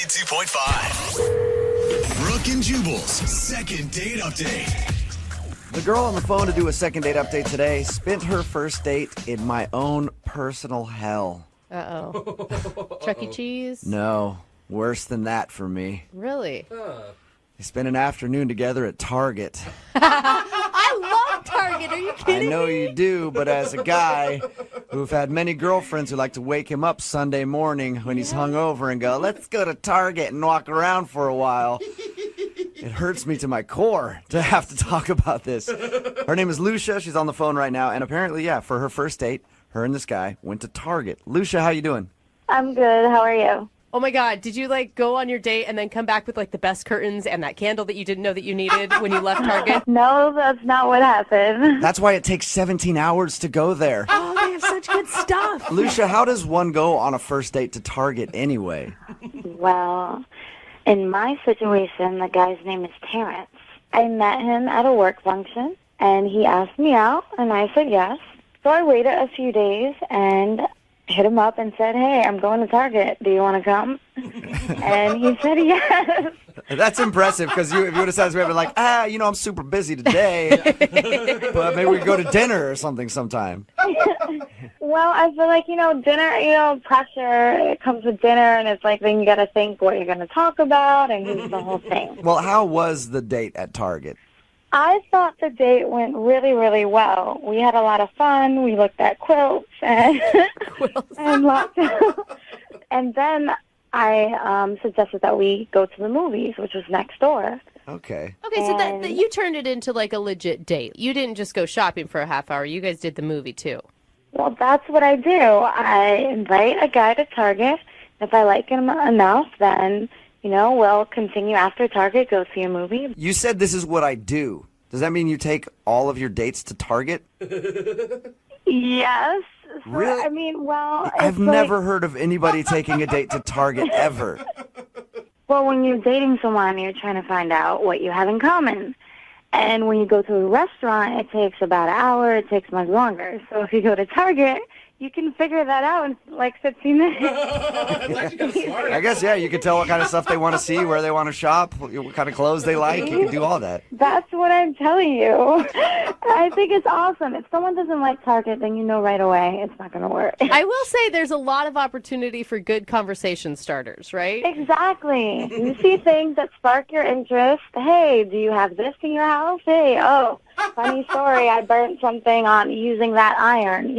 92.5. Brooke and Jubal's second date update. The girl on the phone to do a second date update today spent her first date in my own personal hell. Uh-oh. Chuck E. Cheese? No, worse than that for me. Really? They spent an afternoon together at Target. I love Target. Are you kidding I know me? you do, but as a guy who've had many girlfriends who like to wake him up Sunday morning when he's hungover and go, let's go to Target and walk around for a while. It hurts me to my core to have to talk about this. Her name is Lucia. She's on the phone right now. And apparently, for her first date, her and this guy went to Target. Lucia, how you doing? I'm good. How are you? Oh my God. Did you go on your date and then come back with the best curtains and that candle that you didn't know that you needed when you left Target? No, that's not what happened. That's why it takes 17 hours to go there. Oh, they have such good stuff. Lucia, how does one go on a first date to Target anyway? Well, in my situation, the guy's name is Terrence. I met him at a work function, and he asked me out, and I said yes. So I waited a few days and hit him up and said, hey, I'm going to Target. Do you want to come? And he said yes. That's impressive, because if you would have said, I'm super busy today, but maybe we could go to dinner or something sometime. Well, I feel like, dinner, pressure, it comes with dinner, and it's then you got to think what you're going to talk about and the whole thing. Well, how was the date at Target? I thought the date went really, really well. We had a lot of fun. We looked at quilts and and lots of, and then I suggested that we go to the movies, which was next door. Okay. Okay, so that you turned it into a legit date. You didn't just go shopping for a half hour. You guys did the movie too. Well, that's what I do. I invite a guy to Target. If I like him enough, then, we'll continue after Target, go see a movie. You said this is what I do. Does that mean you take all of your dates to Target? Yes. So, Really? I mean, well, I've never heard of anybody taking a date to Target ever. Well, when you're dating someone, you're trying to find out what you have in common. And when you go to a restaurant, it takes about an hour. It takes much longer. So if you go to Target, you can figure that out in 15 minutes. I guess, you can tell what kind of stuff they want to see, where they want to shop, what kind of clothes they like. You can do all that. That's what I'm telling you. I think it's awesome. If someone doesn't like Target, then you know right away it's not going to work. I will say there's a lot of opportunity for good conversation starters, right? Exactly. You see things that spark your interest. Hey, do you have this in your house? Hey, funny story, I burnt something on using that iron,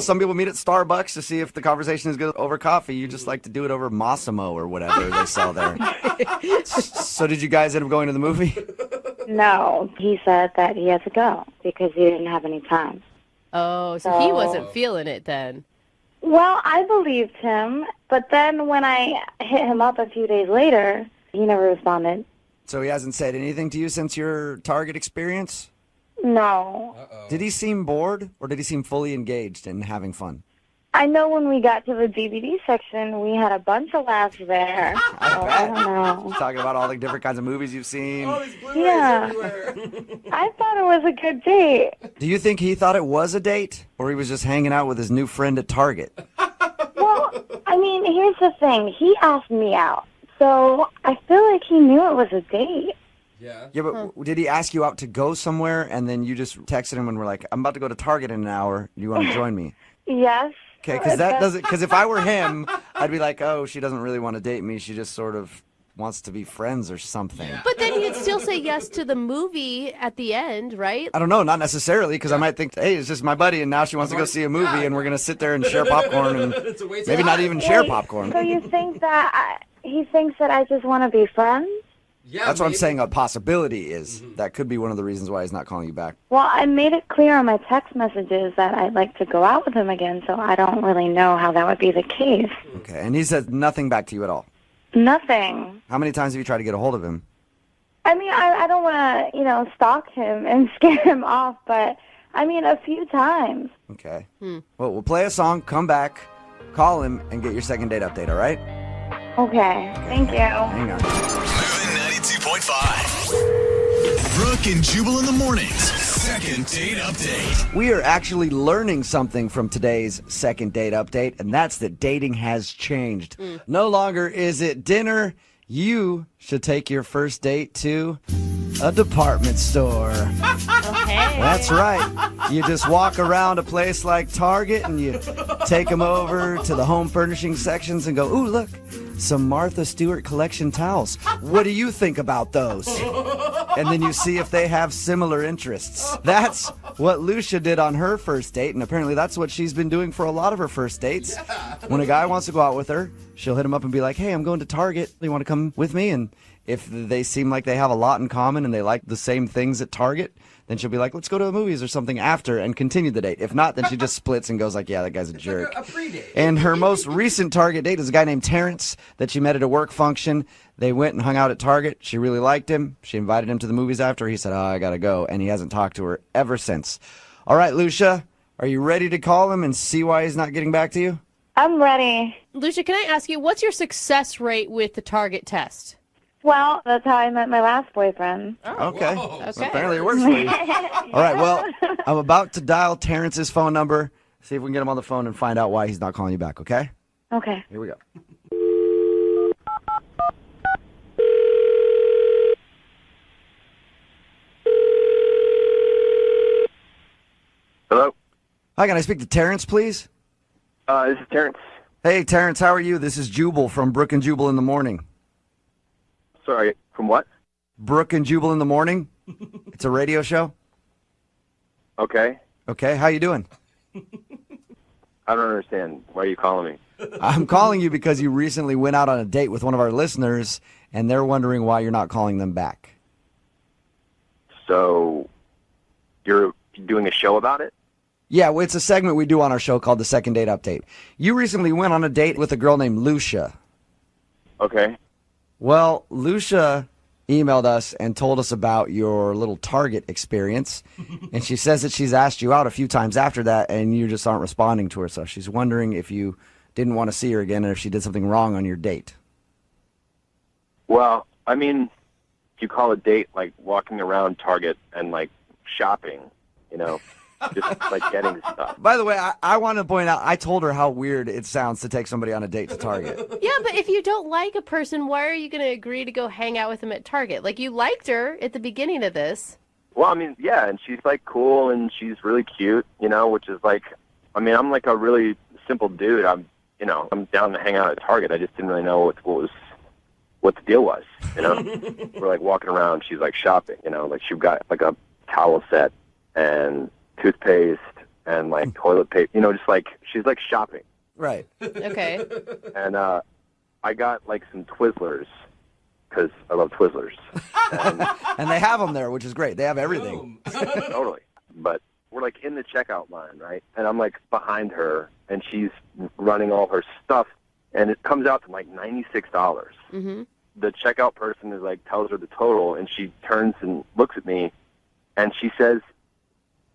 Some people meet at Starbucks to see if the conversation is good over coffee. You just like to do it over Massimo or whatever they sell there. So did you guys end up going to the movie? No. He said that he had to go because he didn't have any time. Oh, so he wasn't feeling it then. Well, I believed him, but then when I hit him up a few days later, he never responded. So he hasn't said anything to you since your Target experience? No. Did he seem bored, or did he seem fully engaged and having fun? I know when we got to the DVD section, we had a bunch of laughs there. I don't know. Talking about all the different kinds of movies you've seen. Yeah. I thought it was a good date. Do you think he thought it was a date, or he was just hanging out with his new friend at Target? Well, here's the thing. He asked me out, so I feel like he knew it was a date. Yeah, but did he ask you out to go somewhere, and then you just texted him and were like, I'm about to go to Target in an hour. Do you want to join me? Yes. Okay, because if I were him, I'd be like, oh, she doesn't really want to date me. She just sort of wants to be friends or something. But then you'd still say yes to the movie at the end, right? I don't know, not necessarily, because I might think, hey, it's just my buddy, and now she wants to go see a movie, and we're going to sit there and share popcorn, and maybe not even share popcorn. So you think that he thinks that I just want to be friends? Yeah, that's what I'm saying. A possibility is that could be one of the reasons why he's not calling you back. Well, I made it clear on my text messages that I'd like to go out with him again, so I don't really know how that would be the case. Okay, and he said nothing back to you at all? Nothing. How many times have you tried to get a hold of him? I don't want to, stalk him and scare him off, but, a few times. Okay. Well, we'll play a song, come back, call him, and get your second date update, all right? Okay. Thank you. Hang on. Moving 92.5. Brooke and Jubal in the mornings. second date update. We are actually learning something from today's second date update, and that's that dating has changed. No longer is it dinner. You should take your first date to a department store. Okay. That's right. You just walk around a place like Target and you take them over to the home furnishing sections and go, ooh, look, some Martha Stewart collection towels. What do you think about those? And then you see if they have similar interests. That's what Lucia did on her first date, and apparently that's what she's been doing for a lot of her first dates. When a guy wants to go out with her, she'll hit him up and be like, hey, I'm going to Target. You want to come with me? And if they seem like they have a lot in common and they like the same things at Target, then she'll be like, let's go to the movies or something after and continue the date. If not, then she just splits and goes like, yeah, that guy's a jerk. Like a pre-date. And her most recent Target date is a guy named Terrence that she met at a work function. They went and hung out at Target. She really liked him. She invited him to the movies after. He said, oh, I got to go. And he hasn't talked to her ever since. All right, Lucia, are you ready to call him and see why he's not getting back to you? I'm ready. Lucia, can I ask you, what's your success rate with the Target test? Well, that's how I met my last boyfriend. Okay. Okay. Apparently it works for you. All right, well, I'm about to dial Terrence's phone number, see if we can get him on the phone and find out why he's not calling you back, okay? Okay. Here we go. Hello? Hi, can I speak to Terrence, please? This is Terrence. Hey, Terrence, how are you? This is Jubal from Brooke and Jubal in the Morning. Sorry, from what? Brooke and Jubal in the Morning? It's a radio show. Okay. Okay, how you doing? I don't understand. Why are you calling me? I'm calling you because you recently went out on a date with one of our listeners, and they're wondering why you're not calling them back. So, you're doing a show about it? Yeah, well, it's a segment we do on our show called the Second Date Update. You recently went on a date with a girl named Lucia. Okay. Well, Lucia emailed us and told us about your little Target experience, and she says that she's asked you out a few times after that, and you just aren't responding to her, so she's wondering if you didn't want to see her again and if she did something wrong on your date. Well, I mean, you call a date like walking around Target and like shopping, you know? Just like getting stuff. By the way, I want to point out, I told her how weird it sounds to take somebody on a date to Target. Yeah, but if you don't like a person, why are you going to agree to go hang out with them at Target? Like, you liked her at the beginning of this. Well, I mean, yeah, and she's like cool and she's really cute, you know, which is like, I mean, I'm like a really simple dude. I'm down to hang out at Target. I just didn't really know what the deal was, you know? We're like walking around, she's like shopping, you know, like she got like a towel set and toothpaste and like toilet paper, you know, just like she's like shopping. Right. Okay. And I got like some Twizzlers because I love Twizzlers. And they have them there, which is great. They have everything. Totally. But we're like in the checkout line, right? And I'm like behind her and she's running all her stuff and it comes out to like $96. Mm-hmm. The checkout person is like tells her the total and she turns and looks at me and she says,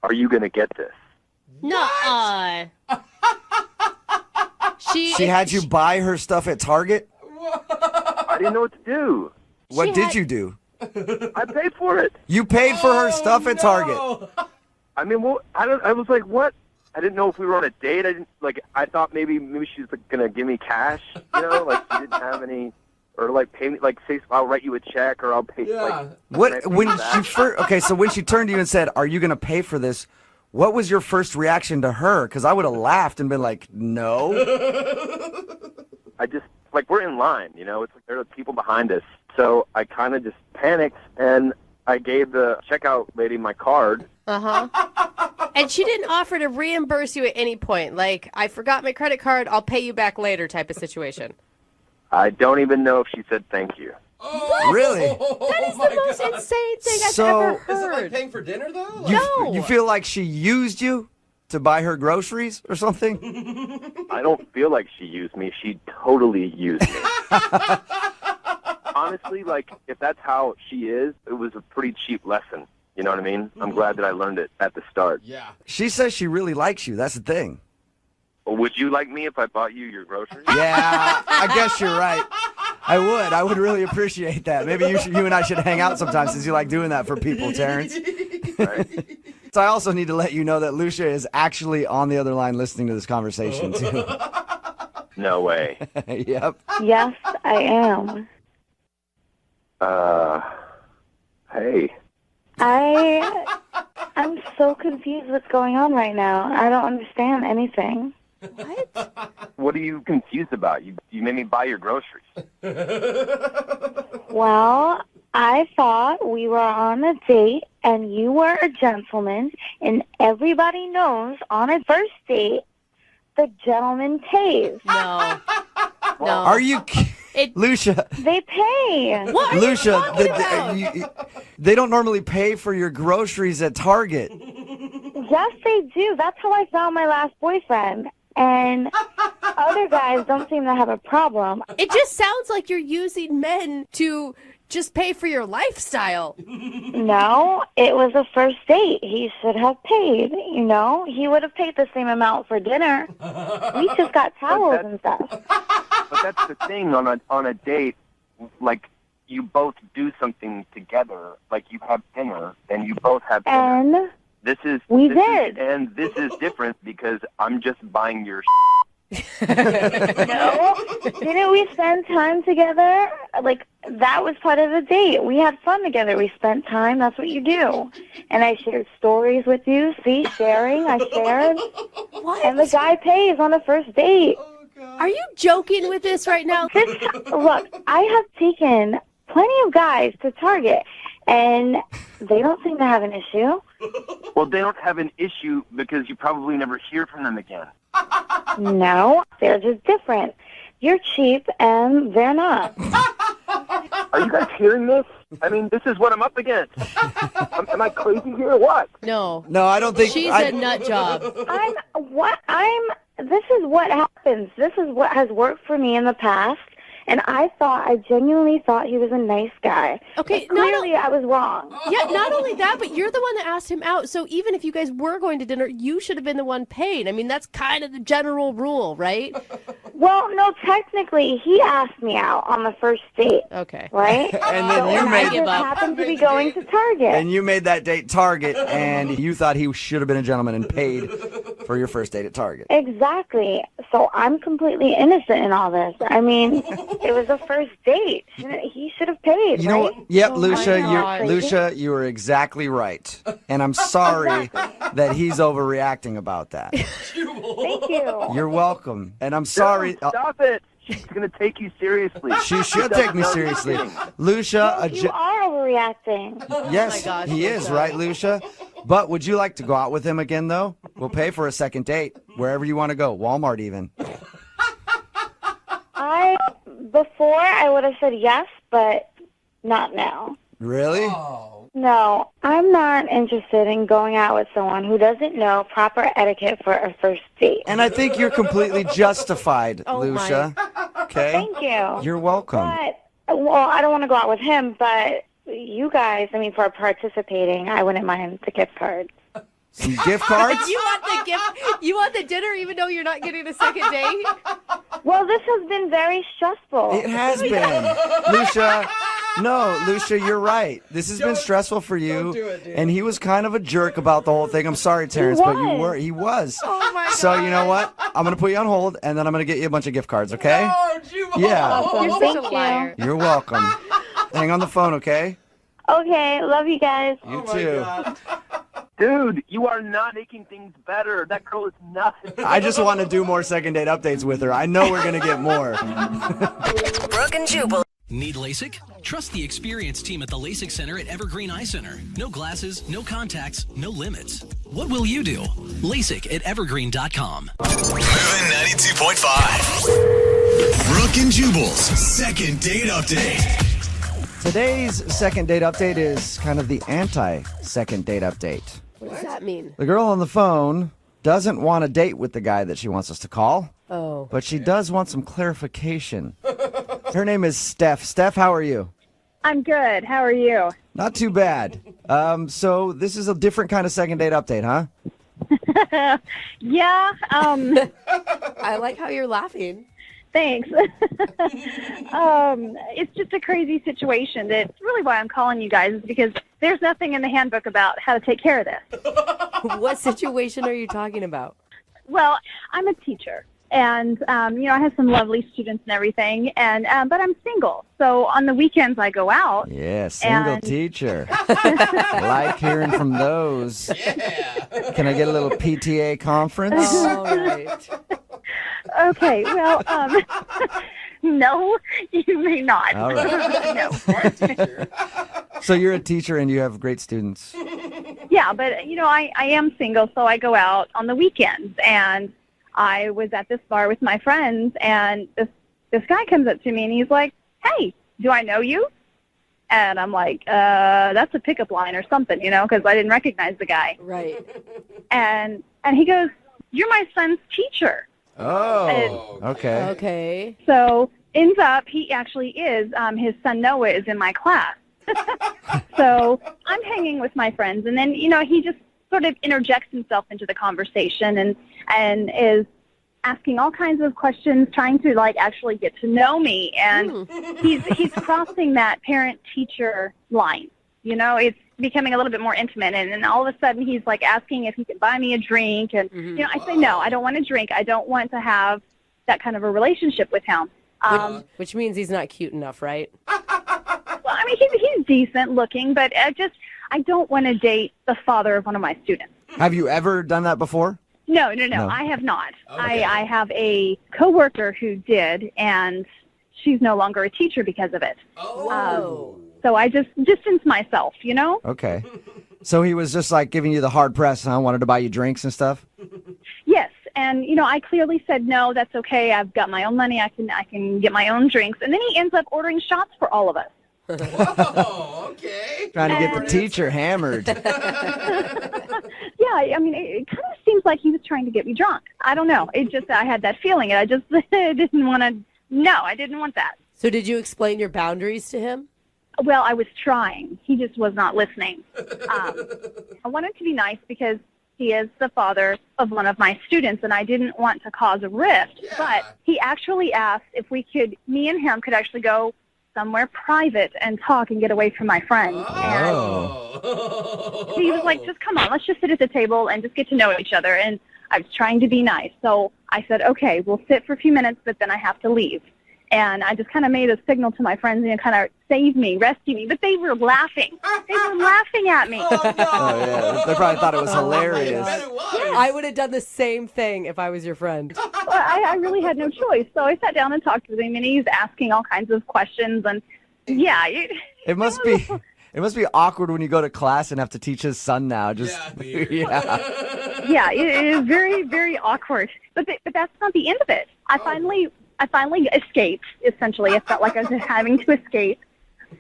are you going to get this? Nuh-uh. She had you buy her stuff at Target? I didn't know what to do. What did you do? I paid for it. You paid for her stuff at Target. I mean, well, I was like, what? I didn't know if we were on a date. I thought maybe she's like, going to give me cash, you know? Like, she didn't have any, or like pay me, like say, I'll write you a check or I'll pay. Yeah. Like, What, when she first, okay, so when she turned to you and said, are you going to pay for this? What was your first reaction to her? Because I would have laughed and been like, no. I just, like, we're in line, you know? It's like there are people behind us. So I kind of just panicked, and I gave the checkout lady my card. Uh-huh. And she didn't offer to reimburse you at any point. Like, I forgot my credit card, I'll pay you back later type of situation. I don't even know if she said thank you. Really? That is the most insane thing I've So- ever Is it like heard. paying for dinner, though? Like, No. You feel like she used you to buy her groceries or something? I don't feel like she used me. She totally used me. Honestly, like, if that's how she is, it was a pretty cheap lesson. You know what I mean? I'm glad that I learned it at the start. Yeah. She says she really likes you. That's the thing. Well, would you like me if I bought you your groceries? Yeah, I guess you're right. I would. I would really appreciate that. Maybe you and I should hang out sometimes since you like doing that for people, Terrence. Right. So I also need to let you know that Lucia is actually on the other line listening to this conversation, too. No way. Yep. Yes, I am. Hey. I'm so confused what's going on right now. I don't understand anything. What are you confused about? You made me buy your groceries. Well, I thought we were on a date and you were a gentleman, and everybody knows on a first date, the gentleman pays. No. No. Are you Lucia? They pay. What are Lucia, you talking about? they don't normally pay for your groceries at Target. Yes, they do. That's how I found my last boyfriend. And other guys don't seem to have a problem. It just sounds like you're using men to just pay for your lifestyle. No, it was a first date. He should have paid, you know? He would have paid the same amount for dinner. We just got towels and stuff. But that's the thing on a date, like you both do something together, like you have dinner, and you both have dinner. And This is different because I'm just buying your. no, didn't we spend time together? Like, that was part of the date. We had fun together. We spent time. That's what you do. And I shared stories with you. See, sharing. I shared. What? And the guy pays on the first date. Are you joking with this right now? Look, I have taken plenty of guys to Target, and they don't seem to have an issue. Well, they don't have an issue because you probably never hear from them again. No, they're just different. You're cheap, and they're not. Are you guys hearing this? I mean, this is what I'm up against. Am I crazy here or what? No. No, I don't think She's a nut job. This is what happens. This is what has worked for me in the past. And I genuinely thought he was a nice guy. Okay, but clearly I was wrong. Yeah, not only that, but you're the one that asked him out. So even if you guys were going to dinner, you should have been the one paying. I mean, that's kind of the general rule, right? Well, no, technically, he asked me out on the first date. Okay. Right? And then I just happened to be going to Target. And you made that date Target, and you thought he should have been a gentleman and paid for your first date at Target. Exactly. So I'm completely innocent in all this. I mean, it was a first date. He should have paid. You know what? Yep, Oh Lucia, you were exactly right. And I'm sorry that he's overreacting about that. Thank you. You're welcome. And I'm sorry. Stop it. She's going to take you seriously. She should take me seriously. Lucia, You are overreacting. yes, Oh my gosh, he is, Lucia. right, Lucia? But would you like to go out with him again, though? We'll pay for a second date, wherever you want to go, Walmart even. Before I would have said yes, but not now. Really? No, I'm not interested in going out with someone who doesn't know proper etiquette for a first date. And I think you're completely justified, Oh, Lucia. Okay? Thank you. You're welcome. Well, I don't want to go out with him, but you guys, I mean, for participating, I wouldn't mind the gift card. Some gift cards? You want the gift? You want the dinner even though you're not getting a second date? Well, this has been very stressful. It has been. Lucia, no, Lucia, you're right. This has been stressful for you. And he was kind of a jerk about the whole thing. I'm sorry, Terrence, but you were. He was. Oh my God. So you know what? I'm going to put you on hold, and then I'm going to get you a bunch of gift cards, okay? Yeah. You're such Thank a you. liar. You're welcome. Hang on the phone, okay? Okay, love you guys. You too. Dude, you are not making things better. That girl is nuts. I just want to do more second date updates with her. I know we're going to get more. Brooke and Jubal. Need LASIK? Trust the experienced team at the LASIK Center at Evergreen Eye Center. No glasses, no contacts, no limits. What will you do? LASIK at evergreen.com. Moving 92.5. Brooke and Jubal's second date update. Today's second date update is kind of the anti-second date update. What does that mean? The girl on the phone doesn't want a date with the guy that she wants us to call, Oh. but she does want some clarification. Her name is Steph. Steph, how are you? I'm good. How are you? Not too bad. So this is a different kind of second date update, huh? Yeah, I like how you're laughing. thanks. It's just a crazy situation. That's really why I'm calling you guys, is because there's nothing in the handbook about how to take care of this. What situation are you talking about? Well, I'm a teacher, and I have some lovely students and everything, and but I'm single. So on the weekends I go out. Yeah, single teacher. I like hearing from those. Yeah. Can I get a little PTA conference? All right. Okay, well, no, you may not. All right. No. So you're a teacher and you have great students. Yeah, but I am single, so I go out on the weekends, and I was at this bar with my friends, and this guy comes up to me and he's like, "Hey, do I know you?" And I'm like, that's a pickup line or something, because I didn't recognize the guy. Right. And he goes, "You're my son's teacher." Oh, okay. Okay. So ends up, he actually is. His son Noah is in my class. So I'm hanging with my friends, and then he just sort of interjects himself into the conversation and is asking all kinds of questions, trying to actually get to know me. And he's crossing that parent-teacher line. It's becoming a little bit more intimate, and then all of a sudden he's asking if he can buy me a drink, and I say no, I don't want a drink. I don't want to have that kind of a relationship with him. Which means he's not cute enough, right? Well, I mean, he's decent looking, but I don't want to date the father of one of my students. Have you ever done that before? No, I have not. Okay. I have a coworker who did, and she's no longer a teacher because of it. Oh. So I just distance myself, Okay. So he was just giving you the hard press, huh? Wanted to buy you drinks and stuff? Yes, and I clearly said no, that's okay. I've got my own money. I can get my own drinks. And then he ends up ordering shots for all of us. Whoa, okay. Trying to get the teacher hammered. Yeah, I mean, it kind of seems like he was trying to get me drunk. I don't know. I had that feeling, and I just didn't want to. No, I didn't want that. So did you explain your boundaries to him? Well, I was trying. He just was not listening. I wanted to be nice because he is the father of one of my students, and I didn't want to cause a rift. Yeah. But he actually asked if me and him could actually go somewhere private and talk and get away from my friends. Oh. And he was like, just come on, let's just sit at the table and just get to know each other. And I was trying to be nice. So I said, okay, we'll sit for a few minutes, but then I have to leave. And I just kind of made a signal to my friends, kind of save me, rescue me. But they were laughing. They were laughing at me. Oh, yeah. They probably thought it was hilarious. I would have done the same thing if I was your friend. Well, I really had no choice. So I sat down and talked with him, and he's asking all kinds of questions. And, yeah. It must be awkward when you go to class and have to teach his son now. Yeah, it is very, very awkward. But that's not the end of it. I finally escaped, essentially. I felt like I was having to escape.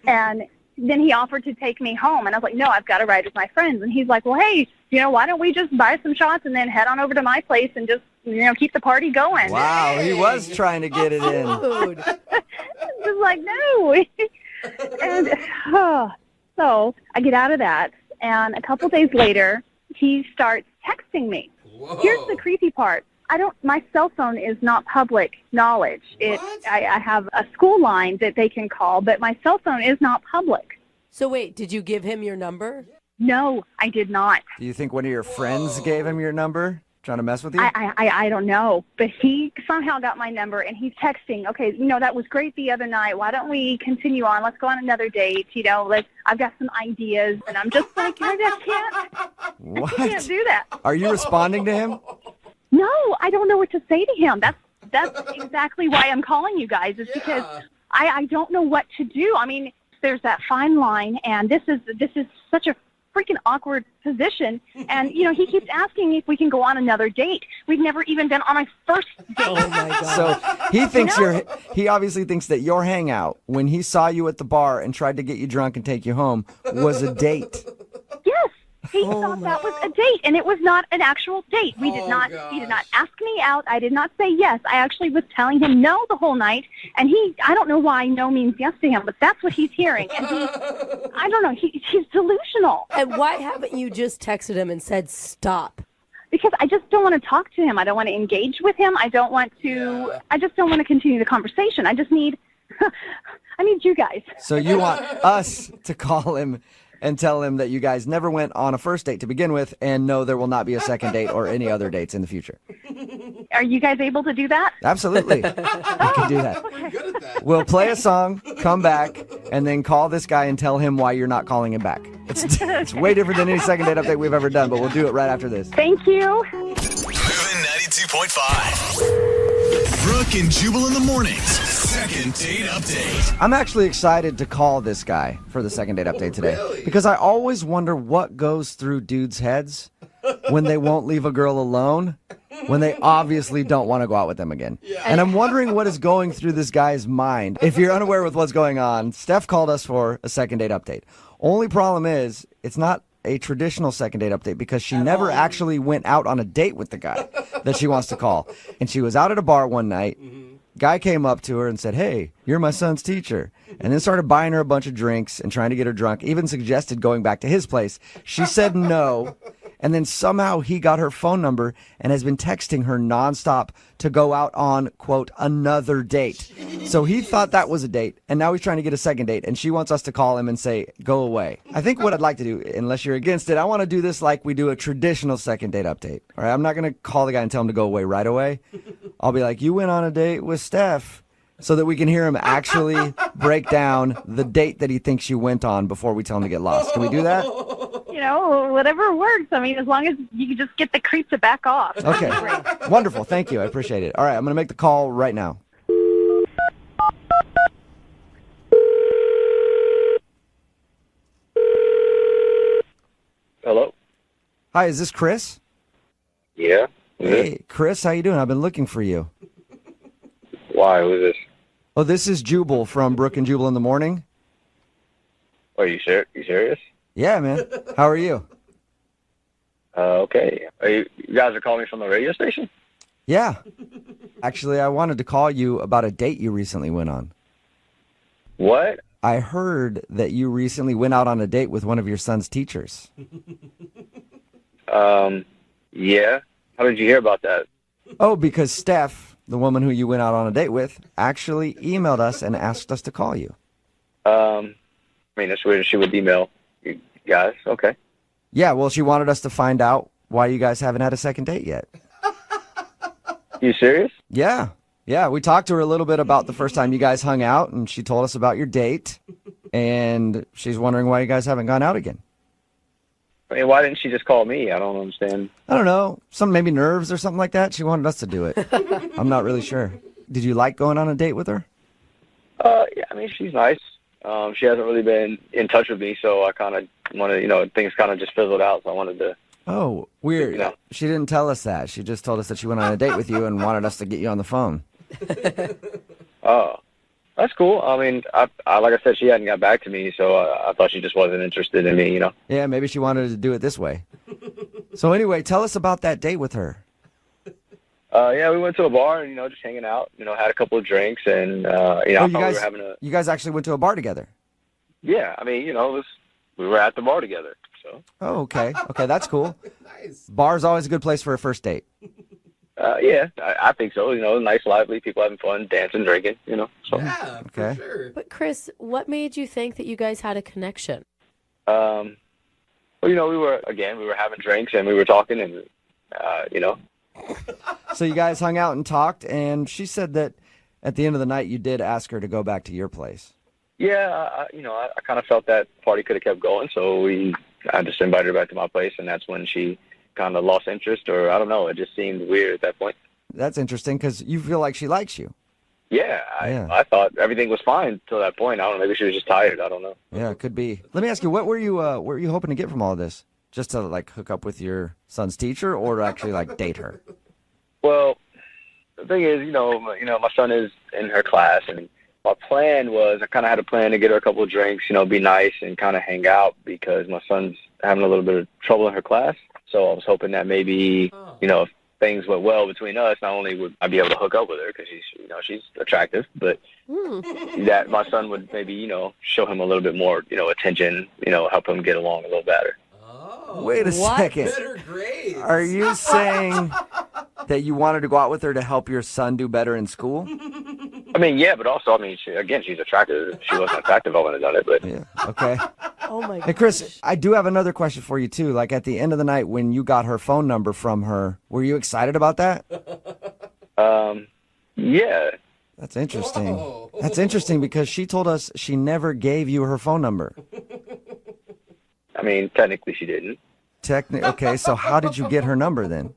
And then he offered to take me home. And I was like, no, I've got to ride with my friends. And he's like, well, hey, why don't we just buy some shots and then head on over to my place and just, keep the party going. Wow, he was trying to get it in. I was like, no. And so I get out of that. And a couple days later, he starts texting me. Whoa. Here's the creepy part. My cell phone is not public knowledge. I have a school line that they can call, but my cell phone is not public. So wait, did you give him your number? No, I did not. Do you think one of your friends gave him your number? Trying to mess with you? I don't know, but he somehow got my number, and he's texting, okay, that was great the other night. Why don't we continue on? Let's go on another date. I've got some ideas, and I'm just like, I can't do that. Are you responding to him? No, I don't know what to say to him. That's exactly why I'm calling you guys, is because I don't know what to do. I mean, there's that fine line, and this is such a freaking awkward position. And, he keeps asking if we can go on another date. We've never even been on a first date. Oh, my God. So he thinks he obviously thinks that your hangout, when he saw you at the bar and tried to get you drunk and take you home, was a date. Yes. He thought that was a date, and it was not an actual date. He did not ask me out. I did not say yes. I actually was telling him no the whole night, and I don't know why no means yes to him, but that's what he's hearing. And I don't know, he's delusional. And why haven't you just texted him and said stop? Because I just don't want to talk to him. I don't want to engage with him. I just don't want to continue the conversation. I just need I need you guys. So you want us to call him and tell him that you guys never went on a first date to begin with, and no, there will not be a second date or any other dates in the future. Are you guys able to do that? Absolutely. We can do that. We're good at that. We'll play a song, come back, and then call this guy and tell him why you're not calling him back. It's way different than any second date update we've ever done, but we'll do it right after this. Thank you. Moving 92.5. Brooke and Jubal in the mornings. Second date update. I'm actually excited to call this guy for the second date update today because I always wonder what goes through dudes' heads when they won't leave a girl alone when they obviously don't want to go out with them again. And I'm wondering what is going through this guy's mind. If you're unaware with what's going on, Steph called us for a second date update. Only problem is it's not a traditional second date update because she never actually went out on a date with the guy that she wants to call. And she was out at a bar one night. Guy came up to her and said, "Hey, you're my son's teacher." And then started buying her a bunch of drinks and trying to get her drunk, even suggested going back to his place. She said no. And then somehow he got her phone number and has been texting her nonstop to go out on, quote, another date. So he thought that was a date, and now he's trying to get a second date, and she wants us to call him and say, go away. I think what I'd like to do, unless you're against it, I want to do this like we do a traditional second date update. All right, I'm not going to call the guy and tell him to go away right away. I'll be like, you went on a date with Steph, so that we can hear him actually break down the date that he thinks you went on before we tell him to get lost. Can we do that? You know, whatever works. I mean, as long as you can just get the creep to back off. Okay. Wonderful. Thank you. I appreciate it. All right, I'm going to make the call right now. Hello? Hi, is this Chris? Yeah? Hey, Chris, how you doing? I've been looking for you. Why? Who's this? Oh, this is Jubal from Brooke and Jubal in the morning. Are you serious? Yeah, man. How are you? Okay. You guys are calling me from the radio station? Yeah. Actually, I wanted to call you about a date you recently went on. What? I heard that you recently went out on a date with one of your son's teachers. Yeah. How did you hear about that? Oh, because Steph, the woman who you went out on a date with, actually emailed us and asked us to call you. I mean, that's weird. She would email you guys. Okay. Yeah, well, she wanted us to find out why you guys haven't had a second date yet. You serious? Yeah. Yeah, we talked to her a little bit about the first time you guys hung out, and she told us about your date, and she's wondering why you guys haven't gone out again. I mean, why didn't she just call me? I don't understand. I don't know. Maybe nerves or something like that. She wanted us to do it. I'm not really sure. Did you like going on a date with her? Yeah, I mean, she's nice. She hasn't really been in touch with me, so I kind of wanted, things kind of just fizzled out, so I wanted to. Oh, weird. You know. She didn't tell us that. She just told us that she went on a date with you and wanted us to get you on the phone. Oh, that's cool. I mean, I like I said, she hadn't got back to me, so I thought she just wasn't interested in me, Yeah, maybe she wanted to do it this way. So anyway, tell us about that date with her. Yeah, we went to a bar and, just hanging out, had a couple of drinks and, I thought we were having a... You guys actually went to a bar together? Yeah, I mean, we were at the bar together, so... Oh, okay. Okay, that's cool. Nice. Bar's always a good place for a first date. Yeah, I think so. Nice, lively, people having fun, dancing, drinking, so... Yeah, Okay. for sure. But Chris, what made you think that you guys had a connection? Well, we were having drinks and we were talking and, So you guys hung out and talked, and she said that at the end of the night you did ask her to go back to your place. Yeah, I kind of felt that party could have kept going, so I just invited her back to my place, and that's when she kind of lost interest, or I don't know, it just seemed weird at that point. That's interesting because you feel like she likes you. Yeah, I thought everything was fine till that point. I don't know, maybe she was just tired. I don't know. Yeah, it could be. Let me ask you, what were you hoping to get from all of this? Just to hook up with your son's teacher, or to actually date her? Well, the thing is, my son is in her class, and my plan was I kind of had a plan to get her a couple of drinks, be nice and kind of hang out because my son's having a little bit of trouble in her class. So I was hoping that maybe, if things went well between us, not only would I be able to hook up with her because she's attractive, but that my son would maybe, show him a little bit more, attention, help him get along a little better. Oh, Wait a second. better grades. Are you saying that you wanted to go out with her to help your son do better in school? I mean, yeah, but also, I mean, she's attractive. She wasn't attractive, I wouldn't have done it, but. Yeah. Okay. Oh my god. Hey, Chris, I do have another question for you, too. Like, at the end of the night, when you got her phone number from her, were you excited about that? Yeah. That's interesting. Whoa. That's interesting because she told us she never gave you her phone number. I mean, technically she didn't. Okay, so how did you get her number then?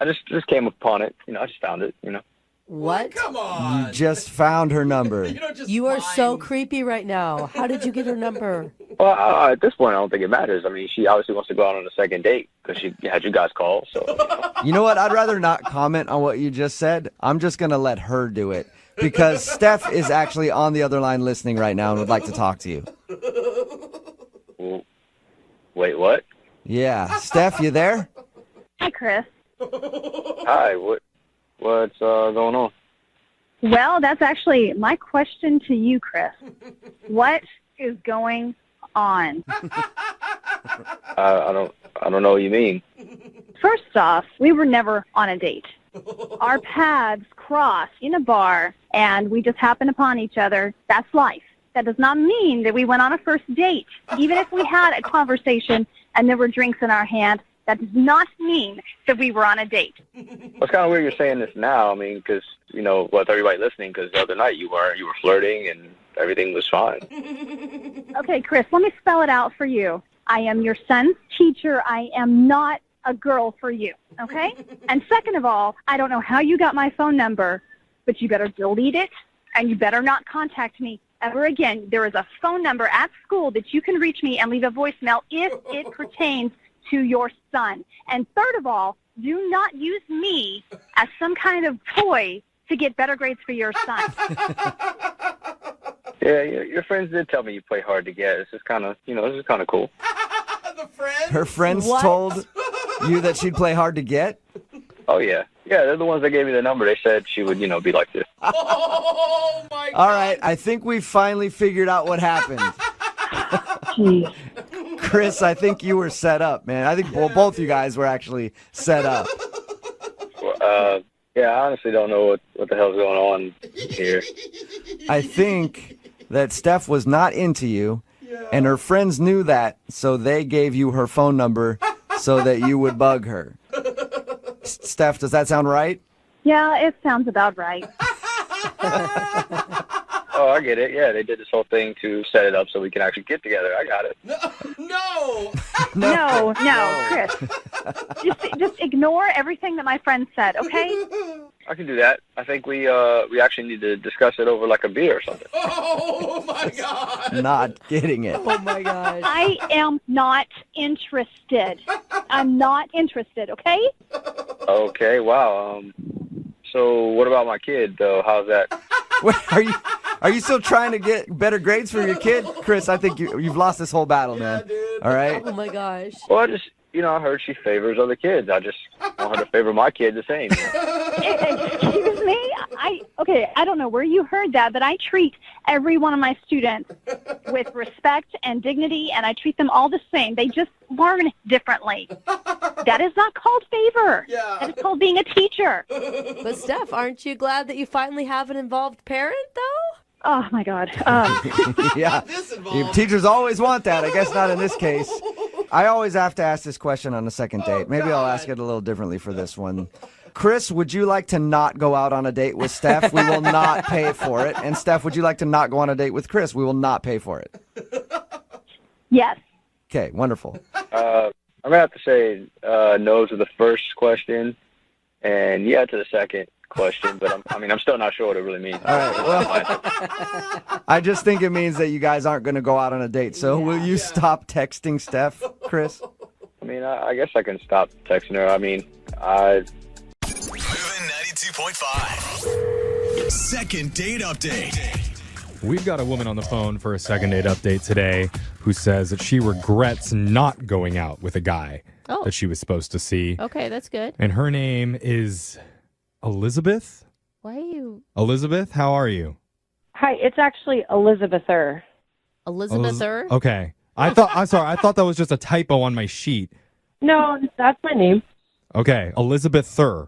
I just came upon it. I just found it, What? Come on. You just found her number. You don't just You are so find- creepy right now. How did you get her number? Well, at this point, I don't think it matters. I mean, she obviously wants to go out on a second date because she had you guys call, so. You know what? I'd rather not comment on what you just said. I'm just going to let her do it because Steph is actually on the other line listening right now and would like to talk to you. Well, wait, what? Yeah. Steph, you there? Hi, Chris. Hi, what's going on? Well, that's actually my question to you, Chris. What is going on? I don't know what you mean. First off, we were never on a date. Our paths crossed in a bar, and we just happened upon each other. That's life. That does not mean that we went on a first date. Even if we had a conversation and there were drinks in our hand, that does not mean that we were on a date. Well, it's kind of weird you're saying this now. I mean, because, with everybody listening, because the other night you were flirting and everything was fine. Okay, Chris, let me spell it out for you. I am your son's teacher. I am not a girl for you, okay? And second of all, I don't know how you got my phone number, but you better delete it, and you better not contact me ever again. There is a phone number at school that you can reach me and leave a voicemail if it pertains to your son. And third of all, do not use me as some kind of toy to get better grades for your son. Yeah, your friends did tell me you play hard to get. This is kind of, this is kind of cool. The friend? Her friends What? told you that she'd play hard to get? Oh, yeah. Yeah, they're the ones that gave me the number. They said she would, be like this. Oh, my God. All right, I think we finally figured out what happened. Jeez. Chris, I think you were set up, man. I think both you guys were actually set up. Yeah, I honestly don't know what the hell's going on here. I think that Steph was not into you, and her friends knew that, so they gave you her phone number so that you would bug her. Steph, does that sound right? Yeah, it sounds about right. Oh, I get it. Yeah, they did this whole thing to set it up so we can actually get together. I got it. No. No, Chris. Just ignore everything that my friend said, okay? I can do that. I think we actually need to discuss it over like a beer or something. Oh, my God. Not getting it. Oh my gosh. I am not interested. I'm not interested, okay? Okay, wow. So what about my kid, though? How's that? Wait, are you still trying to get better grades for your kid? Chris, I think you've lost this whole battle, man. dude. All right? Oh my gosh. Well, I heard she favors other kids. I just want her to favor my kid the same. Excuse me? I don't know where you heard that, but I treat every one of my students with respect and dignity, and I treat them all the same. They just learn differently. That is not called favor. Yeah. That is called being a teacher. But Steph, aren't you glad that you finally have an involved parent, though? Oh, my God. Yeah. This Your involved. teachers always want that. I guess not in this case. I always have to ask this question on a second date. Maybe I'll ask it a little differently for this one. Chris, would you like to not go out on a date with Steph? We will not pay for it. And Steph, would you like to not go on a date with Chris? We will not pay for it. Yes. Okay, wonderful. I'm going to have to say no to the first question and yeah to the second question, but I'm still not sure what it really means. All right, well, I just think it means that you guys aren't going to go out on a date. So will you stop texting Steph, Chris? I guess I can stop texting her. Moving 92.5. Second date update. We've got a woman on the phone for a second date update today who says that she regrets not going out with a guy that she was supposed to see. Okay, that's good. And her name is Elizabeth. Why are you... Elizabeth, how are you? Hi, it's actually Elizabether. Elizabether? Okay. I'm sorry. I thought that was just a typo on my sheet. No, that's my name. Okay, Elizabether.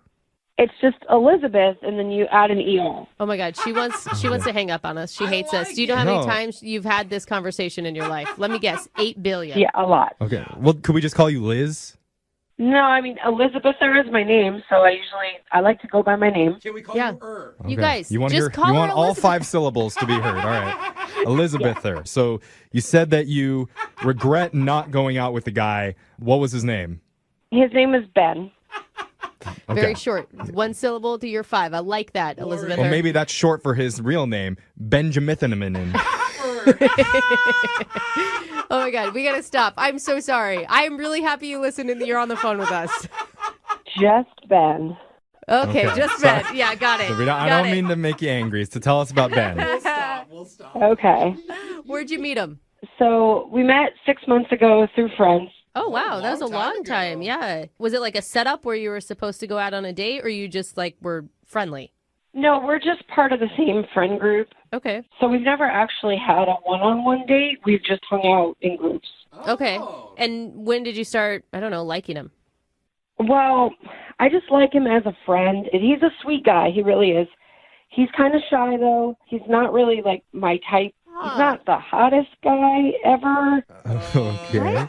It's just Elizabeth, and then you add an ER. Oh my God, she wants to hang up on us. She hates us. Do you know how many times you've had this conversation in your life? Let me guess, 8 billion. Yeah, a lot. Okay. Well, could we just call you Liz? No, I mean, Elizabeth is my name, so I like to go by my name. Can we call you her? You guys, you want just call her all Elizabeth. 5 syllables to be heard. All right. Elizabether. So you said that you regret not going out with the guy. What was his name? His name is Ben. Okay. Very short. 1 syllable to your 5. I like that, Elizabeth. Well, maybe that's short for his real name, Benjamin. Oh my God, we gotta stop. I'm so sorry. I'm really happy you listened and you're on the phone with us. Just Ben. Okay, just Ben. Yeah, got it. So I don't mean to make you angry. It's to tell us about Ben. We'll stop. Okay. Where'd you meet him? So we met 6 months ago through friends. Oh, wow. That was a long ago. time. Yeah. Was it like a setup where you were supposed to go out on a date or you just like were friendly? No, we're just part of the same friend group. Okay. So we've never actually had a one-on-one date. We've just hung out in groups. Okay. And when did you start, I don't know, liking him? Well, I just like him as a friend. He's a sweet guy. He really is. He's kind of shy, though. He's not really, like, my type. He's not the hottest guy ever. Okay.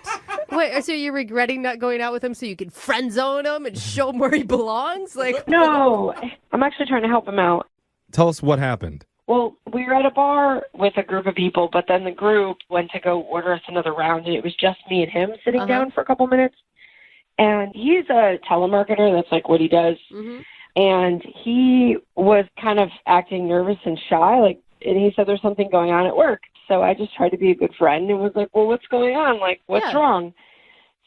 Wait, so you're regretting not going out with him so you can friend zone him and show him where he belongs? Like, No, I'm actually trying to help him out. Tell us what happened. Well, we were at a bar with a group of people, but then the group went to go order us another round, and it was just me and him sitting down for a couple minutes. And he's a telemarketer. That's like what he does. Mm-hmm. And he was kind of acting nervous and shy, and he said there's something going on at work. So I just tried to be a good friend and was like, well, what's going on? Like, what's wrong?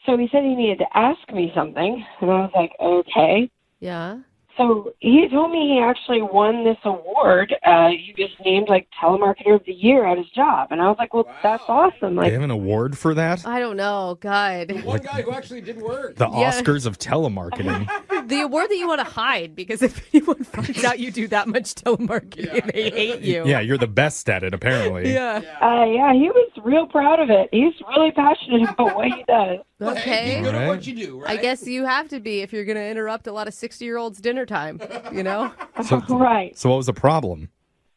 So he said he needed to ask me something. And I was like, okay. Yeah. So he told me he actually won this award. He was named like telemarketer of the year at his job. And I was like, well, that's awesome. They Like, have an award for that? I don't know. God. One guy who actually did work. The Oscars of telemarketing. The award that you want to hide because if anyone finds out you do that much telemarketing, they hate you. Yeah, you're the best at it, apparently. Yeah. yeah, he was real proud of it. He's really passionate about what he does. Okay. Be good at Right. what you do, right? I guess you have to be if you're going to interrupt a lot of 60-year-olds dinner time, you know? Right. So what was the problem?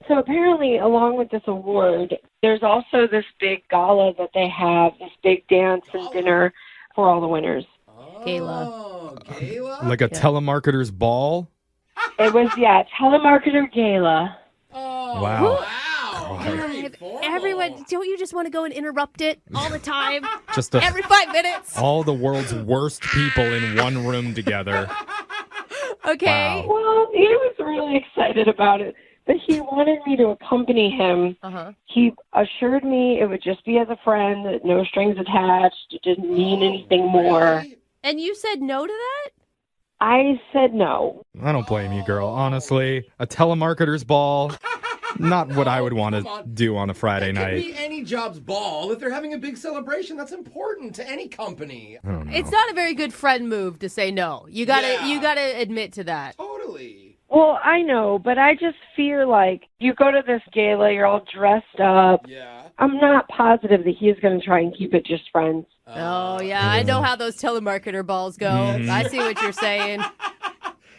So apparently, along with this award, there's also this big gala that they have, this big dance and dinner for all the winners. Gala. Oh, gala? Like a telemarketer's ball? It was, telemarketer gala. Oh, Wow. wow. Very formal. Everyone, don't you just want to go and interrupt it all the time? Just Every 5 minutes? all the world's worst people in one room together. Okay. Wow. Well, he was really excited about it, but he wanted me to accompany him. Uh-huh. He assured me it would just be as a friend, that no strings attached, it didn't mean anything more. And you said no to that? I said no. I don't blame you, girl. Honestly, a telemarketer's ball, not what I would want to do on a Friday It night. could be any job's ball. If they're having a big celebration, that's important to any company. I don't know. It's not a very good friend move to say no. You gotta admit to that. Totally. Well, I know, but I just feel like you go to this gala, you're all dressed up. Yeah. I'm not positive that he's going to try and keep it just friends. Oh, yeah. I know how those telemarketer balls go. I see what you're saying.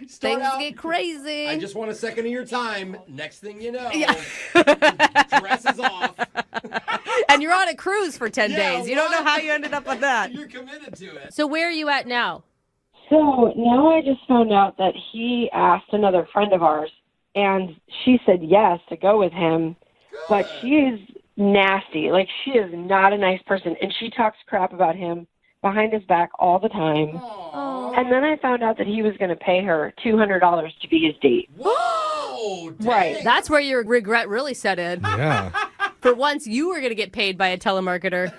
Things out, get crazy. I just want a second of your time. Next thing you know, Yeah. dress is off. And you're on a cruise for 10 Yeah, days. You don't know how you ended up with that. You're committed to it. So where are you at now? So now I just found out that he asked another friend of ours, and she said yes to go with him, but she is nasty. Like, she is not a nice person, and she talks crap about him behind his back all the time. Aww. And then I found out that he was going to pay her $200 to be his date. Whoa! Dang. Right. That's where your regret really set in. Yeah. For once, you were going to get paid by a telemarketer.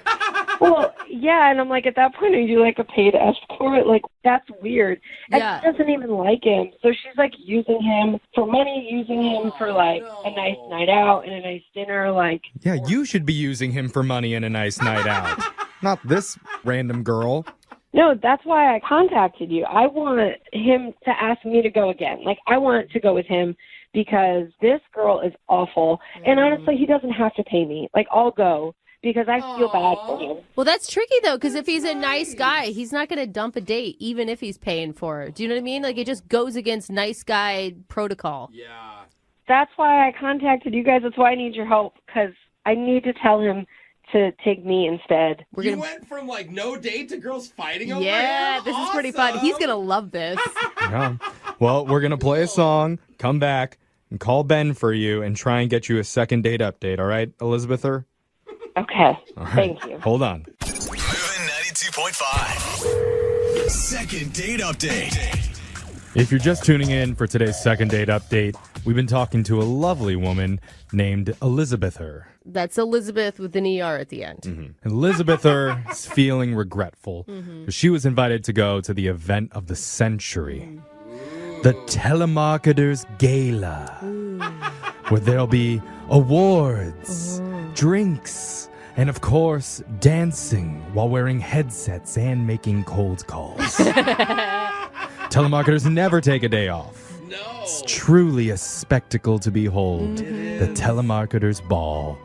Well, yeah, and I'm like, at that point, are you like a paid escort? Like, that's weird. And Yeah. she doesn't even like him. So she's like using him for money, using him for like a nice night out and a nice dinner. Like, Yeah, you should be using him for money and a nice night out. Not this random girl. no, that's why I contacted you. I want him to ask me to go again. Like, I want to go with him because this girl is awful. And honestly, he doesn't have to pay me. Like, I'll go because I feel bad for him. Well, that's tricky, though, because if he's a nice guy, he's not going to dump a date, even if he's paying for it. Do you know what I mean? Like, it just goes against nice guy protocol. Yeah. That's why I contacted you guys. That's why I need your help, because I need to tell him to take me instead. You went from, like, no date to girls fighting over Yeah, him? this is pretty fun. He's going to love this. Yeah. Well, we're going to play a song, come back, and call Ben for you and try and get you a second date update. All right, Elizabether? Okay. All right. Thank you. Hold on. Moving 92.5. Second date update. If you're just tuning in for today's second date update, we've been talking to a lovely woman named Elizabether. That's Elizabeth with an ER at the end. Mm-hmm. Elizabether is feeling regretful because she was invited to go to the event of the century, the Telemarketers Gala, where there'll be awards, drinks, and of course, dancing while wearing headsets and making cold calls. Telemarketers never take a day off. No. It's truly a spectacle to behold. The Telemarketers Ball.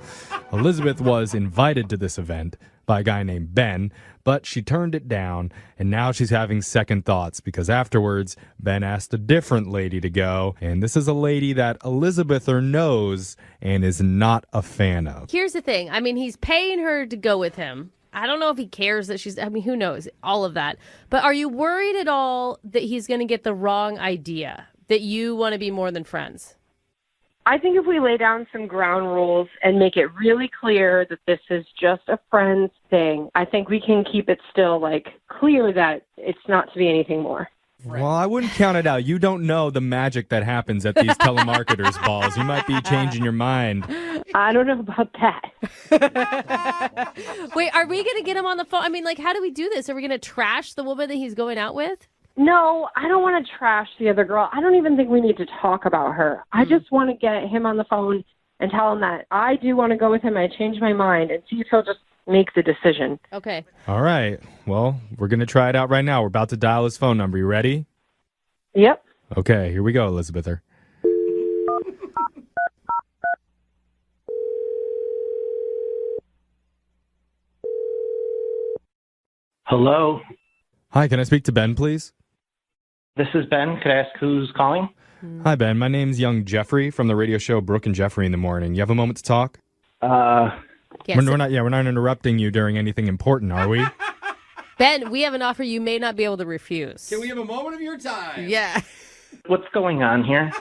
Elizabeth was invited to this event by a guy named Ben, but she turned it down, and now she's having second thoughts because afterwards, Ben asked a different lady to go, and this is a lady that Elizabether knows and is not a fan of. Here's the thing. I mean, he's paying her to go with him. I don't know if he cares that she's, I mean, who knows? All of that. But are you worried at all that he's going to get the wrong idea, that you want to be more than friends? I think if we lay down some ground rules and make it really clear that this is just a friends thing, I think we can keep it still, like, clear that it's not to be anything more. Well, I wouldn't count it out. You don't know the magic that happens at these telemarketers balls. You might be changing your mind. I don't know about that. Wait, are we going to get him on the phone? I mean, like, how do we do this? Are we going to trash the woman that he's going out with? No, I don't want to trash the other girl. I don't even think we need to talk about her. I just want to get him on the phone and tell him that I do want to go with him. I changed my mind and see if he'll just make the decision. Okay. All right. Well, we're going to try it out right now. We're about to dial his phone number. You ready? Yep. Okay, here we go, Elizabether. Hello. Hi, can I speak to Ben, please? This is Ben. Could I ask who's calling? Hi, Ben. My name's young Jeffrey from the radio show Brooke and Jeffrey in the Morning. You have a moment to talk? Yes. We're not interrupting you during anything important, are we? Ben, we have an offer you may not be able to refuse. Can we have a moment of your time? Yeah. What's going on here?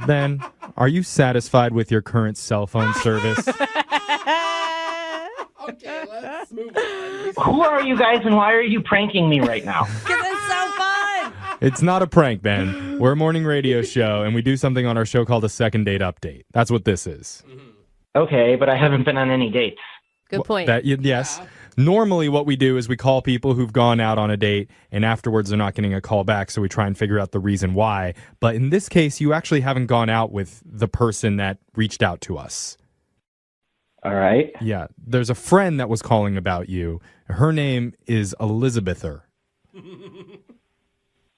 Ben, are you satisfied with your current cell phone service? Okay, let's move on. Who are you guys and why are you pranking me right now? Because it's so fun. It's not a prank, Ben. We're a morning radio show, and we do something on our show called a second date update. That's what this is. Okay, but I haven't been on any dates. Good point. Yes. Yeah. Normally what we do is we call people who've gone out on a date, and afterwards they're not getting a call back, so we try and figure out the reason why. But in this case, you actually haven't gone out with the person that reached out to us. All right. Yeah. There's a friend that was calling about you. Her name is Elizabether.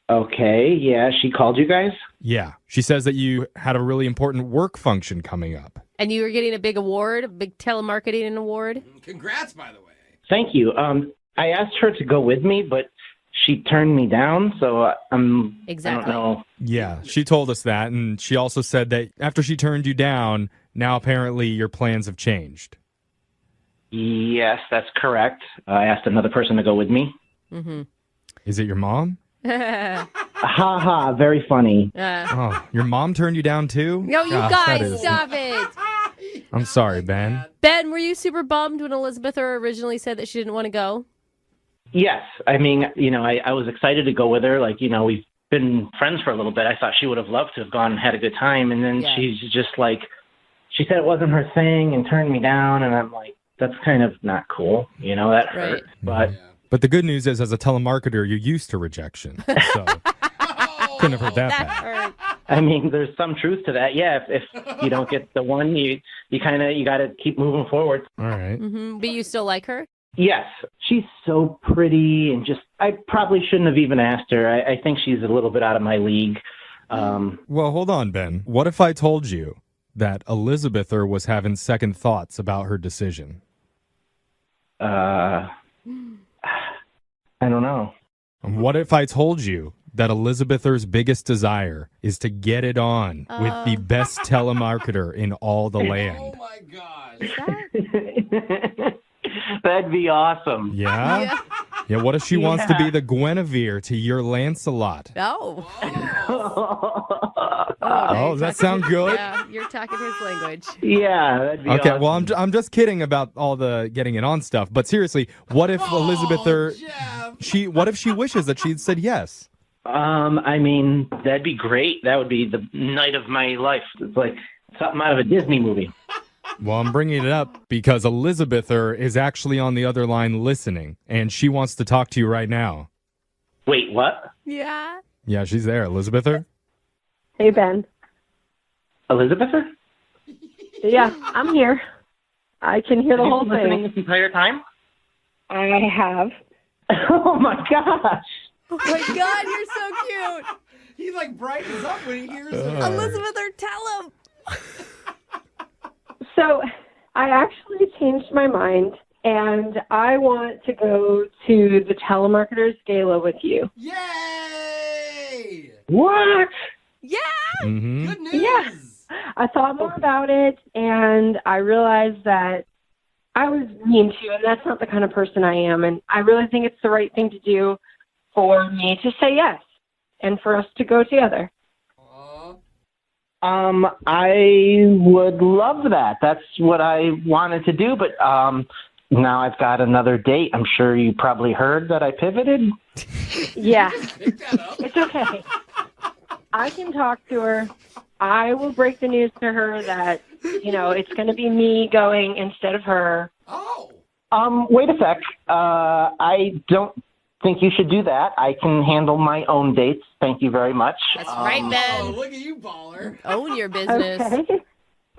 Okay, yeah, she called you guys? Yeah. She says that you had a really important work function coming up. And you were getting a big award, a big telemarketing award. Congrats, by the way. Thank you. I asked her to go with me, but she turned me down, so Exactly. I don't know. Yeah, she told us that, and she also said that after she turned you down, now apparently your plans have changed. Yes, that's correct. I asked another person to go with me. Mm-hmm. Is it your mom? Ha ha, very funny. Oh, your mom turned you down too? No, you guys, stop it. I'm sorry, Ben. Ben, were you super bummed when Elizabether originally said that she didn't want to go? Yes. I mean, I was excited to go with her. Like, we've been friends for a little bit. I thought she would have loved to have gone and had a good time. And then she's just like, she said it wasn't her thing and turned me down. And I'm like, that's kind of not cool. That hurt. But the good news is, as a telemarketer, you're used to rejection. So couldn't have heard that bad. I mean, there's some truth to that. Yeah, if you don't get the one, you got to keep moving forward. All right. Mm-hmm. But you still like her? Yes. She's so pretty and I probably shouldn't have even asked her. I think she's a little bit out of my league. Well, hold on, Ben. What if I told you that Elizabether was having second thoughts about her decision? I don't know. What if I told you that Elizabether's biggest desire is to get it on with the best telemarketer in all the land? Oh my gosh. That'd be awesome. Yeah? Yeah, what if she wants to be the Guinevere to your Lancelot? Oh. Oh, does that sound good? Yeah, you're talking his language. Yeah, that'd be Okay, awesome. well, I'm just kidding about all the getting it on stuff. But seriously, what if Elizabether, what if she wishes that she'd said yes? I mean, that'd be great. That would be the night of my life. It's like something out of a Disney movie. Well, I'm bringing it up because Elizabether is actually on the other line listening, and she wants to talk to you right now. Wait, what? Yeah. Yeah, she's there. Elizabether? Hey, Ben. Elizabether? Yeah, I'm here. I can hear the Have you whole been listening thing. this entire time? I have. Oh my gosh. Oh my God, you're so cute. He like brightens up when he hears it. Elizabeth, or tell him. So I actually changed my mind, and I want to go to the telemarketers gala with you. Yay! What? Yeah. Mm-hmm. Good news. Yeah. I thought more about it, and I realized that I was mean to you, and that's not the kind of person I am. And I really think it's the right thing to do for me to say yes and for us to go together. I would love that. That's what I wanted to do, but now I've got another date. I'm sure you probably heard that I pivoted. Yeah. It's okay. I can talk to her. I will break the news to her that, it's going to be me going instead of her. Oh. Wait a sec. I don't think you should do that. I can handle my own dates. Thank you very much. That's right, Ben. Oh, look at you, baller. Own your business. Okay.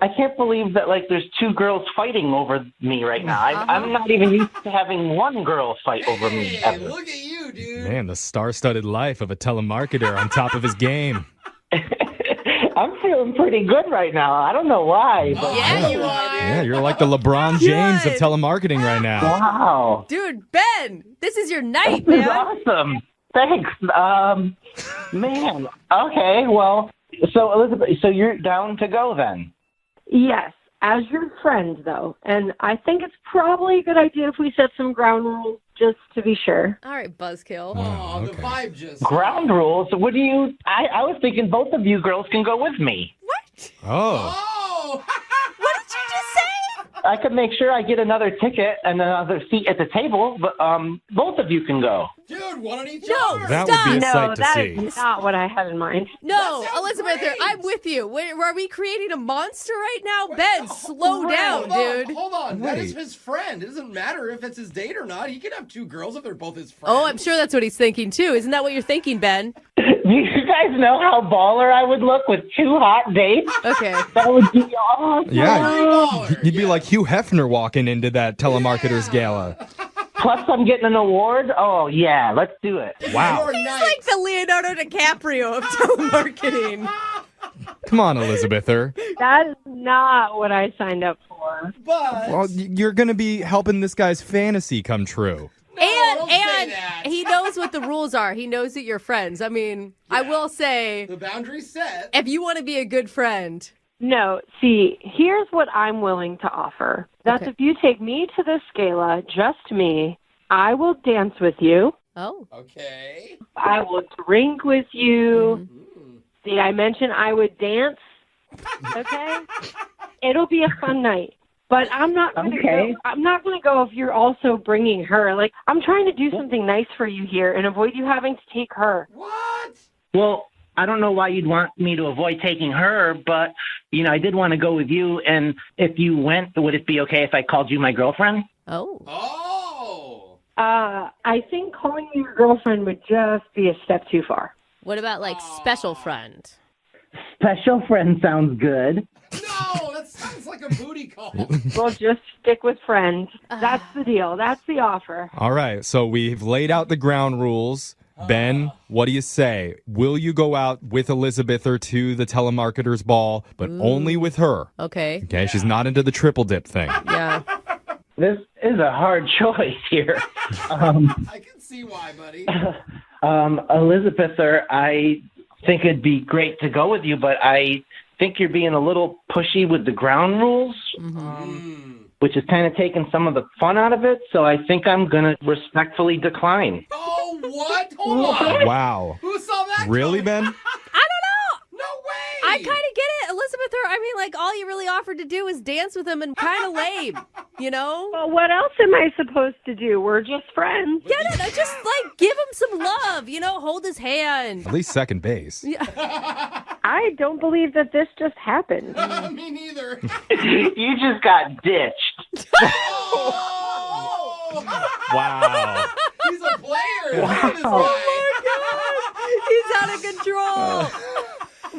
I can't believe that, there's two girls fighting over me right now. I'm not even used to having one girl fight over me Hey, ever. look at you, dude. Man, the star-studded life of a telemarketer on top of his game. I'm feeling pretty good right now. I don't know why. But Yeah, you are. Yeah, you're like the LeBron James of Good. telemarketing right now. Wow. Dude, Ben, this is your night, This is man. awesome. Thanks. Man. Okay, well, so Elizabeth, so you're down to go then? Yes, as your friend, though. And I think it's probably a good idea if we set some ground rules just to be sure. All right, Buzzkill. Oh, okay. the vibe just. Ground rules? What do you... I was thinking both of you girls can go with me. What? Oh. Oh. What did you just say? I could make sure I get another ticket and another seat at the table, but both of you can go. Dude, one on each No, arm. That stop. would be a No, sight to that see. is not what I had in mind. No, That sounds Elizabeth, great. I'm with you. Are we creating a monster right now? Ben, slow down, dude. Hold on. That is Wait. his friend. It doesn't matter if it's his date or not. He can have two girls if they're both his friends. Oh, I'm sure that's what he's thinking, too. Isn't that what you're thinking, Ben? Do you guys know how baller I would look with two hot dates? Okay. That would be awesome. Yeah, baller. you'd be Yeah. like Hugh Hefner walking into that telemarketer's gala. Plus, I'm getting an award. Oh, yeah, let's do it. Wow. Your He's night. like the Leonardo DiCaprio of telemarketing. Come on, Elizabether. That is not what I signed up for. But Well, you're going to be helping this guy's fantasy come true. don't say and that. he knows what the rules are. He knows that you're friends. I mean, I will say, the boundary's set. if you want to be a good friend, No, see, here's what I'm willing to offer. That's Okay. if you take me to this gala, just me, I will dance with you. oh, Okay. I will drink with you. See, I mentioned I would dance. Okay? It'll be a fun night. But I'm not going to Okay. go. I'm not going to go if you're also bringing her. Like, I'm trying to do something nice for you here and avoid you having to take her. What? Well, I don't know why you'd want me to avoid taking her, but, I did want to go with you. And if you went, would it be okay if I called you my girlfriend? oh. Oh. I think calling you your girlfriend would just be a step too far. What about like special friend? Special friend sounds good. No, that sounds like a booty call. We'll just stick with friends. That's the deal. That's the offer. All right, so we've laid out the ground rules. Ben, what do you say? Will you go out with Elizabether to the telemarketer's ball, but only with her? Okay. Okay, she's not into the triple dip thing. Yeah. This is a hard choice here. I can see why, buddy. Elizabeth, I think it'd be great to go with you, but I think you're being a little pushy with the ground rules, which is kind of taking some of the fun out of it. So I think I'm going to respectfully decline. Oh, what? Hold on. Wow. Who saw that? Really, Ben? I kind of get it, Elizabeth. I mean, like, all you really offered to do was dance with him and kind of lame, you know? Well, what else am I supposed to do? We're just friends. Yeah, no, just, like, give him some love, you know? Hold his hand. At least second base. Yeah. I don't believe that this just happened. Me neither. You just got ditched. Wow. He's a player. Oh, my God. He's out of control.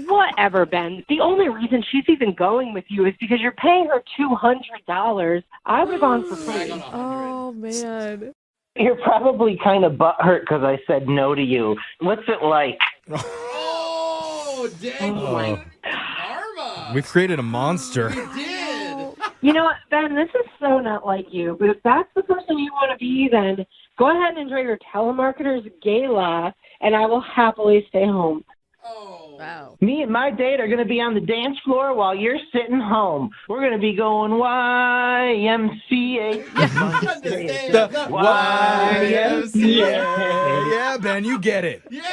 Whatever, Ben. The only reason she's even going with you is because you're paying her $200. I would have gone for free. Oh, man. You're probably kind of butthurt because I said no to you. What's it like? Oh, dang. Oh. Karma. We've created a monster. We did. You know what, Ben? This is so not like you. But if that's the person you want to be, then go ahead and enjoy your telemarketer's gala, and I will happily stay home. Wow. Me and my date are going to be on the dance floor while you're sitting home. We're going to be going YMCA. The YMCA. Yeah, Ben, you get it. Yeah,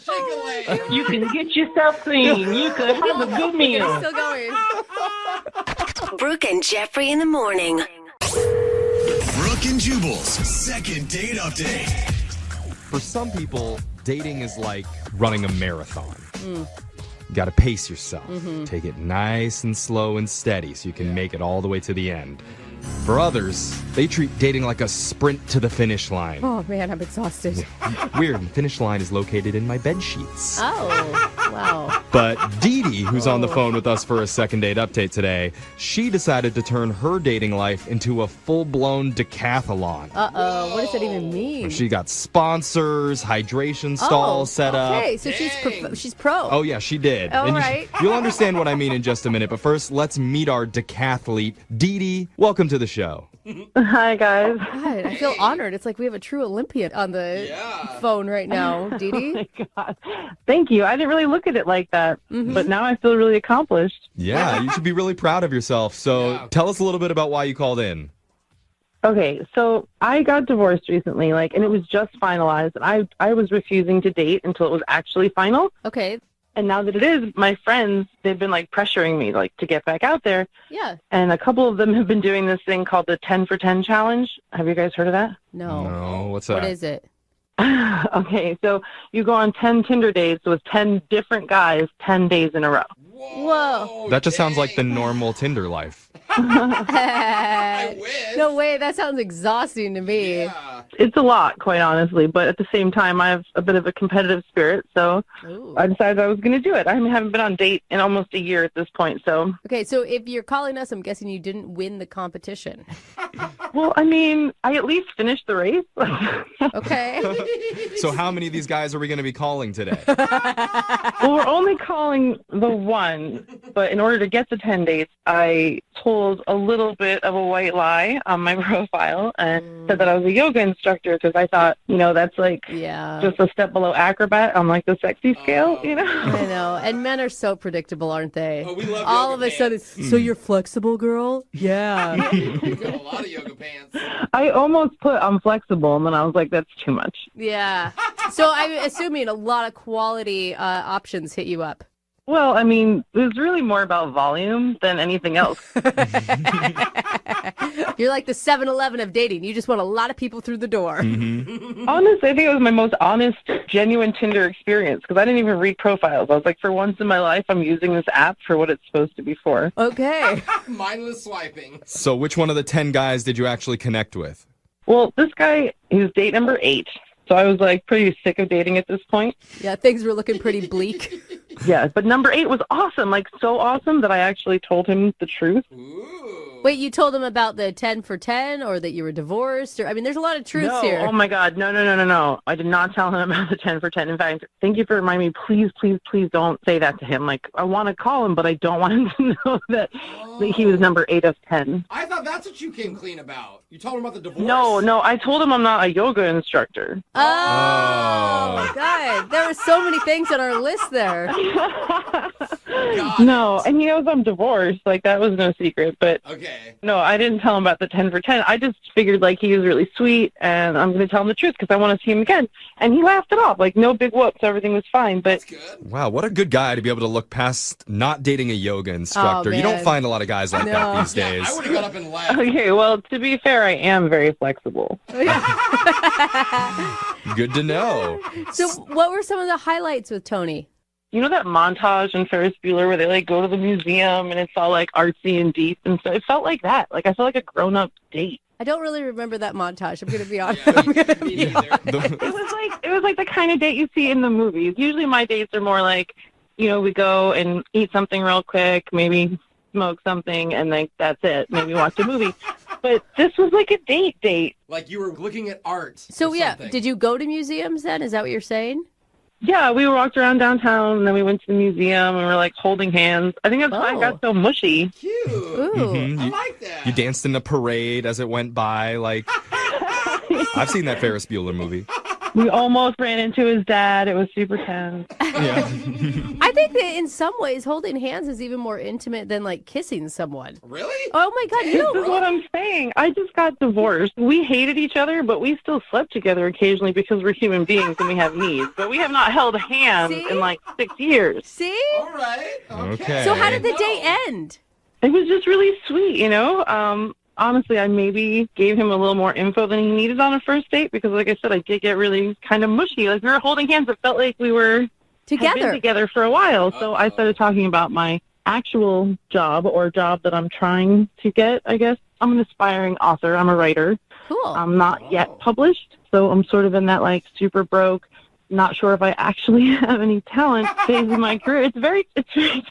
shake a leg. You can get yourself clean. You can have a good meal. Still going. Brooke and Jeffrey in the morning. Brooke and Jubal's second date update. For some people, dating is like running a marathon. You got to pace yourself. Take it nice and slow and steady so you can make it all the way to the end. For others, they treat dating like a sprint to the finish line. Oh, man, I'm exhausted. Weird, the finish line is located in my bed sheets. Oh, wow. But Dee Dee, who's on the phone with us for a second date update today, she decided to turn her dating life into a full-blown decathlon. Uh-oh, what does that even mean? She got sponsors, hydration stalls set up. Okay, so she's pro. Oh, yeah, she did. All and right. You'll understand what I mean in just a minute. But first, let's meet our decathlete. Dee Dee, welcome to the show. Hi, guys. God, I feel honored. It's like we have a true Olympian on the phone right now, Dee Dee. Oh, my God. Thank you. I didn't really look at it like that, but now I feel really accomplished. Yeah, you should be really proud of yourself. So tell us a little bit about why you called in. Okay, so I got divorced recently, and it was just finalized, and I was refusing to date until it was actually final. Okay. And now that it is, my friends, they've been pressuring me to get back out there. Yeah. And a couple of them have been doing this thing called the 10 for 10 challenge. Have you guys heard of that? No. No, what's that? What is it? Okay, so you go on 10 Tinder dates with 10 different guys 10 days in a row. Whoa. That just sounds like the normal Tinder life. I wish. No way, that sounds exhausting to me. Yeah. It's a lot, quite honestly, but at the same time, I have a bit of a competitive spirit, so Ooh. I decided I was going to do it. I haven't been on a date in almost a year at this point, so... Okay, so if you're calling us, I'm guessing you didn't win the competition. Well, I mean, I at least finished the race. Okay. So how many of these guys are we going to be calling today? Well, we're only calling the one, but in order to get the 10 dates, I told a little bit of a white lie on my profile and said that I was a yoga instructor because I thought, that's just a step below acrobat on the sexy scale, I know. And men are so predictable, aren't they? Oh, we love all yoga of a pants. sudden, so you're flexible, girl? Yeah. We got a lot of yoga pants. I almost put I'm flexible, and then I was like, that's too much. Yeah. So I'm assuming a lot of quality options hit you up. Well, I mean, it was really more about volume than anything else. You're like the 7-Eleven of dating. You just want a lot of people through the door. Mm-hmm. Honestly, I think it was my most honest, genuine Tinder experience because I didn't even read profiles. I was like, for once in my life, I'm using this app for what it's supposed to be for. Okay. Mindless swiping. So which one of the 10 guys did you actually connect with? Well, this guy, he was date number 8. So I was pretty sick of dating at this point. Yeah, things were looking pretty bleak. Yeah, but number 8 was awesome, so awesome that I actually told him the truth. Ooh. Wait, you told him about the 10 for 10 or that you were divorced? Or there's a lot of truths here. Oh, my God. No. I did not tell him about the 10 for 10. In fact, thank you for reminding me. Please, please, please don't say that to him. I want to call him, but I don't want him to know that he was number 8 of 10. I thought that's that's what you came clean about. You told him about the divorce. No, I told him I'm not a yoga instructor. Oh, God. There were so many things on our list there. No, and he knows I'm divorced. Like, that was no secret. But no, I didn't tell him about the 10 for 10. I just figured, like, he was really sweet, and I'm going to tell him the truth because I want to see him again. And he laughed it off. Like, no big whoops. Everything was fine. But Wow, what a good guy to be able to look past not dating a yoga instructor. You don't man. find a lot of guys like that these days. I would have got up and left. Okay, well, to be fair, I am very flexible. Good to know. So what were some of the highlights with Tony? You know that montage in Ferris Bueller where they like go to the museum and it's all like artsy and deep and stuff? It felt like that. Like I felt like a grown-up date. I don't really remember that montage. I'm going to be honest. It was like the kind of date you see in the movies. Usually my dates are more like, you know, we go and eat something real quick, maybe smoke something, and like that's it. Maybe watch a movie. But this was like a date. Like you were looking at art. So yeah, did you go to museums then? Is that what you're saying? Yeah, we walked around downtown, and then we went to the museum, and we're like holding hands. I think that's why I got so mushy. Cute. Mhm. I like that. You danced in a parade as it went by. Like, I've seen that Ferris Bueller movie. We almost ran into his dad. It was super tense. Yeah. I think that in some ways holding hands is even more intimate than like kissing someone. Really? Oh my God, This is what I'm saying. I just got divorced. We hated each other, but we still slept together occasionally because we're human beings and we have needs. But we have not held hands in like 6 years. See? All right. Okay. So how did the day end? It was just really sweet, you know? Honestly, I maybe gave him a little more info than he needed on a first date because, like I said, I did get really kind of mushy. Like, we were holding hands. It felt like we were had been together for a while. So I started talking about my actual job or job that I'm trying to get, I guess. I'm an aspiring author. I'm a writer. Cool. I'm not yet published, so I'm sort of in that, like, super broke, not sure if I actually have any talent phase of my career. It's very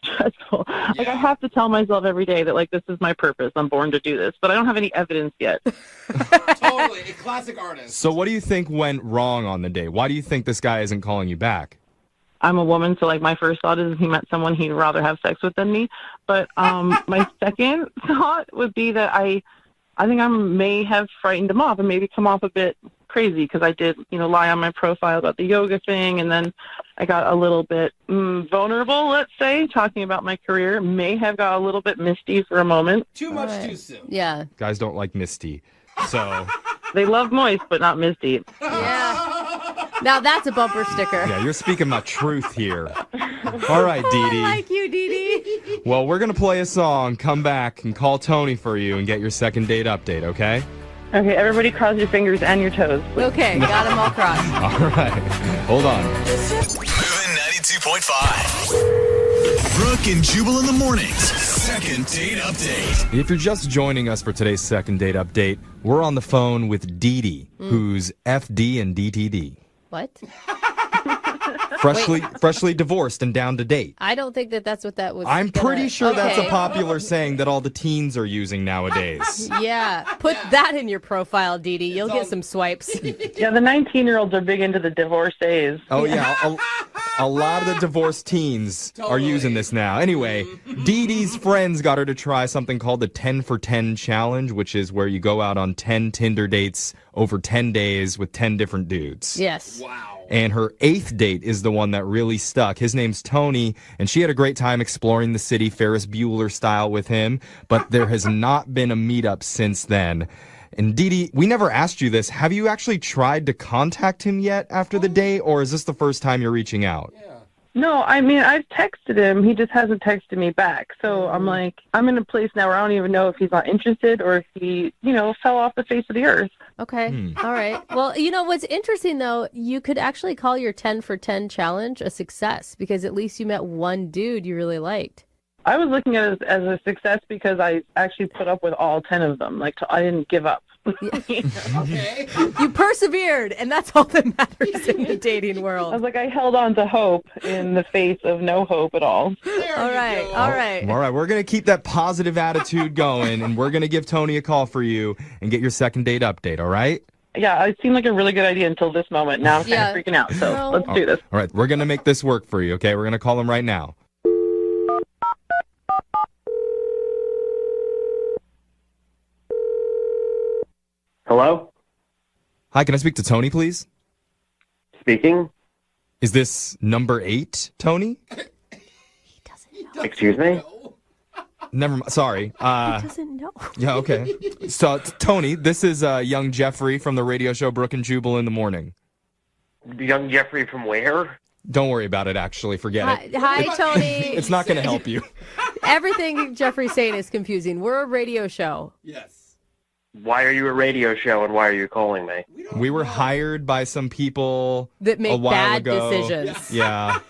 stressful. Like, I have to tell myself every day that, like, this is my purpose. I'm born to do this. But I don't have any evidence yet. Totally. A classic artist. So what do you think went wrong on the date? Why do you think this guy isn't calling you back? I'm a woman, so, like, my first thought is he met someone he'd rather have sex with than me. But my second thought would be that I think I may have frightened him off and maybe come off a bit crazy because I did, you know, lie on my profile about the yoga thing, and then I got a little bit vulnerable, let's say, talking about my career. May have got a little bit misty for a moment. Too much too soon. Yeah. Guys don't like Misty. So They love moist, but not misty. Yeah. Now that's a bumper sticker. yeah, you're speaking my truth here. All right, Dee I Dee. like you, Dee Dee. Well, we're going to play a song, come back, and call Tony for you and get your second date update, okay? Okay, everybody cross your fingers and your toes, please. Okay, got them all crossed. All right. Hold on. Moving 92.5. Brooke and Jubal in the mornings. Second date update. If you're just joining us for today's second date update, we're on the phone with Dee Dee, who's FD and DTD. What? Freshly divorced and down to date. I don't think that that's what that was. I'm pretty sure that's a Okay. popular saying that all the teens are using nowadays. Yeah, put that in your profile, Dee Dee. You'll get some swipes. Yeah, the 19-year-olds are big into the divorcees. Oh, yeah. A lot of the divorced teens are using this now. Anyway, Dee Dee's friends got her to try something called the 10 for 10 challenge, which is where you go out on 10 Tinder dates over 10 days with 10 different dudes. Yes. Wow. And her 8th date is the one that really stuck. His name's Tony, and she had a great time exploring the city Ferris Bueller style with him, but there has not been a meetup since then. And Dee Dee, we never asked you this. Have you actually tried to contact him yet after the date, or is this the first time you're reaching out? No, I mean, I've texted him. He just hasn't texted me back. So I'm like, I'm in a place now where I don't even know if he's not interested or if he, you know, fell off the face of the earth. Okay. All right. Well, you know, what's interesting, though, you could actually call your 10 for 10 challenge a success because at least you met one dude you really liked. I was looking at it as a success because I actually put up with all 10 of them. Like, I didn't give up. Okay. You persevered, and that's all that matters in the dating I world. was like, I held on to hope in the face of no hope at all. All right. All right. All right, we're going to keep that positive attitude going, and we're going to give Tony a call for you and get your second date update, all right? Yeah, it seemed like a really good idea until this moment. Now I'm kind Yeah. of freaking out. So No. let's do this. All right, we're going to make this work for you, okay? We're going to call him right now. Hello? Hi, can I speak to Tony, please? Speaking. Is this number 8, Tony? Excuse me? Never mind. Sorry. He doesn't know. Yeah, okay. So, Tony, this is young Jeffrey from the radio show Brooke And Jubal in the morning. Young Jeffrey from where? Don't worry about it, actually. Forget it. Hi, Tony. It's not going to help you. Everything Jeffrey's saying is confusing. We're a radio show. Yes. Why are you a radio show and why are you calling me? We were hired by some people that make a while bad ago. decisions. Yeah.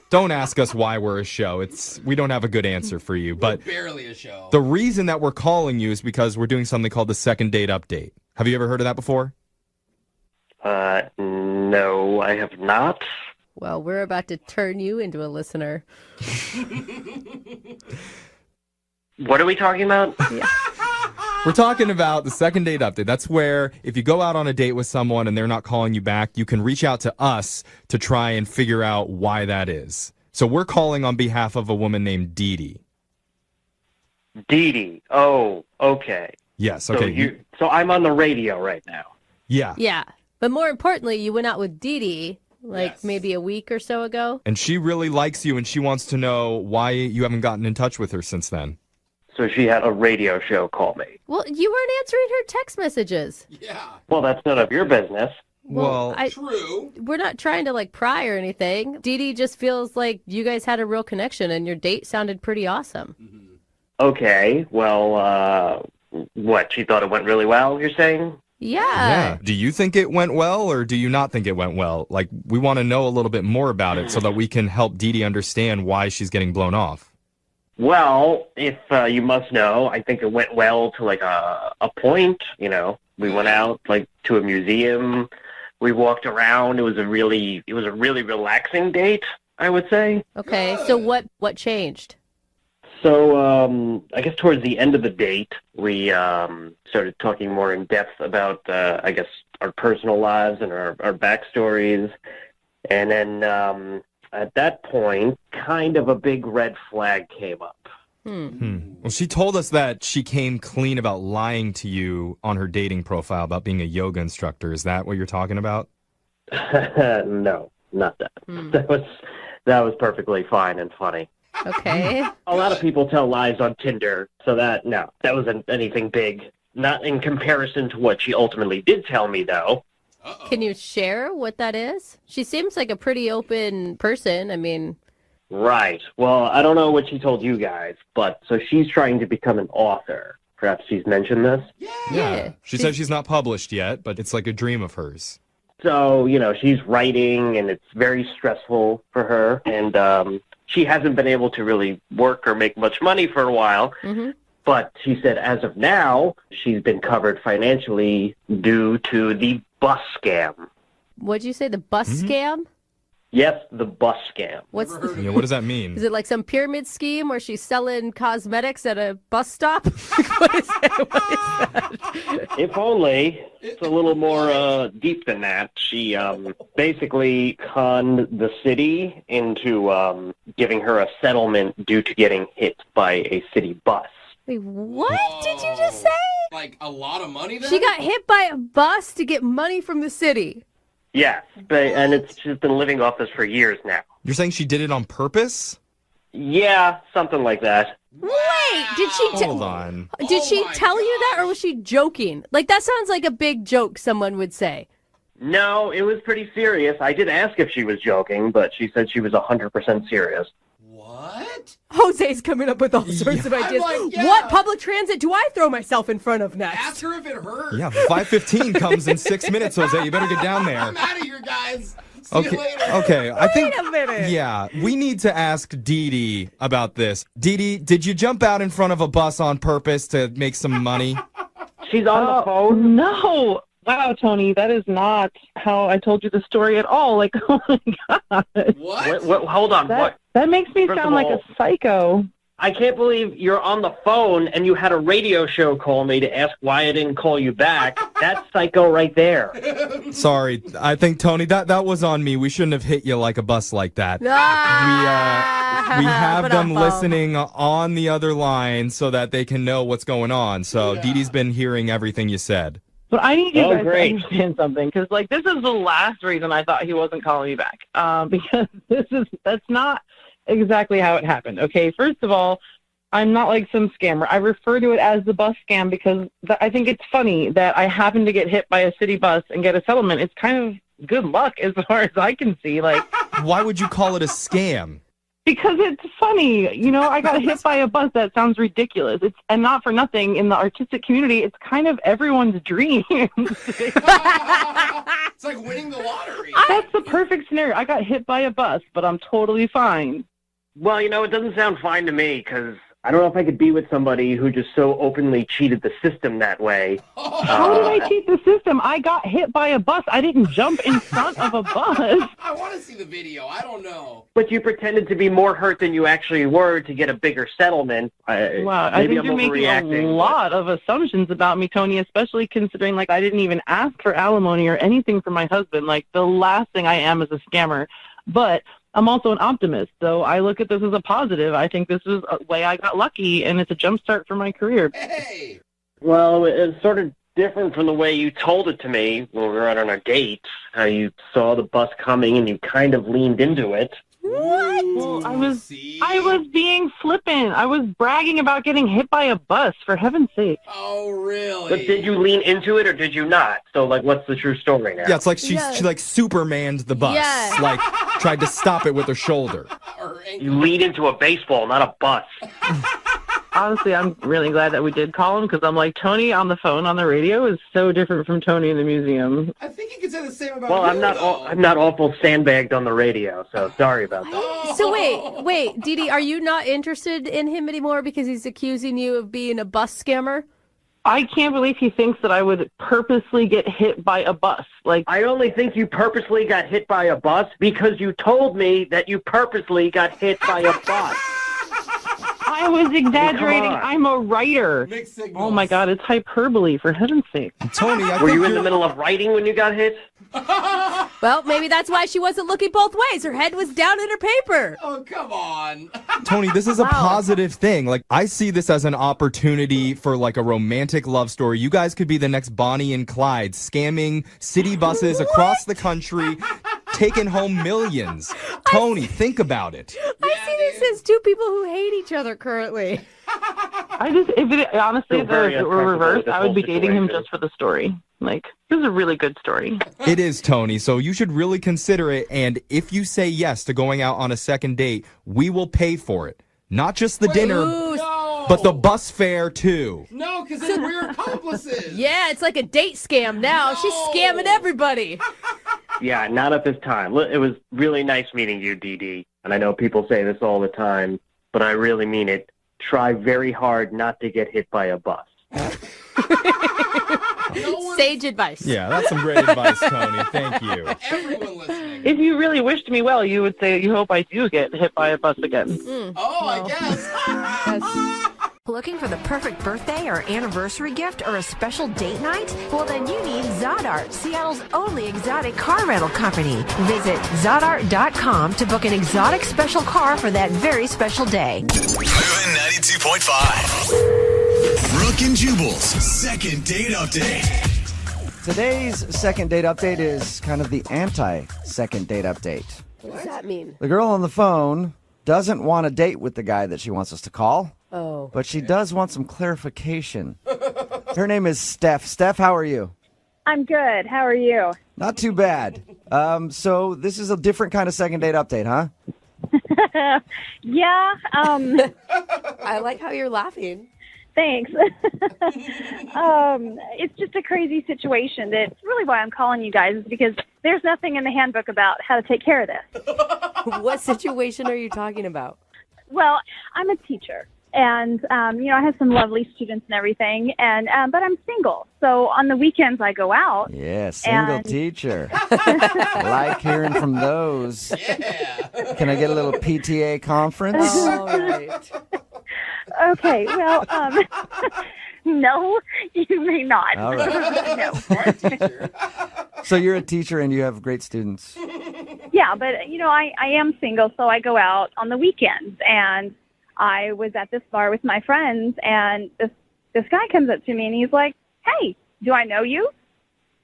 Don't ask us why we're a show. We don't have a good answer for you. But Barely a show. the reason that we're calling you is because we're doing something called the second date update. Have you ever heard of that before? No, I have not. Well, we're about to turn you into a listener. What are we talking about? Yeah. We're talking about the second date update. That's where if you go out on a date with someone and they're not calling you back, you can reach out to us to try and figure out why that is. So we're calling on behalf of a woman named Dee Dee. Dee Dee. Oh, okay. Yes, okay. So I'm on the radio right now. Yeah. Yeah. But more importantly, you went out with Dee Dee maybe a week or so ago. And she really likes you and she wants to know why you haven't gotten in touch with her since then. So she had a radio show call me. Well, you weren't answering her text messages. Yeah. Well, that's none of your business. Well, True. We're not trying to pry or anything. Dee Dee just feels like you guys had a real connection and your date sounded pretty awesome. Okay. Well, what? She thought it went really well, you're saying? Yeah. Do you think it went well or do you not think it went well? We want to know a little bit more about it so that we can help Dee Dee understand why she's getting blown off. Well, if you must know, I think it went well to a point. We went out to a museum. We walked around. It was a really relaxing date, I would say. Okay. So what changed? So I guess towards the end of the date, we started talking more in depth about our personal lives and our backstories, and then. At that point, kind of a big red flag came up. Well, she told us that she came clean about lying to you on her dating profile about being a yoga instructor. Is that what you're talking about? No, not that. That was perfectly fine and funny. Okay. A lot of people tell lies on Tinder, so that wasn't anything big. Not in comparison to what she ultimately did tell me, though. Uh-oh. Can you share what that is? She seems like a pretty open person. I mean... Right. Well, I don't know what she told you guys, but so she's trying to become an author. Perhaps she's mentioned this? Yeah. She said she's not published yet, but it's like a dream of hers. So, she's writing, and it's very stressful for her, and she hasn't been able to really work or make much money for a while. Mm-hmm. But she said as of now, she's been covered financially due to the bus scam. What'd you say, the bus scam? Yes, the bus scam. What does that mean? Is it like some pyramid scheme where she's selling cosmetics at a bus stop? What is that? If only. It's a little more deep than that. She basically conned the city into giving her a settlement due to getting hit by a city bus. Wait, what did you just say? Like a lot of money then? She got hit by a bus to get money from the city. Yes, and she's been living off this for years now. You're saying she did it on purpose? Yeah, something like that. Wait, did she Hold on. Did she tell you that, or was she joking? That sounds like a big joke someone would say. No, it was pretty serious. I did ask if she was joking, but she said she was 100% serious. What? Jose's coming up with all sorts of ideas. What public transit do I throw myself in front of next? Ask her if it hurt. Yeah, 5:15 comes in 6 minutes, Jose. You better get down there. I'm out of here, guys. See you later. Okay. I think. Wait a minute. Yeah, we need to ask Dee Dee about this. Dee Dee, did you jump out in front of a bus on purpose to make some money? She's on the phone? No. Wow, Tony, that is not how I told you the story at all. Oh my God. What? Hold on. That makes me First sound of like all, a psycho. I can't believe you're on the phone and you had a radio show call me to ask why I didn't call you back. That's psycho right there. Sorry, I think, Tony, that was on me. We shouldn't have hit you like a bus like that. We have them listening on the other line so that they can know what's going on. So Dee Dee's been hearing everything you said. But I need you Oh, guys great. to understand something, because like this is the last reason I thought he wasn't calling me back. Because that's not exactly how it happened. Okay, first of all, I'm not like some scammer. I refer to it as the bus scam because I think it's funny that I happened to get hit by a city bus and get a settlement. It's kind of good luck as far as I can see. Like, Why would you call it a scam? because it's funny, you know, I got hit by a bus. That sounds ridiculous. And not for nothing, in the artistic community, it's kind of everyone's dream. It's like winning the lottery. That's the perfect scenario. I got hit by a bus, but I'm totally fine. Well, you know, it doesn't sound fine to me because I don't know if I could be with somebody who just so openly cheated the system that way. How did I cheat the system? I got hit by a bus. I didn't jump in front of a bus. I want to see the video. I don't know. But you pretended to be more hurt than you actually were to get a bigger settlement. Wow, I think you're making a lot of assumptions about me, Tony, especially considering, like, I didn't even ask for alimony or anything from my husband. Like, the last thing I am is a scammer. But I'm also an optimist, so I look at this as a positive. I think this is a way I got lucky, and it's a jumpstart for my career. Hey! Well, it's sort of different from the way you told it to me when we were out on a date, how you saw the bus coming and you kind of leaned into it. What? Well, I was being flippant. I was bragging about getting hit by a bus, for heaven's sake. Oh, really? But did you lean into it or did you not? So, like, what's the true story now? Yeah, it's like she like Supermaned the bus. Yeah. Like, tried to stop it with her shoulder. You lean into a baseball, not a bus. Honestly, I'm really glad that we did call him, because I'm like, Tony on the phone on the radio is so different from Tony in the museum. I think you could say the same about Well, you, I'm not awful sandbagged on the radio, so sorry about that. So wait, Dee Dee, are you not interested in him anymore because he's accusing you of being a bus scammer? I can't believe he thinks that I would purposely get hit by a bus. Like, I only think you purposely got hit by a bus because you told me that you purposely got hit by a bus. I was exaggerating. Come on. I'm a writer. Mixed signals. Oh my God, it's hyperbole, for heaven's sake. Tony, Were you in the middle of writing when you got hit? Well, maybe that's why she wasn't looking both ways. Her head was down in her paper. Oh, come on. Tony, this is a positive thing. Like, I see this as an opportunity for like a romantic love story. You guys could be the next Bonnie and Clyde, scamming city buses across the country, taking home millions. Tony, think about it. I see this as two people who hate each other currently. Honestly, if it were reversed, I would be dating him just for the story. Like, this is a really good story. It is, Tony, so you should really consider it, and if you say yes to going out on a second date, we will pay for it. Not just the dinner, but the bus fare, too. No, because then we're accomplices. Yeah, it's like a date scam now. She's scamming everybody. Yeah, not at this time. It was really nice meeting you, Dee Dee. And I know people say this all the time, but I really mean it. Try very hard not to get hit by a bus. Sage advice. Yeah, that's some great advice, Tony. Thank you. Everyone listening. If you really wished me well, you would say you hope I do get hit by a bus again. Oh, I guess. Looking for the perfect birthday or anniversary gift or a special date night? Well, then you need Zodart, Seattle's only exotic car rental company. Visit Zodart.com to book an exotic special car for that very special day. Moving 92.5. Brooke and Jubal's second date update. Today's second date update is kind of the anti-second date update. What does that mean? The girl on the phone doesn't want a date with the guy that she wants us to call. Oh. But she does want some clarification. Her name is Steph. Steph, how are you? I'm good. How are you? Not too bad. So this is a different kind of second date update, huh? Yeah. I like how you're laughing. Thanks. It's just a crazy situation. That's really why I'm calling you guys, is because there's nothing in the handbook about how to take care of this. What situation are you talking about? Well, I'm a teacher, and I have some lovely students and everything, and but I'm single. So on the weekends I go out. Yeah, single teacher. Like hearing from those. Yeah. Can I get a little PTA conference? All right. Okay, well, no, you may not. All right. No. So you're a teacher and you have great students. Yeah, but, I am single, so I go out on the weekends. And I was at this bar with my friends, and this guy comes up to me, and he's like, "Hey, do I know you?"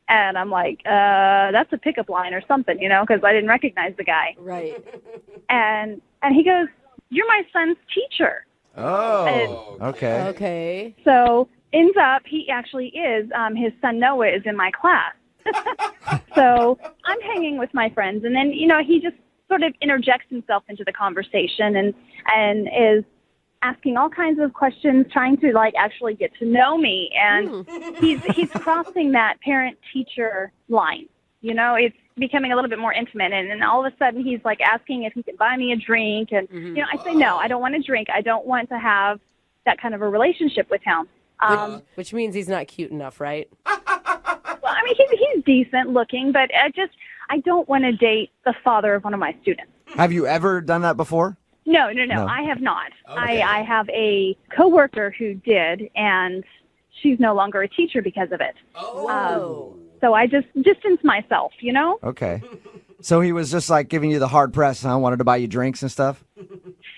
And I'm like, that's a pickup line or something, because I didn't recognize the guy. Right. And he goes, "You're my son's teacher." Oh, okay. Okay. So ends up, he actually is. His son Noah is in my class. So I'm hanging with my friends, and then he just sort of interjects himself into the conversation and is asking all kinds of questions, trying to actually get to know me. And he's crossing that parent-teacher line. It's becoming a little bit more intimate, and then all of a sudden he's asking if he can buy me a drink, and I say no, I don't want a drink. I don't want to have that kind of a relationship with him. Which means he's not cute enough, right? Well, I mean, he's decent looking, but I don't want to date the father of one of my students. Have you ever done that before? No, I have not. Okay. I have a coworker who did, and she's no longer a teacher because of it. So I just distance myself, Okay. So he was just giving you the hard press, huh? Wanted to buy you drinks and stuff?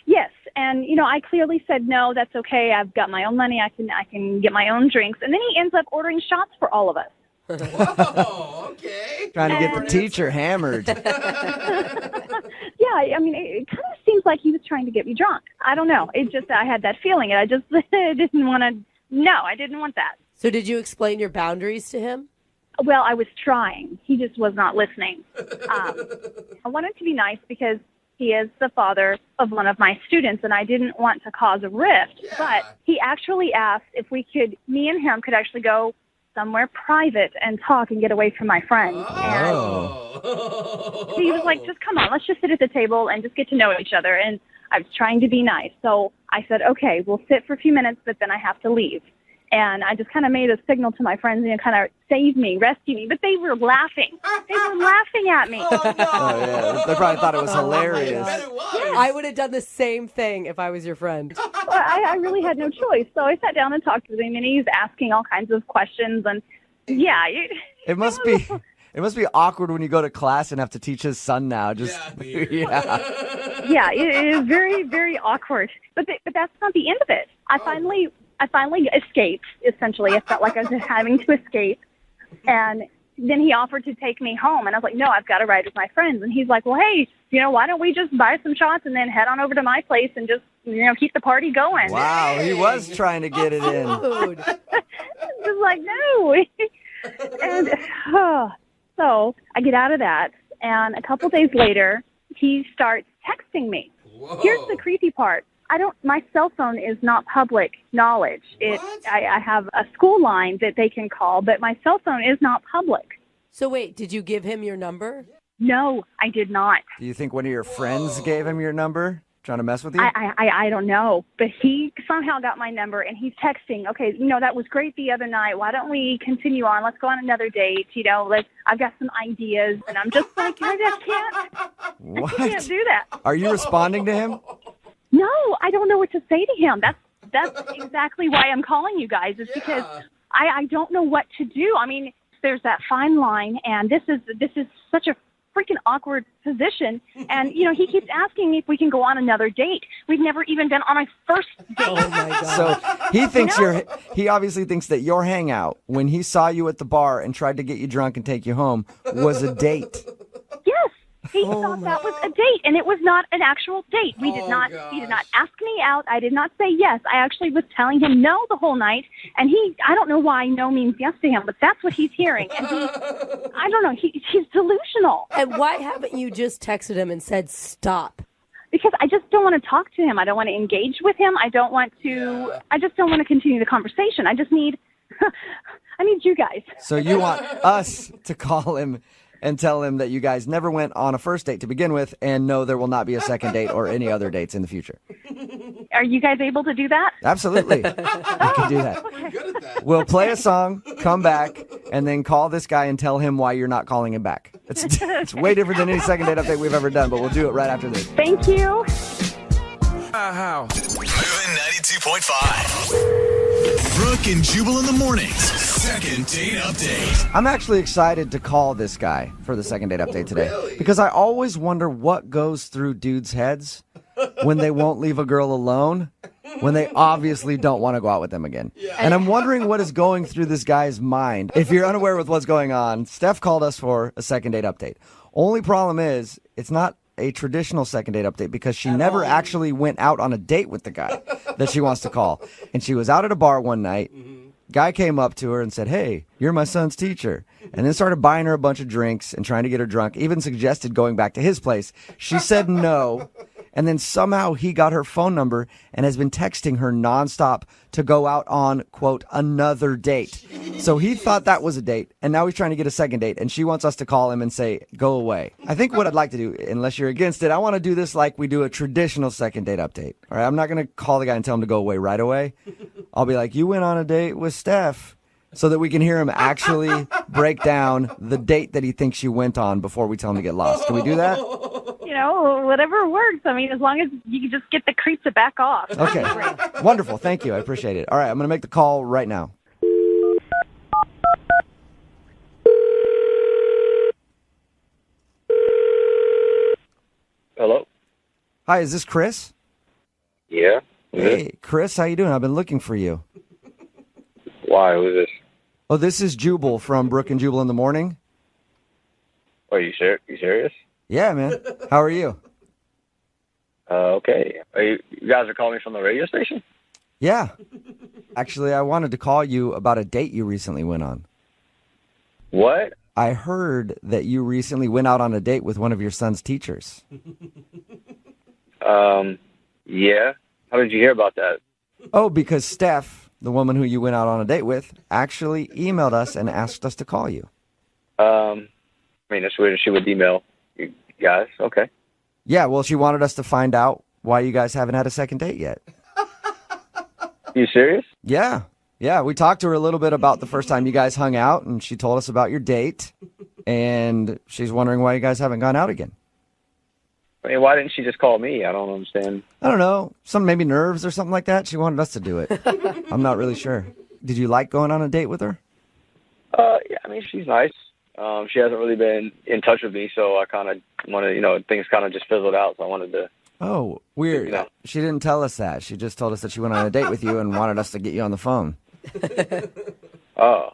Yes. And, I clearly said, no, that's okay. I've got my own money. I can get my own drinks. And then he ends up ordering shots for all of us. Whoa, okay. Trying to get the teacher hammered. Yeah, I mean, it kind of seems like he was trying to get me drunk. I don't know. It just, I had that feeling, and I just didn't want to, no, I didn't want that. So did you explain your boundaries to him? Well, I was trying. He just was not listening. I wanted to be nice because he is the father of one of my students, and I didn't want to cause a rift. Yeah. But he actually asked if me and him could actually go somewhere private and talk and get away from my friends. Oh. And he was like, just come on, let's just sit at the table and just get to know each other. And I was trying to be nice. So I said, okay, we'll sit for a few minutes, but then I have to leave. And I just kind of made a signal to my friends, kind of save me, rescue me. But they were laughing. They were laughing at me. Oh, yeah. They probably thought it was hilarious. I would have done the same thing if I was your friend. Well, I really had no choice. So I sat down and talked to him, and he's asking all kinds of questions. And, yeah. It must be awkward when you go to class and have to teach his son now. Just yeah. Yeah, it is very, very awkward. But that's not the end of it. I finally escaped, essentially. I felt like I was having to escape. And then he offered to take me home. And I was like, no, I've got to ride with my friends. And he's like, well, hey, why don't we just buy some shots and then head on over to my place and just, keep the party going. Wow, he was trying to get it in. Just like, no. And so I get out of that. And a couple days later, he starts texting me. Whoa. Here's the creepy part. My cell phone is not public knowledge. I have a school line that they can call, but my cell phone is not public. So wait, did you give him your number? No, I did not. Do you think one of your friends gave him your number, trying to mess with you? I don't know, but he somehow got my number, and he's texting, okay, that was great the other night. Why don't we continue on? Let's go on another date. I've got some ideas, and I'm just like, I can't do that. Are you responding to him? No, I don't know what to say to him. That's exactly why I'm calling you guys. It's because I don't know what to do. I mean, there's that fine line, and this is such a freaking awkward position. And he keeps asking me if we can go on another date. We've never even been on a first date. Oh my God. So he thinks he obviously thinks that your hangout when he saw you at the bar and tried to get you drunk and take you home was a date. Yes. He thought that was a date, and it was not an actual date. He did not ask me out. I did not say yes. I actually was telling him no the whole night, and I don't know why no means yes to him, but that's what he's hearing. And I don't know, he's delusional. And why haven't you just texted him and said stop? Because I just don't want to talk to him. I don't want to engage with him. I just don't want to continue the conversation. I need you guys. So you want us to call him and tell him that you guys never went on a first date to begin with, and no, there will not be a second date or any other dates in the future. Are you guys able to do that? Absolutely. We can do that. We're good at that. We'll play a song, come back, and then call this guy and tell him why you're not calling him back. It's way different than any second date update we've ever done, but we'll do it right after this. Thank you. Moving 92.5. Brooke and Jubal in the mornings. Second date update. I'm actually excited to call this guy for the second date update today. Really? Because I always wonder what goes through dudes' heads when they won't leave a girl alone. when they obviously don't want to go out with them again. And I'm wondering what is going through this guy's mind. If you're unaware with what's going on, Steph called us for a second date update. Only problem is it's not a traditional second date update because she never actually went out on a date with the guy that she wants to call. And she was out at a bar one night. Guy came up to her and said, "Hey, you're my son's teacher." And then started buying her a bunch of drinks and trying to get her drunk, even suggested going back to his place. She said no. And then somehow he got her phone number and has been texting her nonstop to go out on, quote, another date. So he thought that was a date, and now he's trying to get a second date, and she wants us to call him and say, go away. I think what I'd like to do, unless you're against it, I want to do this like we do a traditional second date update. All right, I'm not going to call the guy and tell him to go away right away. I'll be like, you went on a date with Steph, so that we can hear him actually break down the date that he thinks you went on before we tell him to get lost. Can we do that? You know, whatever works. I mean, as long as you can just get the creep to back off. Okay. Wonderful. Thank you. I appreciate it. All right, I'm going to make the call right now. Hello? Hi, is this Chris? Yeah. Hey, Chris, how you doing? I've been looking for you. Why? Who's this? Oh, this is Jubal from Brooke and Jubal in the morning. Are you serious? Yeah, man. How are you? Okay. You guys are calling me from the radio station? Yeah. Actually, I wanted to call you about a date you recently went on. What? I heard that you recently went out on a date with one of your son's teachers. Yeah. How did you hear about that? Oh, because Steph, the woman who you went out on a date with, actually emailed us and asked us to call you. I mean, that's weird. She would email you guys. Okay. Yeah, well, she wanted us to find out why you guys haven't had a second date yet. You serious? Yeah. Yeah, we talked to her a little bit about the first time you guys hung out, and she told us about your date, and she's wondering why you guys haven't gone out again. I mean, why didn't she just call me? I don't understand. I don't know. Some maybe nerves or something like that. She wanted us to do it. I'm not really sure. Did you like going on a date with her? Yeah, I mean, she's nice. She hasn't really been in touch with me, so I kind of wanted, things kind of just fizzled out, so I wanted to. Oh, weird. She didn't tell us that. She just told us that she went on a date with you and wanted us to get you on the phone. Oh,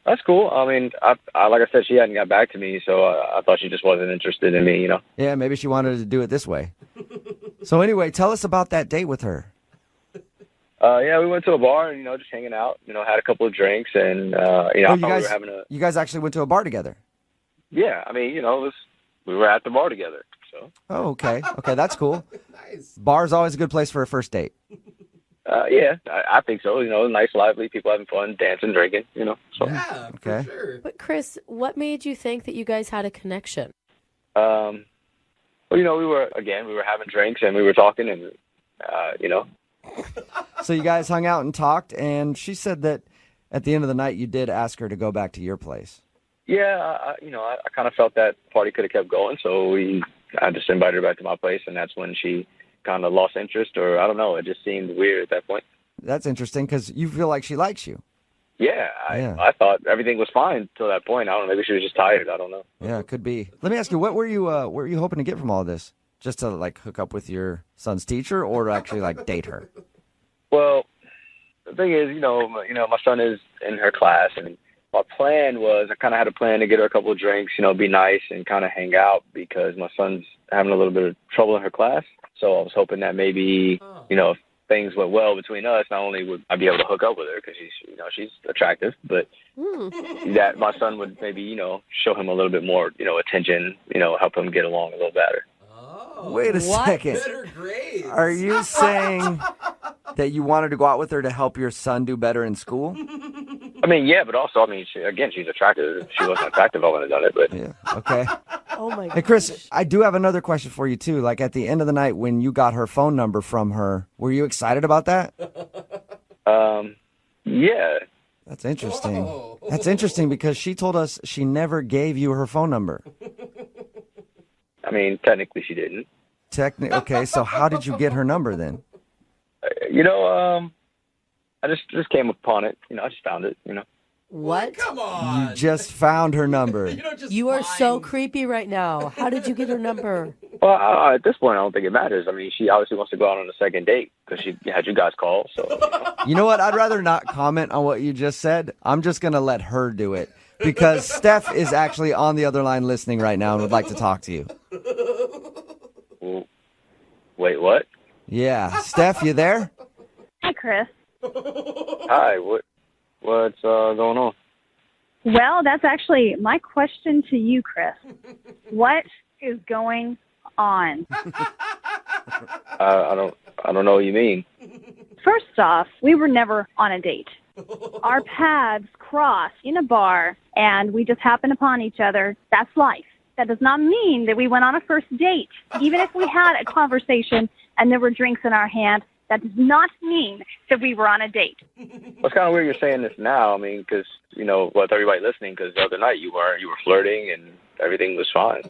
that's cool. I mean, I like I said, she hadn't got back to me, so I thought she just wasn't interested in me, Yeah, maybe she wanted to do it this way. So anyway, tell us about that date with her. Yeah, we went to a bar and, just hanging out, had a couple of drinks and, I thought we were having a... You guys actually went to a bar together? Yeah, I mean, we were at the bar together, so... Oh, okay. Okay, that's cool. Nice. Bar's always a good place for a first date. Yeah, I think so. Nice, lively, people having fun, dancing, drinking, so... Yeah, okay. for sure. But Chris, what made you think that you guys had a connection? Well, we were having drinks and we were talking and, So you guys hung out and talked, and she said that at the end of the night you did ask her to go back to your place. Yeah, I kind of felt that party could have kept going, so I just invited her back to my place, and that's when she kind of lost interest, or I don't know, it just seemed weird at that point. That's interesting, because you feel like she likes you. Yeah, I thought everything was fine till that point. I don't know, maybe she was just tired, I don't know. Yeah, it could be. Let me ask you, what were you hoping to get from all of this? Just to, hook up with your son's teacher, or to actually, date her? Well, the thing is, my son is in her class, and my plan was, I kind of had a plan to get her a couple of drinks, be nice and kind of hang out because my son's having a little bit of trouble in her class. So I was hoping that maybe, if things went well between us, not only would I be able to hook up with her because she's attractive, but that my son would maybe, show him a little bit more, attention, help him get along a little better. Wait a second. Are you saying that you wanted to go out with her to help your son do better in school? I mean, yeah, but also, she's attractive. If she wasn't attractive, I wouldn't have done it. But yeah, okay. Oh my god. Hey, Chris, I do have another question for you too. At the end of the night, when you got her phone number from her, were you excited about that? Yeah. That's interesting. That's interesting because she told us she never gave you her phone number. I mean, technically, she didn't. Okay, so how did you get her number then? I just came upon it. I just found it. What? Come on. You just found her number. You are so creepy right now. How did you get her number? Well, at this point, I don't think it matters. I mean, she obviously wants to go out on a second date because she had you guys call. So, You know what? I'd rather not comment on what you just said. I'm just going to let her do it because Steph is actually on the other line listening right now and would like to talk to you. Well, wait, what? Yeah. Steph, you there? Hi, Chris. Hi, what's going on? Well, that's actually my question to you, Chris. What is going on? I don't know what you mean. First off, we were never on a date. Our paths crossed in a bar, and we just happened upon each other. That's life. That does not mean that we went on a first date. Even if we had a conversation and there were drinks in our hand, that does not mean that we were on a date. Well, it's kind of weird you're saying this now. I mean, because, with everybody listening, because the other night you were flirting and everything was fine.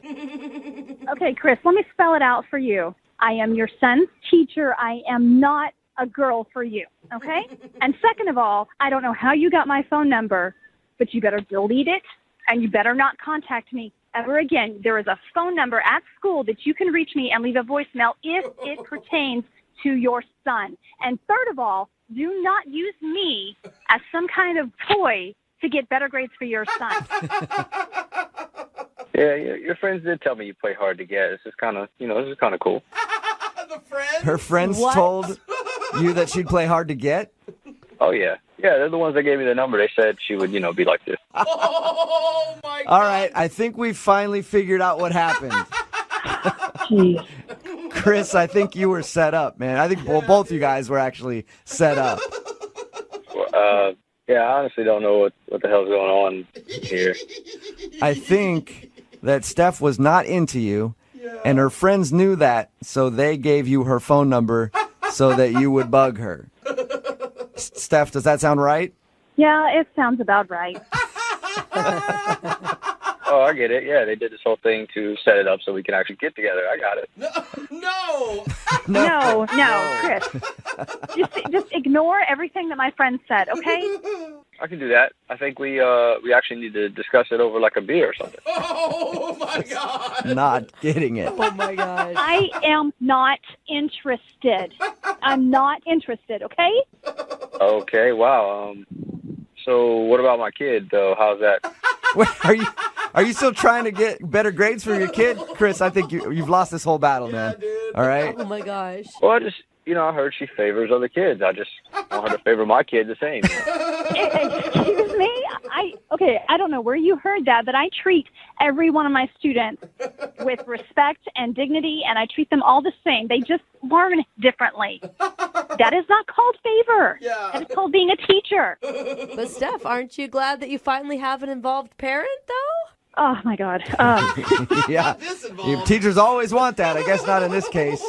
Okay, Chris, let me spell it out for you. I am your son's teacher. I am not a girl for you, okay? And second of all, I don't know how you got my phone number, but you better delete it, and you better not contact me ever again. There is a phone number at school that you can reach me and leave a voicemail if it pertains to your son. And third of all, do not use me as some kind of toy to get better grades for your son. Yeah, your friends did tell me you play hard to get. This is kind of cool. Her friends What? told you that she'd play hard to get? Oh, yeah. Yeah, they're the ones that gave me the number. They said she would, be like this. Oh, my God. All right, I think we finally figured out what happened. Jeez. Chris, I think you were set up, man. I think both you guys were actually set up. Yeah, I honestly don't know what the hell's going on here. I think that Steph was not into you, and her friends knew that, so they gave you her phone number so that you would bug her. Steph, does that sound right? Yeah, it sounds about right. Oh, I get it. Yeah, they did this whole thing to set it up so we can actually get together. I got it. No, Chris. Just ignore everything that my friend said, okay? I can do that. I think we actually need to discuss it over like a beer or something. Oh, my God. Not getting it. Oh, my gosh. I am not interested. I'm not interested, okay? Okay, wow. So what about my kid, though? How's that? Wait, are you still trying to get better grades for your kid? Chris, I think you've lost this whole battle, man. All right? Oh, my gosh. Well, I just, I heard she favors other kids. I just want her to favor my kid the same. Excuse me? I don't know where you heard that, but I treat every one of my students with respect and dignity, and I treat them all the same. They just learn differently. That is not called favor. That is called being a teacher. But Steph, aren't you glad that you finally have an involved parent, though? Oh, my God. Yeah. Teachers always want that. I guess not in this case.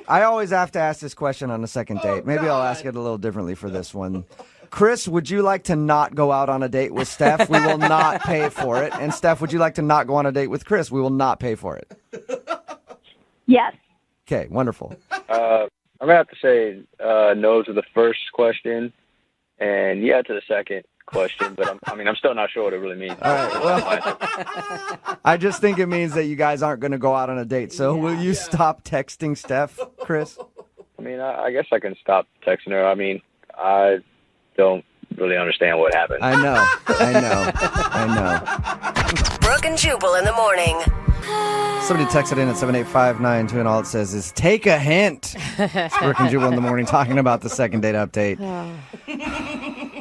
I always have to ask this question on the second date. Maybe I'll ask it a little differently for this one. Chris, would you like to not go out on a date with Steph? We will not pay for it. And Steph, would you like to not go on a date with Chris? We will not pay for it. Yes. Okay, wonderful. I'm going to have to say no to the first question and yeah to the second question, but I'm still not sure what it really means. All right, well, I just think it means that you guys aren't going to go out on a date. So will you stop texting Steph, Chris? I guess I can stop texting her. I don't really understand what happened. I know. Brooke and Jubal in the morning. Somebody texted in at 78592 and all it says is, take a hint. It's Brooke and Jubal in the morning talking about the second date update.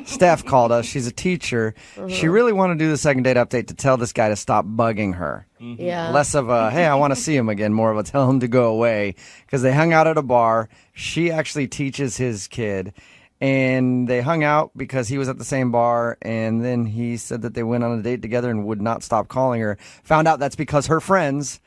Steph called us. She's a teacher. She really wanted to do the second date update to tell this guy to stop bugging her. Yeah. Less of a, hey, I want to see him again, more of a tell him to go away. Because they hung out at a bar. She actually teaches his kid. And they hung out because he was at the same bar, and then he said that they went on a date together and would not stop calling her. Found out that's because her friends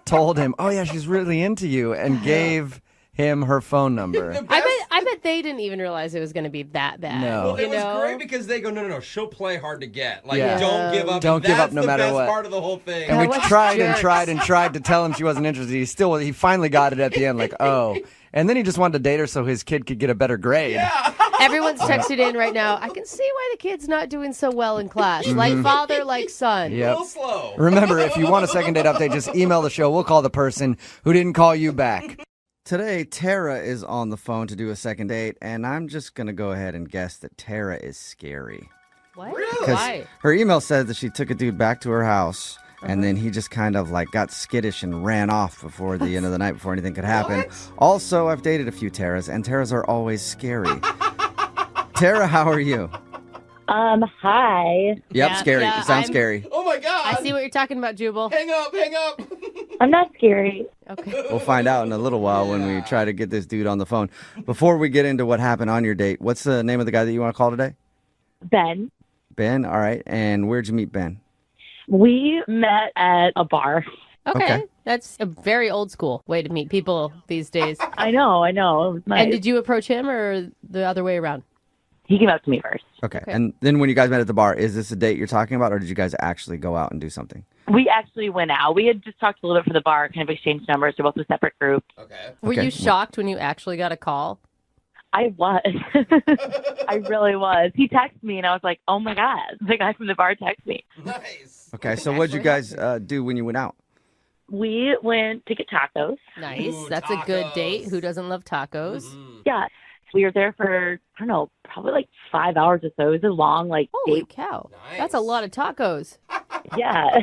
told him, oh, yeah, she's really into you, and gave him her phone number. I I bet they didn't even realize it was going to be that bad. No. Well, it You know? was great because they go, no, she'll play hard to get. Like, Yeah. don't give up. Don't give up no matter That's the what. best part of the whole thing. And we what tried and jerks. tried and tried to tell him she wasn't interested. He finally got it at the end, like, oh. And then he just wanted to date her so his kid could get a better grade. Everyone's texted in right now. I can see why the kid's not doing so well in class. Like father, like son. Yep. A little slow. Remember, if you want a second date update, just email the show. We'll call the person who didn't call you back. Today, Tara is on the phone to do a second date, and I'm just going to go ahead and guess that Tara is scary. What? Because Why? her email says that she took a dude back to her house, and then he just kind of like got skittish and ran off before the end of the night before anything could happen. Also, I've dated a few Taras, and Taras are always scary. Tara, how are you? Hi. Yep, scary. yeah, You sound I'm- scary. Oh, my God. I see what you're talking about, Jubal. Hang up. I'm not scary. Okay. We'll find out in a little while when we try to get this dude on the phone. Before we get into what happened on your date, what's the name of the guy that you want to call today? Ben. Ben, all right. And where'd you meet Ben? We met at a bar. Okay. That's a very old school way to meet people these days. I know. It was nice. And did you approach him or the other way around? He came up to me first. Okay. And then when you guys met at the bar, is this a date you're talking about, or did you guys actually go out and do something? We actually went out. We had just talked a little bit for the bar, kind of exchanged numbers. We're both a separate group. Were you shocked when you actually got a call? I was. I really was. He texted me, and I was like, oh, my God. The guy from the bar texted me. Nice. Okay. So what'd you guys do when you went out? We went to get tacos. Nice. Ooh, That's a good date. Who doesn't love tacos? Yeah. We were there for, I don't know, probably like 5 hours or so. It was a long, like, Holy date. cow. That's a lot of tacos. Yeah.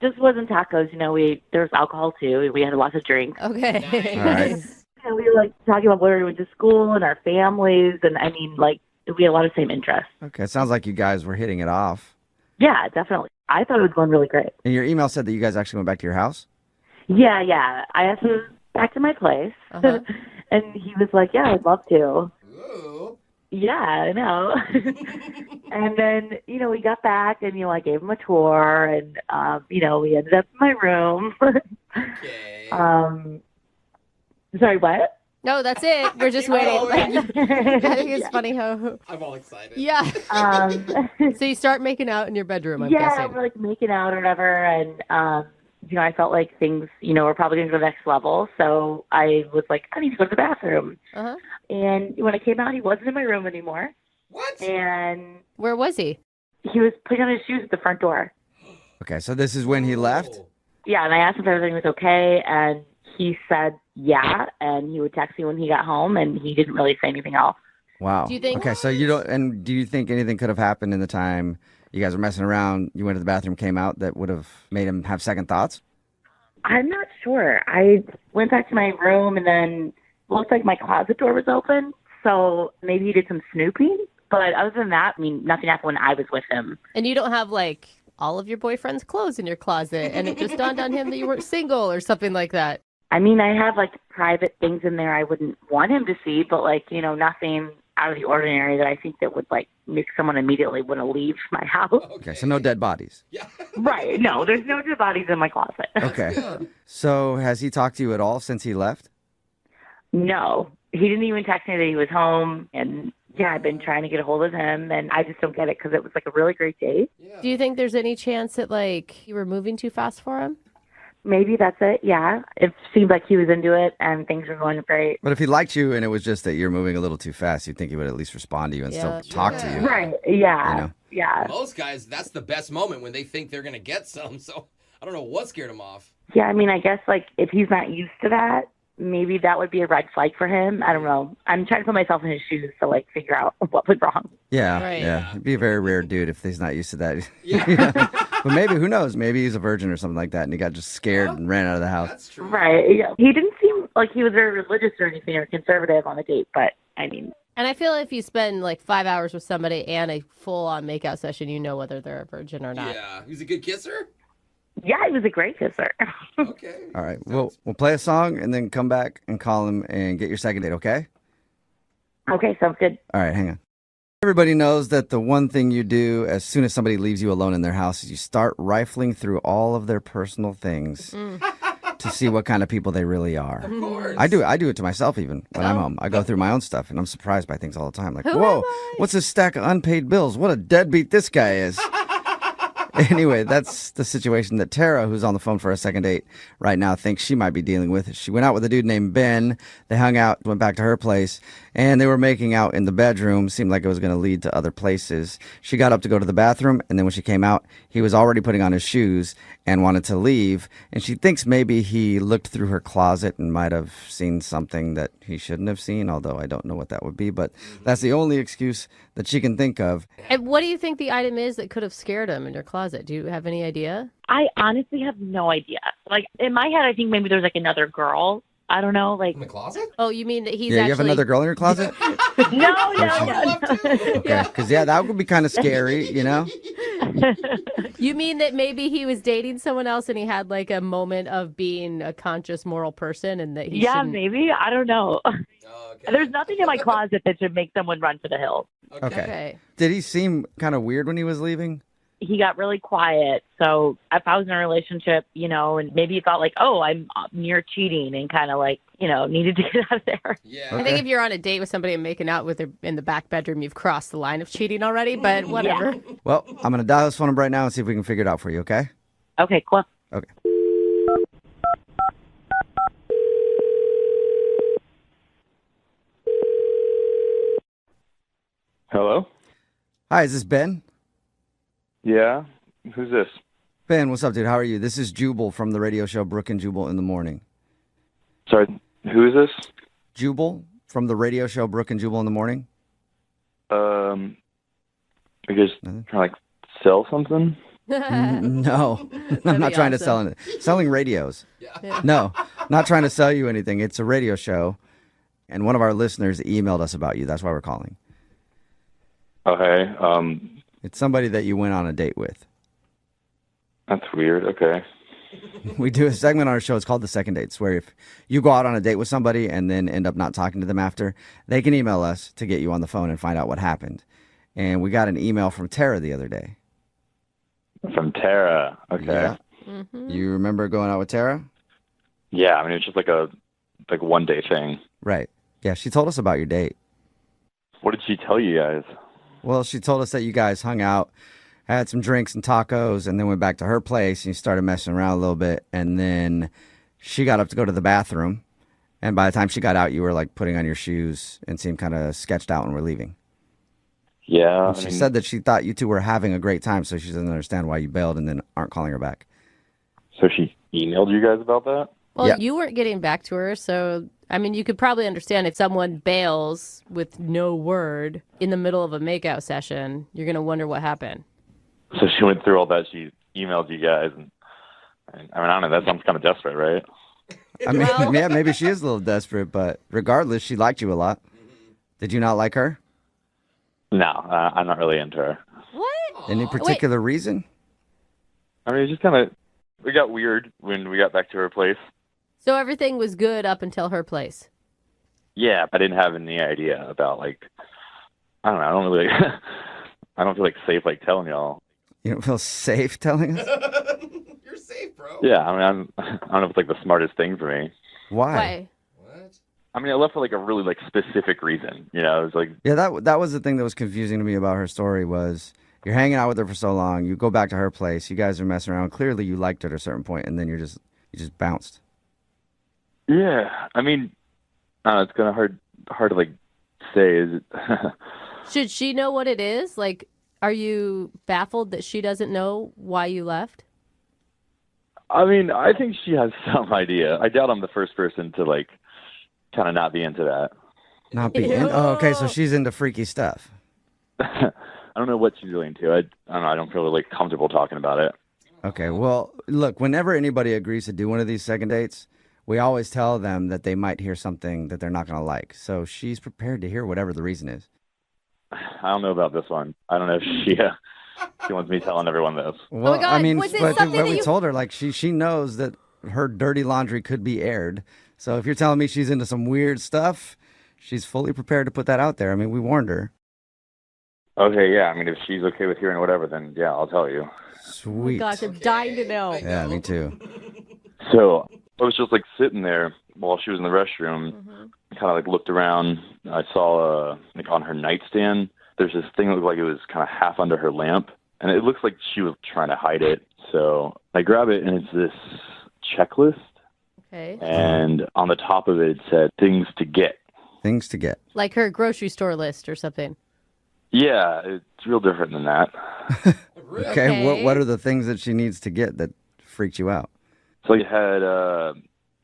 Just wasn't tacos. You know, there was alcohol, too. We had lots of drinks. Okay. All right. And we were, like, talking about where we went to school and our families. And, I mean, like, we had a lot of same interests. Okay. It sounds like you guys were hitting it off. Yeah, definitely. I thought it was going really great. And your email said that you guys actually went back to your house? Yeah. I asked him back to my place. And he was like, yeah, I'd love to. Ooh. Yeah, I know. And then, you know, we got back and, you know, I gave him a tour and, you know, we ended up in my room. Okay. Sorry, what? No, that's it. We're just waiting. I think it's funny how. I'm all excited. Yeah. So you start making out in your bedroom, I'm Yeah, guessing. we're like making out or whatever. And, you know, I felt like things, you know, were probably going to go to the next level. So I was like, I need to go to the bathroom. Uh-huh. And when I came out, he wasn't in my room anymore. What? And Where was he? he was putting on his shoes at the front door. Okay. So this is when he left? Yeah, and I asked him if everything was okay, and he said yeah, and he would text me when he got home, and he didn't really say anything else. Wow. Do you think- Okay. So you don't, and do you think anything could have happened in the time you guys were messing around, you went to the bathroom, came out, that would have made him have second thoughts? I'm not sure. I went back to my room, and then looked like my closet door was open, so maybe he did some snooping. But other than that, I mean, nothing happened when I was with him. And you don't have like all of your boyfriend's clothes in your closet, and it just dawned on him that you weren't single or something like that. I mean, I have like private things in there I wouldn't want him to see, but like, you know, nothing out of the ordinary that I think that would like make someone immediately want to leave my house. Okay. So no dead bodies. Right. No, there's no dead bodies in my closet. Okay. So has he talked to you at all since he left? No, he didn't even text me that he was home. And yeah, I've been trying to get a hold of him, and I just don't get it because it was like a really great date. Do you think there's any chance that like you were moving too fast for him? Maybe that's it. Yeah, it seemed like he was into it, and things were going great. But if he liked you and it was just that you're moving a little too fast, you'd think he would at least respond to you and still talk to you. Right. Yeah. You know? Yeah. Most guys, that's the best moment when they think they're going to get some. So I don't know what scared him off. Yeah, I mean, I guess like if he's not used to that, maybe that would be a red flag for him. I don't know. I'm trying to put myself in his shoes to like figure out what went wrong. Yeah, Right. yeah. He'd be a very rare dude if he's not used to that. Yeah. But maybe, who knows? Maybe he's a virgin or something like that, and he got just scared and ran out of the house. That's true. Right. Yeah. He didn't seem like he was very religious or anything or conservative on the date, but I mean, And I feel if you spend like 5 hours with somebody and a full-on makeout session, you know whether they're a virgin or not. Yeah. He's a good kisser? yeah, he was a great kisser. Okay. All right, we'll play a song and then come back and call him and get your second date, okay? Okay, sounds good. All right, hang on. Everybody knows that the one thing you do as soon as somebody leaves you alone in their house is you start rifling through all of their personal things to see what kind of people they really are. Of course. I do it to myself even when I'm home. I go through my own stuff and I'm surprised by things all the time. Like, Who whoa, am I? what's this stack of unpaid bills? What a deadbeat this guy is. Anyway, that's the situation that Tara, who's on the phone for a second date right now, thinks she might be dealing with. She went out with a dude named Ben. They hung out, went back to her place, and they were making out in the bedroom. Seemed like it was going to lead to other places. She got up to go to the bathroom, and then when she came out, he was already putting on his shoes and wanted to leave. And she thinks maybe he looked through her closet and might have seen something that he shouldn't have seen, although I don't know what that would be. But that's the only excuse that she can think of. And what do you think the item is that could have scared him in your closet? Do you have any idea? I honestly have no idea. Like, in my head, I think maybe there's like another girl. I don't know, like... In the closet? Oh, you mean that he's Yeah, actually... you have another girl in your closet? No. Okay, because that would be kind of scary, you know? You mean that maybe he was dating someone else and he had like a moment of being a conscious moral person and that he Yeah, shouldn't... maybe. I don't know. There's nothing in my closet that should make someone run for the hills. Okay. Did he seem kind of weird when he was leaving? He got really quiet. So if I was in a relationship, you know, and maybe he thought like, oh, I'm near cheating and kind of like, you know, needed to get out of there. Yeah. I think if you're on a date with somebody and making out with her in the back bedroom, you've crossed the line of cheating already, but whatever. Yeah. Well, I'm going to dial this phone up right now and see if we can figure it out for you, okay? Okay, cool. Okay. Hello? Hi, is this Ben? Yeah? Who's this? Ben, what's up, dude? How are you? This is Jubal from the radio show Brooke and Jubal in the Morning. Sorry, who is this? Jubal from the radio show Brooke and Jubal in the Morning? You guys trying to like sell something? No, I'm not trying to sell it. Selling radios. No, not trying to sell you anything. It's a radio show, and one of our listeners emailed us about you. That's why we're calling. Okay, It's somebody that you went on a date with. that's weird. Okay. We do a segment on our show. It's called The Second Dates, where if you go out on a date with somebody and then end up not talking to them after, they can email us to get you on the phone and find out what happened. And we got an email from Tara the other day. From Tara. Okay. Yeah. You remember going out with Tara? Yeah, I mean, it's just like a one day thing. Right. Yeah, she told us about your date. What did she tell you guys? Well, she told us that you guys hung out, had some drinks and tacos, and then went back to her place, and you started messing around a little bit, and then she got up to go to the bathroom, and by the time she got out, you were, like, putting on your shoes and seemed kind of sketched out when we're leaving. Yeah. And she said that she thought you two were having a great time, so she doesn't understand why you bailed and then aren't calling her back. So she emailed you guys about that? Well, Yeah. you weren't getting back to her, so, I mean, you could probably understand if someone bails with no word in the middle of a makeout session, you're going to wonder what happened. So she went through all that. She emailed you guys. And I mean, I don't know. That sounds kind of desperate, right? I mean, yeah, maybe she is a little desperate, but regardless, she liked you a lot. Did you not like her? No, I'm not really into her. What? Any particular reason? I mean, it just kind of, we got weird when we got back to her place. So everything was good up until her place. Yeah, I didn't have any idea about, like, I don't know. I don't really, I don't feel like safe, like, telling y'all. You don't feel safe telling us? You're safe, bro. Yeah, I mean, I don't know if it's, like, the smartest thing for me. Why? What? I mean, I left for, like, a really, like, specific reason. You know, it was like, Yeah, that was the thing that was confusing to me about her story was you're hanging out with her for so long, you go back to her place, you guys are messing around. Clearly you liked her at a certain point, and then you just bounced. yeah, I mean, I don't know, it's kind of hard to, like, say. Is it? Should she know what it is? Like, are you baffled that she doesn't know why you left? I mean, I think she has some idea. I doubt I'm the first person to, like, kind of not be into that. Not be in? Oh, okay, so she's into freaky stuff. I don't know what she's really into. I don't know. I don't feel like comfortable talking about it. Okay, well, look, whenever anybody agrees to do one of these second dates, we always tell them that they might hear something that they're not going to like. So she's prepared to hear whatever the reason is. I don't know about this one. I don't know if she wants me telling everyone this. Well, my God, I mean, was it but something what that we you- told her, like, she knows that her dirty laundry could be aired. So if you're telling me she's into some weird stuff, she's fully prepared to put that out there. I mean, we warned her. Okay, yeah. I mean, if she's okay with hearing whatever, then yeah, I'll tell you. Sweet. Gosh, I'm dying to know. Yeah, me too. So I was just like sitting there while she was in the restroom. I kind of like looked around. I saw like on her nightstand, there's this thing that looked like it was kind of half under her lamp, and it looks like she was trying to hide it. So I grab it, and it's this checklist. Okay. And on the top of it said things to get. Things to get. Like her grocery store list or something. Yeah, it's real different than that. Okay. What are the things that she needs to get that freaked you out? So it had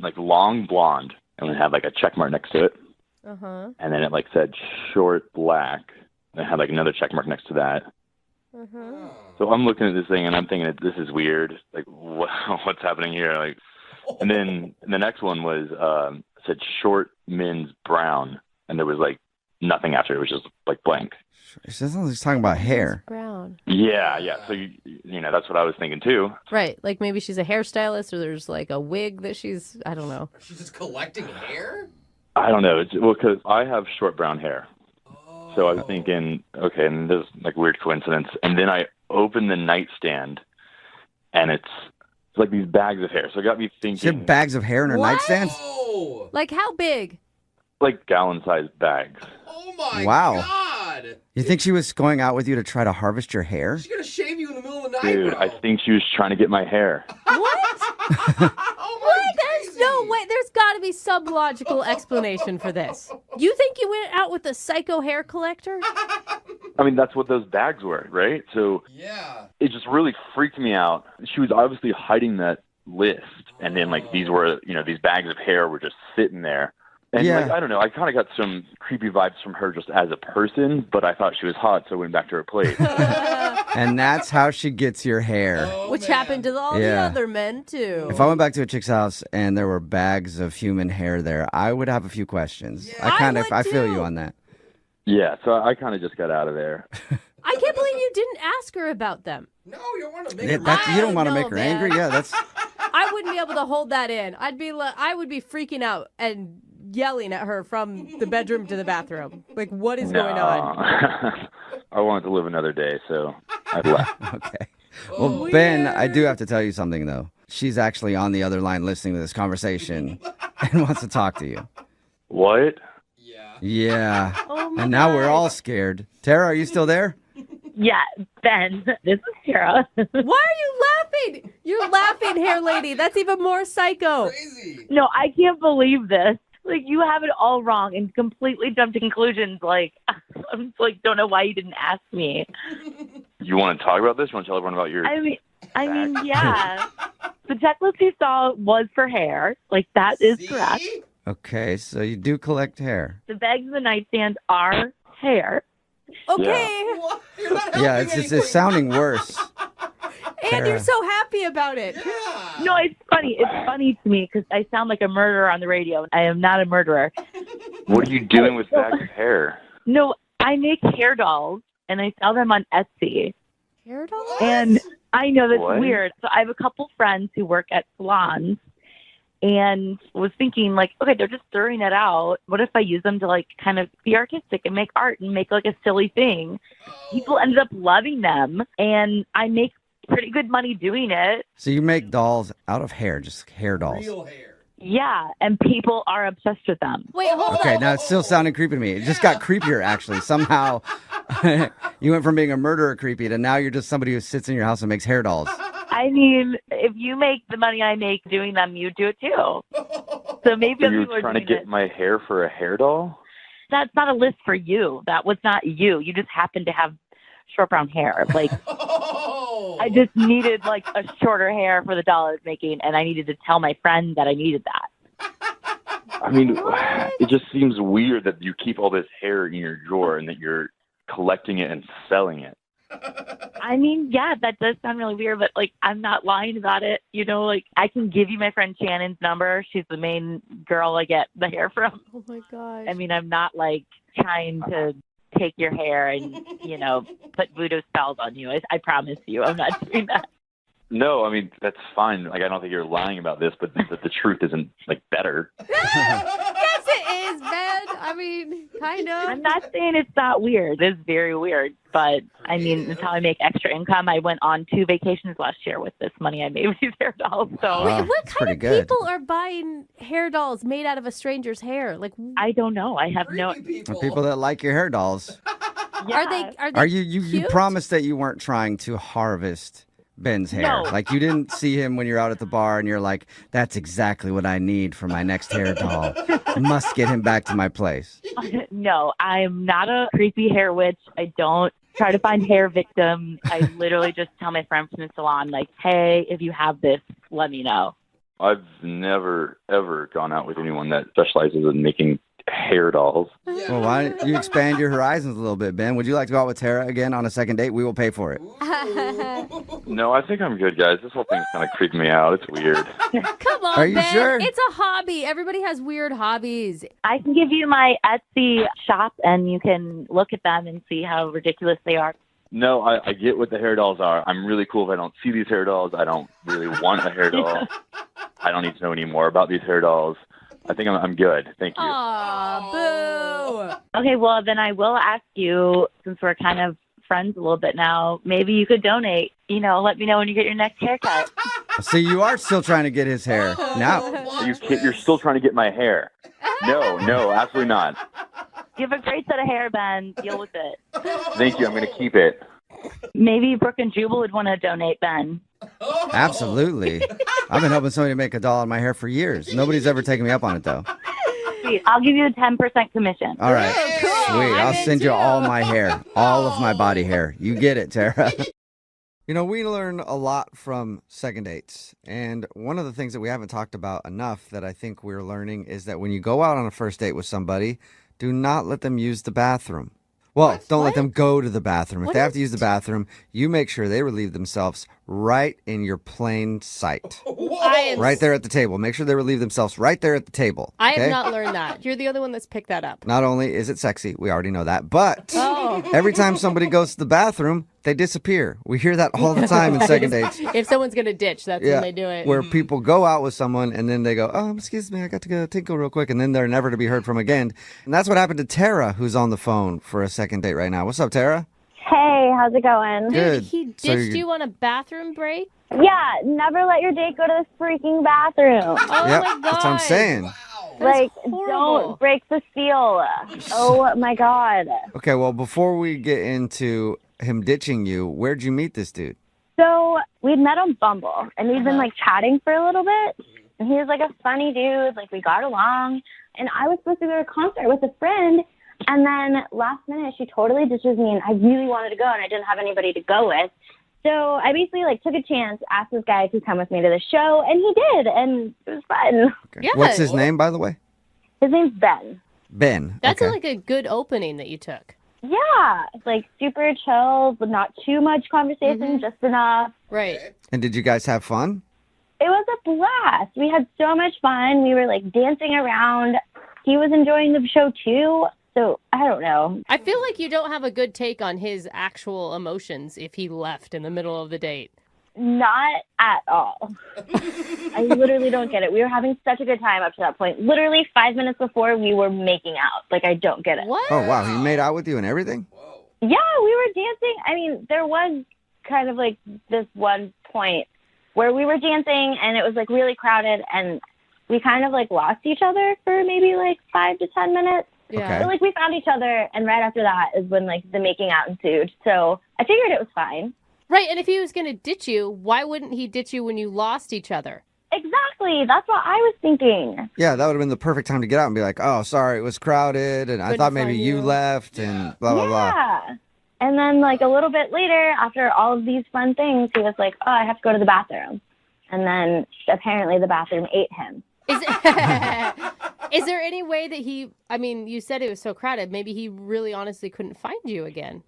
like long blonde, and it had like a check mark next to it. Uh-huh. And then it like said short black, and it had like another check mark next to that. Uh-huh. So I'm looking at this thing, and I'm thinking, this is weird. Like, what's happening here? Like, and then the next one was said short men's brown, and there was like nothing after it. It was just like blank. She's talking about hair. Brown. Yeah. So you know, that's what I was thinking too. Right. Like maybe she's a hairstylist, or there's like a wig that I don't know. She's just collecting hair? I don't know. Well, because I have short brown hair. So I was thinking, okay, and there's like weird coincidence. And then I opened the nightstand, and it's like these bags of hair. So it got me thinking. She had bags of hair in her nightstand? Like how big? Like gallon-sized bags. Oh my Wow. God! You think she was going out with you to try to harvest your hair? She's gonna shave you in the middle of the night, Dude, bro. I think she was trying to get my hair. What? There's no way. There's got to be some logical explanation for this. You think you went out with a psycho hair collector? I mean, that's what those bags were, right? So yeah, it just really freaked me out. She was obviously hiding that list, and then like these were, you know, these bags of hair were just sitting there. And like, I don't know, I kind of got some creepy vibes from her just as a person, but I thought she was hot, so I went back to her plate. And that's how she gets your hair. Which happened to all the other men, too. If I went back to a chick's house and there were bags of human hair there, I would have a few questions. I feel you on that. Yeah, so I kind of just got out of there. I can't believe you didn't ask her about them. No, you don't want to make You don't want to make her angry. Yeah, that's. I wouldn't be able to hold that in. I would be freaking out and yelling at her from the bedroom to the bathroom. Like, what is going on? I wanted to live another day, so I left. Okay. Well, Ben, I do have to tell you something, though. She's actually on the other line listening to this conversation and wants to talk to you. What? Yeah. And now we're all scared. Tara, are you still there? Yeah, Ben, this is Tara. Why are you laughing? You're laughing, hair lady. That's even more psycho. No, I can't believe this. Like, you have it all wrong and completely jumped to conclusions. Like, I'm like, don't know why you didn't ask me. You want to talk about this? You want to tell everyone about your... I mean, yeah. The checklist you saw was for hair. Like, that is correct. Okay, so you do collect hair. The bags in the nightstand are hair. Okay. Yeah, it's sounding worse. And you're so happy about it. No, it's funny. It's funny to me because I sound like a murderer on the radio. I am not a murderer. What are you doing with bags of hair? No, I make hair dolls, and I sell them on Etsy. Hair dolls? And I know that's What? weird. So I have a couple friends who work at salons, and was thinking, like, okay, they're just throwing it out. What if I use them to, like, kind of be artistic and make art and make, like, a silly thing? People ended up loving them, and I make pretty good money doing it. So you make dolls out of hair, just hair dolls. Real hair. Yeah, and people are obsessed with them. Wait, hold on. Okay, now it's still sounding creepy to me. It just got creepier, actually. Somehow you went from being a murderer creepy to now you're just somebody who sits in your house and makes hair dolls. I mean, if you make the money I make doing them, you do it too. So maybe So other you people were are trying to doing get it. my hair for a hair doll? That's not a list for you. That was not you. You just happened to have short brown hair. Like, I just needed, like, a shorter hair for the doll I was making, and I needed to tell my friend that I needed that. I mean, it just seems weird that you keep all this hair in your drawer and that you're collecting it and selling it. I mean, yeah, that does sound really weird, but, like, I'm not lying about it. You know, like, I can give you my friend Shannon's number. She's the main girl I get the hair from. Oh, my gosh. I mean, I'm not, like, trying to take your hair and, you know, put voodoo spells on you. I promise you, I'm not doing that. No, I mean, that's fine. Like, I don't think you're lying about this, but the truth isn't, like, better. Yes, it is, Ben. I mean, kind of. I'm not saying it's not weird. It's very weird. But, I mean, it's how I make extra income. I went on 2 vacations last year with this money I made with these hair dolls. So Wait, what kind of people are buying hair dolls made out of a stranger's hair? Like, I don't know. I have no. People that like your hair dolls. Are they Are you promised that you weren't trying to harvest Ben's hair? No. Like you didn't see him when you're out at the bar and you're like, that's exactly what I need for my next hair doll. Must get him back to my place. No, I'm not a creepy hair witch. I don't try to find hair victims. I literally just tell my friends from the salon, like, hey, if you have this, let me know. I've never, ever gone out with anyone that specializes in making hair dolls. Well, why don't you expand your horizons a little bit, Ben? Would you like to go out with Tara again on a second date? We will pay for it. No, I think I'm good, guys. This whole thing's kind of creeping me out. It's weird. Come on, Are you Ben. sure? It's a hobby. Everybody has weird hobbies. I can give you my Etsy shop, and you can look at them and see how ridiculous they are. No, I get what the hair dolls are. I'm really cool if I don't see these hair dolls. I don't really want a hair doll. I don't need to know any more about these hair dolls. I think I'm good. Thank you. Aw, boo. Okay, well, then I will ask you, since we're kind of friends a little bit now, maybe you could donate. You know, let me know when you get your next haircut. See, you are still trying to get his hair. Now. You're still trying to get my hair. No, absolutely not. You have a great set of hair, Ben. Deal with it. Thank you. I'm going to keep it. Maybe Brooke and Jubal would want to donate, Ben. Absolutely. I've been helping somebody make a doll on my hair for years. Nobody's ever taken me up on it, though. Sweet. I'll give you a 10% commission. All right. Sweet. I'll send you all my hair, all of my body hair. You get it, Tara. You know, we learn a lot from second dates. And one of the things that we haven't talked about enough that I think we're learning is that when you go out on a first date with somebody, do not let them use the bathroom. Well, don't let them go to the bathroom. If they have to use the bathroom, you make sure they relieve themselves right in your plain sight. Right there at the table. Make sure they relieve themselves right there at the table. I okay? have not learned that. You're the other one that's picked that up. Not only is it sexy, we already know that, but every time somebody goes to the bathroom, they disappear. We hear that all the time in second dates. If someone's going to ditch, that's when they do it. Where people go out with someone and then they go, oh, excuse me, I got to go tinkle real quick. And then they're never to be heard from again. And that's what happened to Tara, who's on the phone for a second date right now. What's up, Tara? Hey, how's it going? Good. He ditched you on a bathroom break? Yeah, never let your date go to the freaking bathroom. Oh, yep, my God. that's what I'm saying. Like, don't break the seal. Oh, my God. Okay, well, before we get into him ditching you, where'd you meet this dude? So we'd met on Bumble, and we'd been, like, chatting for a little bit. And he was, like, a funny dude. Like, we got along. And I was supposed to go to a concert with a friend. And then last minute, she totally ditches me, and I really wanted to go, and I didn't have anybody to go with. So I basically, like, took a chance, asked this guy to come with me to the show, and he did, and it was fun. Okay. Yeah. What's his name, by the way? His name's Ben. Ben. That's okay. like a good opening that you took. Yeah, like super chill, but not too much conversation, just enough. Right. And did you guys have fun? It was a blast. We had so much fun. We were, like, dancing around. He was enjoying the show, too. So, I don't know. I feel like you don't have a good take on his actual emotions if he left in the middle of the date. Not at all. I literally don't get it. We were having such a good time up to that point. Literally 5 minutes before we were making out. Like, I don't get it. What? Oh, wow. He made out with you and everything? Yeah, we were dancing. I mean, there was kind of like this one point where we were dancing and it was like really crowded and we kind of like lost each other for maybe like 5 to 10 minutes. Yeah. Okay. But like we found each other and right after that is when like the making out ensued. So I figured it was fine. Right, and if he was going to ditch you, why wouldn't he ditch you when you lost each other? Exactly. That's what I was thinking. Yeah, that would have been the perfect time to get out and be like, oh, sorry, it was crowded, and I thought maybe you left, and blah, blah, blah. Yeah. And then like a little bit later, after all of these fun things, he was like, oh, I have to go to the bathroom. And then apparently the bathroom ate him. Is there any way that you said it was so crowded, maybe he really honestly couldn't find you again?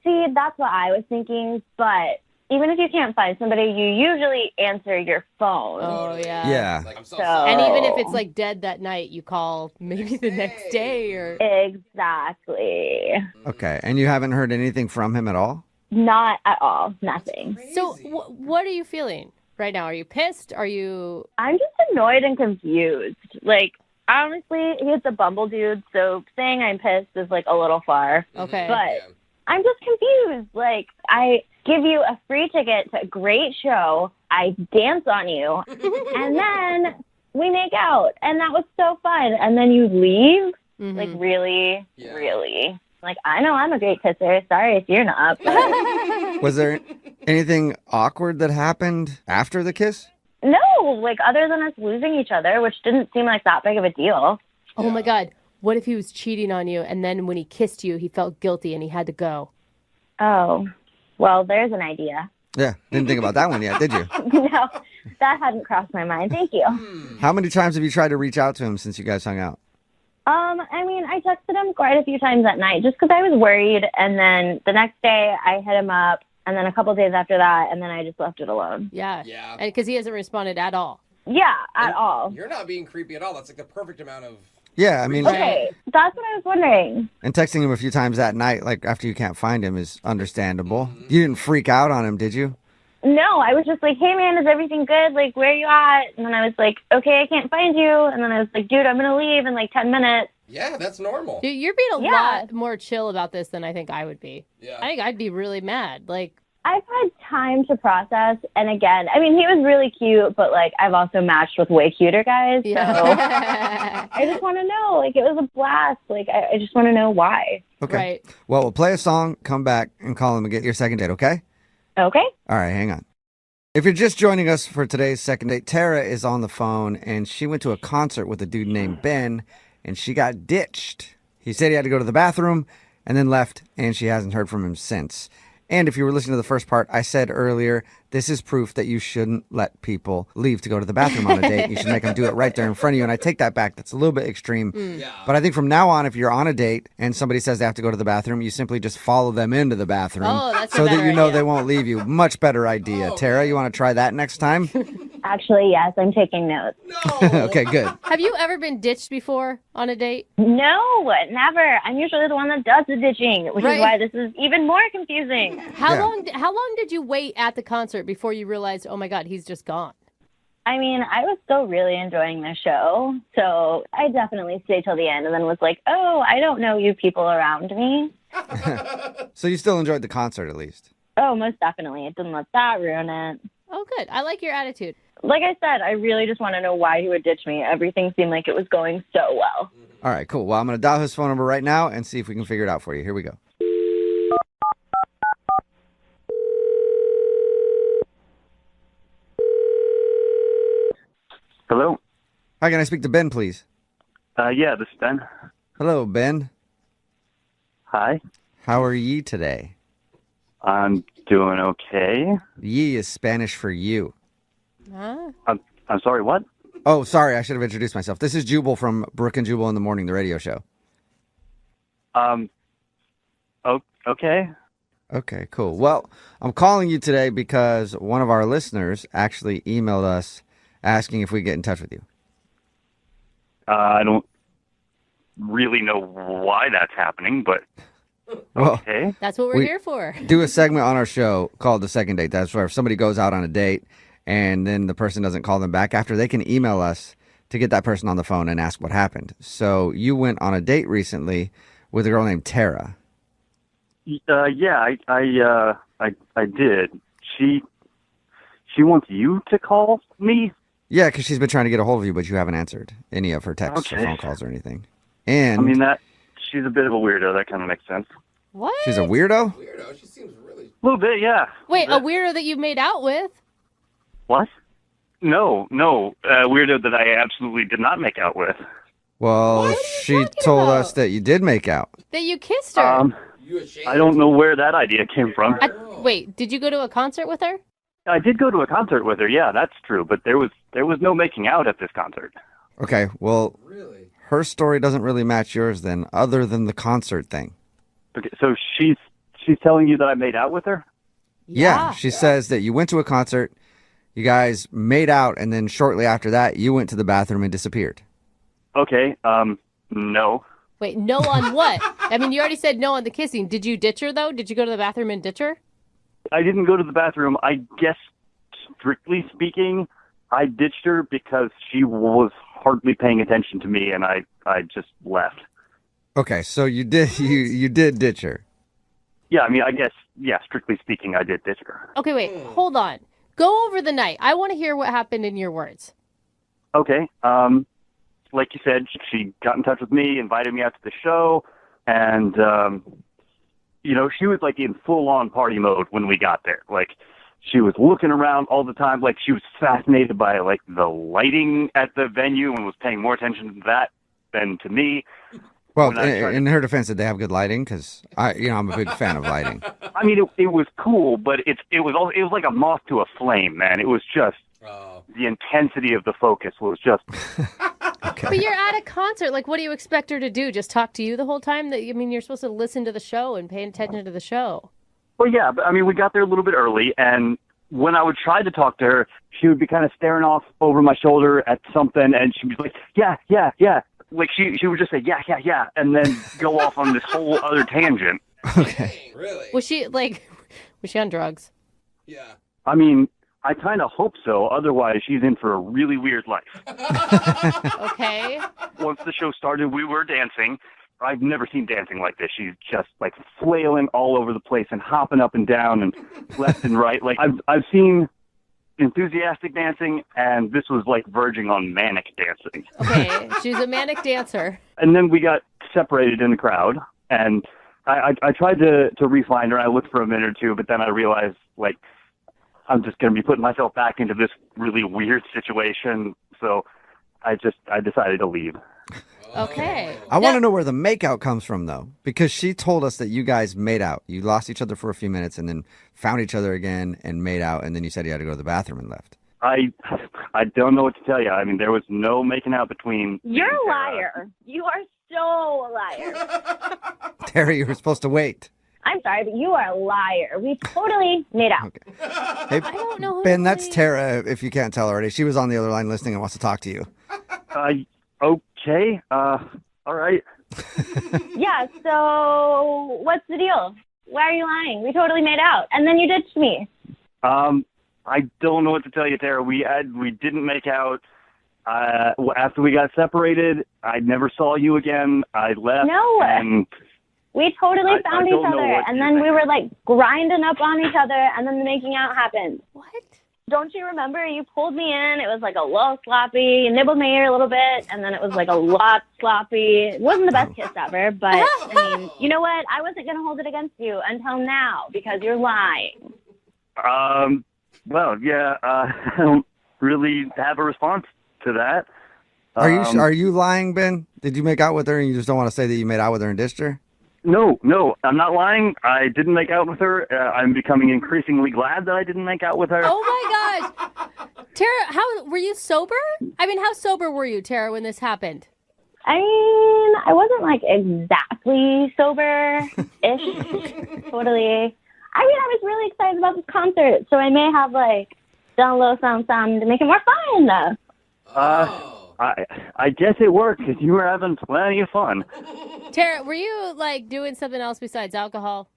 See, that's what I was thinking, but even if you can't find somebody, you usually answer your phone. Oh, yeah. Yeah. And even if it's like dead that night, you call maybe the next day or... Exactly. Okay, and you haven't heard anything from him at all? Not at all. Nothing. So what are you feeling right now? Are you pissed? Are you... I'm just annoyed and confused. Like, Honestly, he's a bumble dude, so saying I'm pissed is like a little far. Okay. But I'm just confused. Like, I give you a free ticket to a great show, I dance on you, and then we make out. And that was so fun. And then you leave? Like, really? Really? Like, I know I'm a great kisser. Sorry if you're not. But... Was there anything awkward that happened after the kiss? No, like, other than us losing each other, which didn't seem like that big of a deal. Oh, my God. What if he was cheating on you, and then when he kissed you, he felt guilty and he had to go? Oh, well, there's an idea. Yeah, didn't think about that one yet, did you? No, that hadn't crossed my mind. Thank you. How many times have you tried to reach out to him since you guys hung out? I mean, I texted him quite a few times that night just because I was worried, and then the next day I hit him up, and then a couple days after that, and then I just left it alone. Yeah. Yeah. And because he hasn't responded at all. Yeah, at all. You're not being creepy at all. That's like the perfect amount of... Yeah, I mean... Okay, that's what I was wondering. And texting him a few times that night, like after you can't find him, is understandable. You didn't freak out on him, did you? No, I was just like, hey, man, is everything good? Like, where are you at? And then I was like, okay, I can't find you. And then I was like, dude, I'm going to leave in like 10 minutes. Yeah, that's normal. Dude, you're being a lot more chill about this than I think I would be. Yeah. I think I'd be really mad. Like, I've had time to process. And again, I mean, he was really cute, but like, I've also matched with way cuter guys. So I just want to know, like, it was a blast. Like, I just want to know why. Okay. Right. Well, we'll play a song, come back, and call him and get your second date, okay? Okay. All right, hang on. If you're just joining us for today's second date, Tara is on the phone, and she went to a concert with a dude named Ben, and she got ditched. He said he had to go to the bathroom and then left, and she hasn't heard from him since. And if you were listening to the first part, I said earlier, this is proof that you shouldn't let people leave to go to the bathroom on a date. You should make them do it right there in front of you. And I take that back. That's a little bit extreme. But I think from now on, if you're on a date and somebody says they have to go to the bathroom, you simply just follow them into the bathroom so that you know they won't leave you. Much better idea. Tara, you want to try that next time? Actually, yes, I'm taking notes. Okay, good. have you ever been ditched before on a date? No, never. I'm usually the one that does the ditching, which is why this is even more confusing. How long did you wait at the concert before you realized, oh my God, he's just gone? I mean, I was still really enjoying the show, so I definitely stayed till the end and then was like, oh, I don't know you people around me. So you still enjoyed the concert at least? Oh, most definitely. It didn't let that ruin it. Oh, good. I like your attitude. Like I said, I really just want to know why he would ditch me. Everything seemed like it was going so well. All right, cool. Well, I'm going to dial his phone number right now and see if we can figure it out for you. Here we go. Hello? Hi, can I speak to Ben, please? Yeah, this is Ben. Hello, Ben. Hi. How are ye today? I'm doing okay. Ye is Spanish for you. Huh? I'm sorry, what? Oh, sorry, I should have introduced myself. This is Jubal from Brooke and Jubal in the Morning, the radio show. Okay. Okay, cool. Well, I'm calling you today because one of our listeners actually emailed us asking if we get in touch with you. I don't really know why that's happening, but okay. That's what we're here for. Do a segment on our show called The Second Date. That's where if somebody goes out on a date and then the person doesn't call them back after, they can email us to get that person on the phone and ask what happened. So you went on a date recently with a girl named Tara. Yeah, I did. She wants you to call me? Yeah, because she's been trying to get a hold of you, but you haven't answered any of her texts or phone calls or anything. And I mean, she's a bit of a weirdo. That kind of makes sense. What? She's a weirdo? Weirdo. She seems really... A little bit, yeah. Wait, a weirdo that you've made out with? What? No. Weirdo that I absolutely did not make out with. Well, she told us that you did make out. That you kissed her? I don't know where that idea came from. Wait, did you go to a concert with her? I did go to a concert with her, yeah, that's true. But there was no making out at this concert. Okay, well, her story doesn't really match yours then, other than the concert thing. Okay, so she's telling you that I made out with her? Yeah, she says that you went to a concert, you guys made out, and then shortly after that, you went to the bathroom and disappeared. Okay, no. Wait, no on what? I mean, you already said no on the kissing. Did you ditch her, though? Did you go to the bathroom and ditch her? I didn't go to the bathroom. I guess, strictly speaking, I ditched her because she was hardly paying attention to me, and I just left. Okay, so you did ditch her. Yeah, I mean, I guess, yeah, strictly speaking, I did ditch her. Okay, wait, hold on. Go over the night. I want to hear what happened in your words. Okay, like you said, she got in touch with me, invited me out to the show, and, she was like in full-on party mode when we got there. Like, she was looking around all the time. Like, she was fascinated by, like, the lighting at the venue and was paying more attention to that than to me. Well, in her defense, did they have good lighting? Because I'm a big fan of lighting. I mean, it was cool, but it was like a moth to a flame, man. It was just the intensity of the focus was just. Okay. But you're at a concert. Like, what do you expect her to do? Just talk to you the whole time? You're supposed to listen to the show and pay attention to the show. Well, yeah, but I mean, we got there a little bit early, and when I would try to talk to her, she would be kind of staring off over my shoulder at something, and she'd be like, yeah. Like, she would just say, yeah, and then go off on this whole other tangent. Okay. Really? Was she on drugs? Yeah. I mean, I kind of hope so. Otherwise, she's in for a really weird life. Okay. Once the show started, we were dancing. I've never seen dancing like this. She's just like flailing all over the place and hopping up and down and left and right. Like I've seen enthusiastic dancing, and this was like verging on manic dancing. Okay, she's a manic dancer. And then we got separated in the crowd, and I tried to re-find her. I looked for a minute or two, but then I realized, like, I'm just going to be putting myself back into this really weird situation. So I decided to leave. Okay. I want to know where the makeout comes from, though, because she told us that you guys made out. You lost each other for a few minutes and then found each other again and made out, and then you said you had to go to the bathroom and left. I don't know what to tell you. I mean, there was no making out between. You're a liar. You are so a liar. Terry, you were supposed to wait. I'm sorry, but you are a liar. We totally made out. Hey, I don't know who Ben, that's Tara, if you can't tell already. She was on the other line listening and wants to talk to you. Okay. All right. Yeah, so what's the deal? Why are you lying? We totally made out. And then you ditched me. I don't know what to tell you, Tara. We didn't make out. After we got separated, I never saw you again. I left. No. And we totally found each don't know other. what And you then think. we were like grinding up on each other, and then the making out happened. What? Don't you remember? You pulled me in. It was like a little sloppy. You nibbled my ear a little bit, and then it was like a lot sloppy. It wasn't the best kiss ever, but I mean, you know what? I wasn't going to hold it against you until now because you're lying. Well, yeah, I don't really have a response to that. Are you lying, Ben? Did you make out with her and you just don't want to say that you made out with her and ditched her? No, I'm not lying. I didn't make out with her. I'm becoming increasingly glad that I didn't make out with her. Oh my gosh. Tara, how were you sober? I mean, how sober were you, Tara, when this happened? I mean, I wasn't like exactly sober-ish. Totally. I mean, I was really excited about this concert, so I may have like done a little something to make it more fun. I guess it worked because you were having plenty of fun. Tara, were you like doing something else besides alcohol?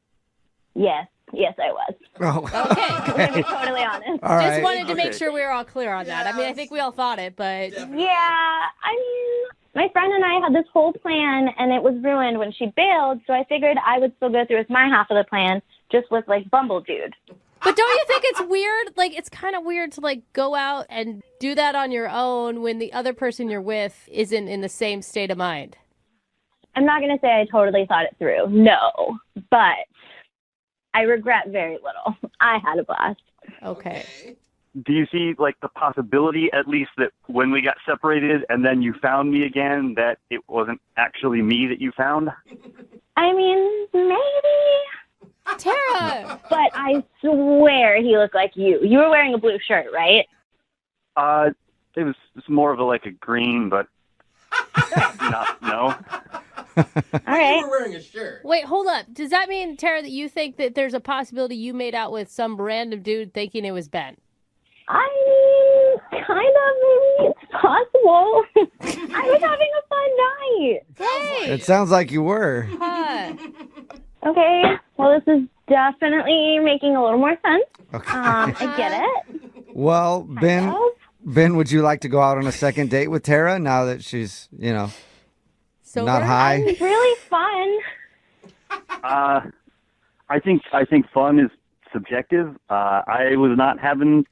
Yes, I was. Oh. Okay. I'm gonna be totally honest. All Just right. wanted to make sure we were all clear on that. I mean, I think we all thought it, but Yeah, I mean, my friend and I had this whole plan, and it was ruined when she bailed, so I figured I would still go through with my half of the plan, just with, like, Bumble Dude. But don't you think it's weird? Like, it's kind of weird to, like, go out and do that on your own when the other person you're with isn't in the same state of mind. I'm not going to say I totally thought it through, no, but I regret very little. I had a blast. Okay. Do you see, like, the possibility, at least, that when we got separated and then you found me again, that it wasn't actually me that you found? I mean, maybe. Tara! But I swear he looked like you. You were wearing a blue shirt, right? It was more of a green, but no. All right. You were wearing a shirt. Wait, hold up. Does that mean, Tara, that you think that there's a possibility you made out with some random dude thinking it was Ben? I mean, kind of, maybe it's possible. I was having a fun night. Hey! It sounds like you were. Huh. Okay, well, this is definitely making a little more sense. Okay. I get it. Well, Ben, Ben, would you like to go out on a second date with Tara now that she's, So not high? Really fun. I think fun is subjective. I was not having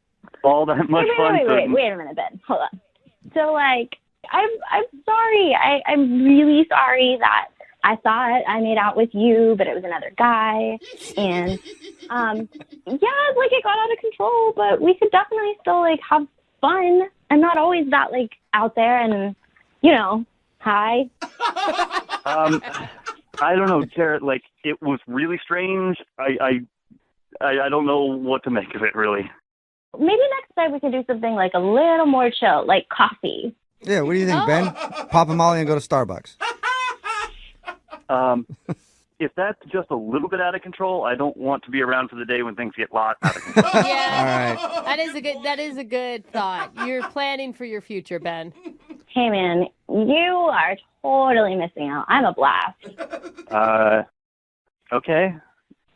all that much fun. Wait a minute, Ben. Hold on. So, like, I'm sorry. I'm really sorry that I thought I made out with you, but it was another guy. And, it got out of control, but we could definitely still, have fun. I'm not always that, out there and, high. I don't know, Tara. It was really strange. I don't know what to make of it, really. Maybe next time we could do something, a little more chill, like coffee. Yeah, what do you think, Ben? Pop a Molly and go to Starbucks. If that's just a little bit out of control, I don't want to be around for the day when things get a lot out of control. Yeah. All right. That is a good thought. You're planning for your future, Ben. Hey, man, you are totally missing out. I'm a blast. Okay.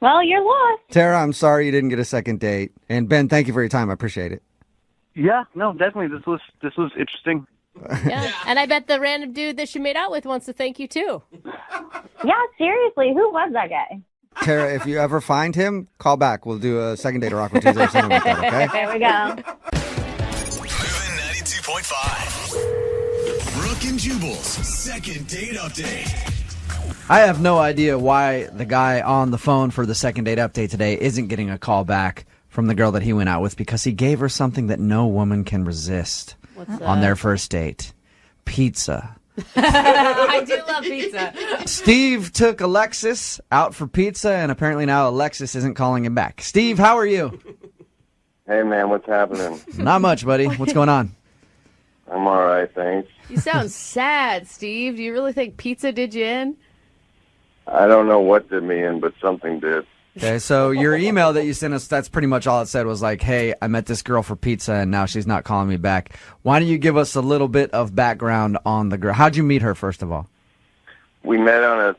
Well, you're lost. Tara, I'm sorry you didn't get a second date. And Ben, thank you for your time. I appreciate it. Yeah, no, definitely. This was interesting. Yeah. And I bet the random dude that she made out with wants to thank you, too. Yeah, seriously, who was that guy? Tara, if you ever find him, call back. We'll do a second date or Awkward Tuesday or something like that, okay? There we go. Moving 92.5. Brooke and Jubal's second date update. I have no idea why the guy on the phone for the second date update today isn't getting a call back from the girl that he went out with because he gave her something that no woman can resist on their first date. Pizza. I do love pizza. Steve took Alexis out for pizza, and apparently now Alexis isn't calling him back. Steve, how are you? Hey, man, what's happening? Not much, buddy. What's going on? I'm all right, thanks. You sound sad, Steve. Do you really think pizza did you in? I don't know what did me in, but something did. Okay, so your email that you sent us, that's pretty much all it said was like, hey, I met this girl for pizza, and now she's not calling me back. Why don't you give us a little bit of background on the girl? How'd you meet her, first of all? We met on a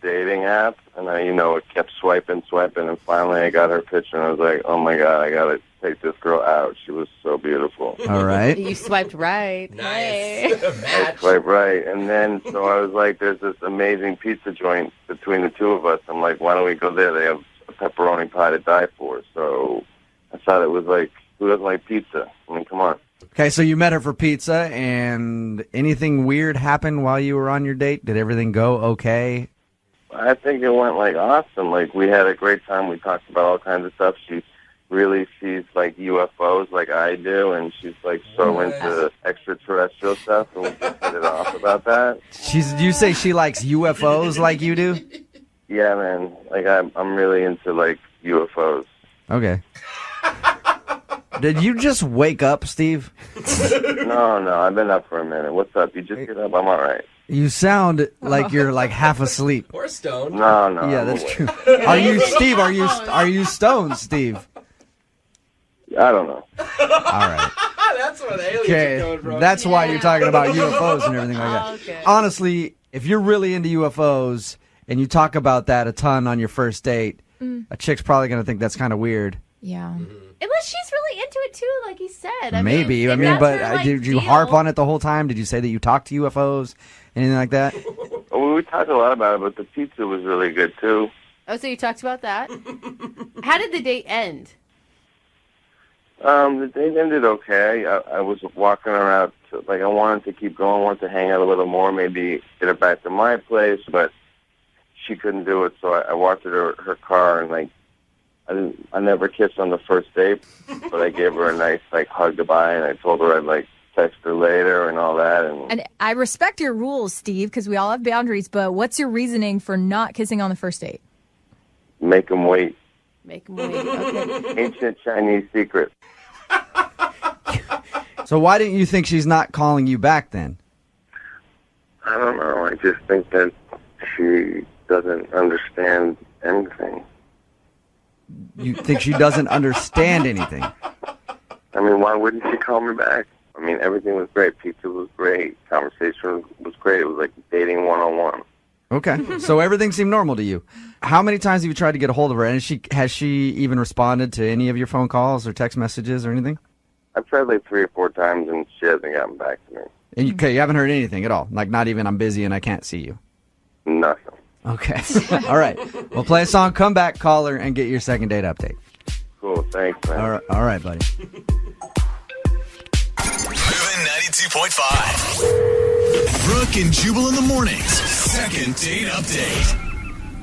dating app, and it kept swiping, and finally I got her picture, and I was like, oh my God, I gotta take this girl out. She was so beautiful. All right. You swiped right. Nice. Hey. I swiped right, and then so I was like, there's this amazing pizza joint between the two of us. I'm like, why don't we go there? They have a pepperoni pie to die for. So I thought it was like, who doesn't like pizza? I mean, come on. Okay, so you met her for pizza, and anything weird happened while you were on your date? Did everything go okay? I think it went awesome. We had a great time. We talked about all kinds of stuff. She really sees UFOs like I do, and she's so into extraterrestrial stuff, and we just hit it off about that. You say she likes UFOs like you do? Yeah, man. I'm really into UFOs. Okay. Did you just wake up, Steve? No, I've been up for a minute. What's up? You just get up? I'm all right. You sound like you're half asleep. Or stoned. No. Yeah, that's true. Are you Steve? Are you stoned, Steve? I don't know. All right. That's where the aliens are going from. That's why you're talking about UFOs and everything like that. Okay. Honestly, if you're really into UFOs and you talk about that a ton on your first date, a chick's probably going to think that's kind of weird. Yeah. Unless she's really into it too, like he said. Maybe. If that's But her, did you deal. harp on it the whole time? Did you say that you talked to UFOs? Anything like that? Well, we talked a lot about it, but the pizza was really good, too. Oh, so you talked about that? How did the date end? The date ended okay. I was walking her out. I wanted to keep going, wanted to hang out a little more, maybe get her back to my place, but she couldn't do it, so I walked her to her car, and I never kissed on the first date, but I gave her a nice hug goodbye, and I told her I'd text her later and all that. And I respect your rules, Steve, because we all have boundaries, but what's your reasoning for not kissing on the first date? Make them wait. Make them wait. Okay. Ancient Chinese secret. So why didn't you think she's not calling you back then? I don't know. I just think that she doesn't understand anything. You think she doesn't understand anything? I mean, why wouldn't she call me back? I mean, everything was great. Pizza was great. Conversation was great. It was like dating one-on-one. Okay, so everything seemed normal to you. How many times have you tried to get a hold of her? And has she even responded to any of your phone calls or text messages or anything? I've tried like 3 or 4 times, and she hasn't gotten back to me. And you haven't heard anything at all? Like, not even I'm busy and I can't see you? Nothing. Okay. All right. We'll play a song, come back, call her, and get your second date update. Cool. Thanks, man. All right, buddy. Moving 92.5. Brooke and Jubal in the mornings. Second date update.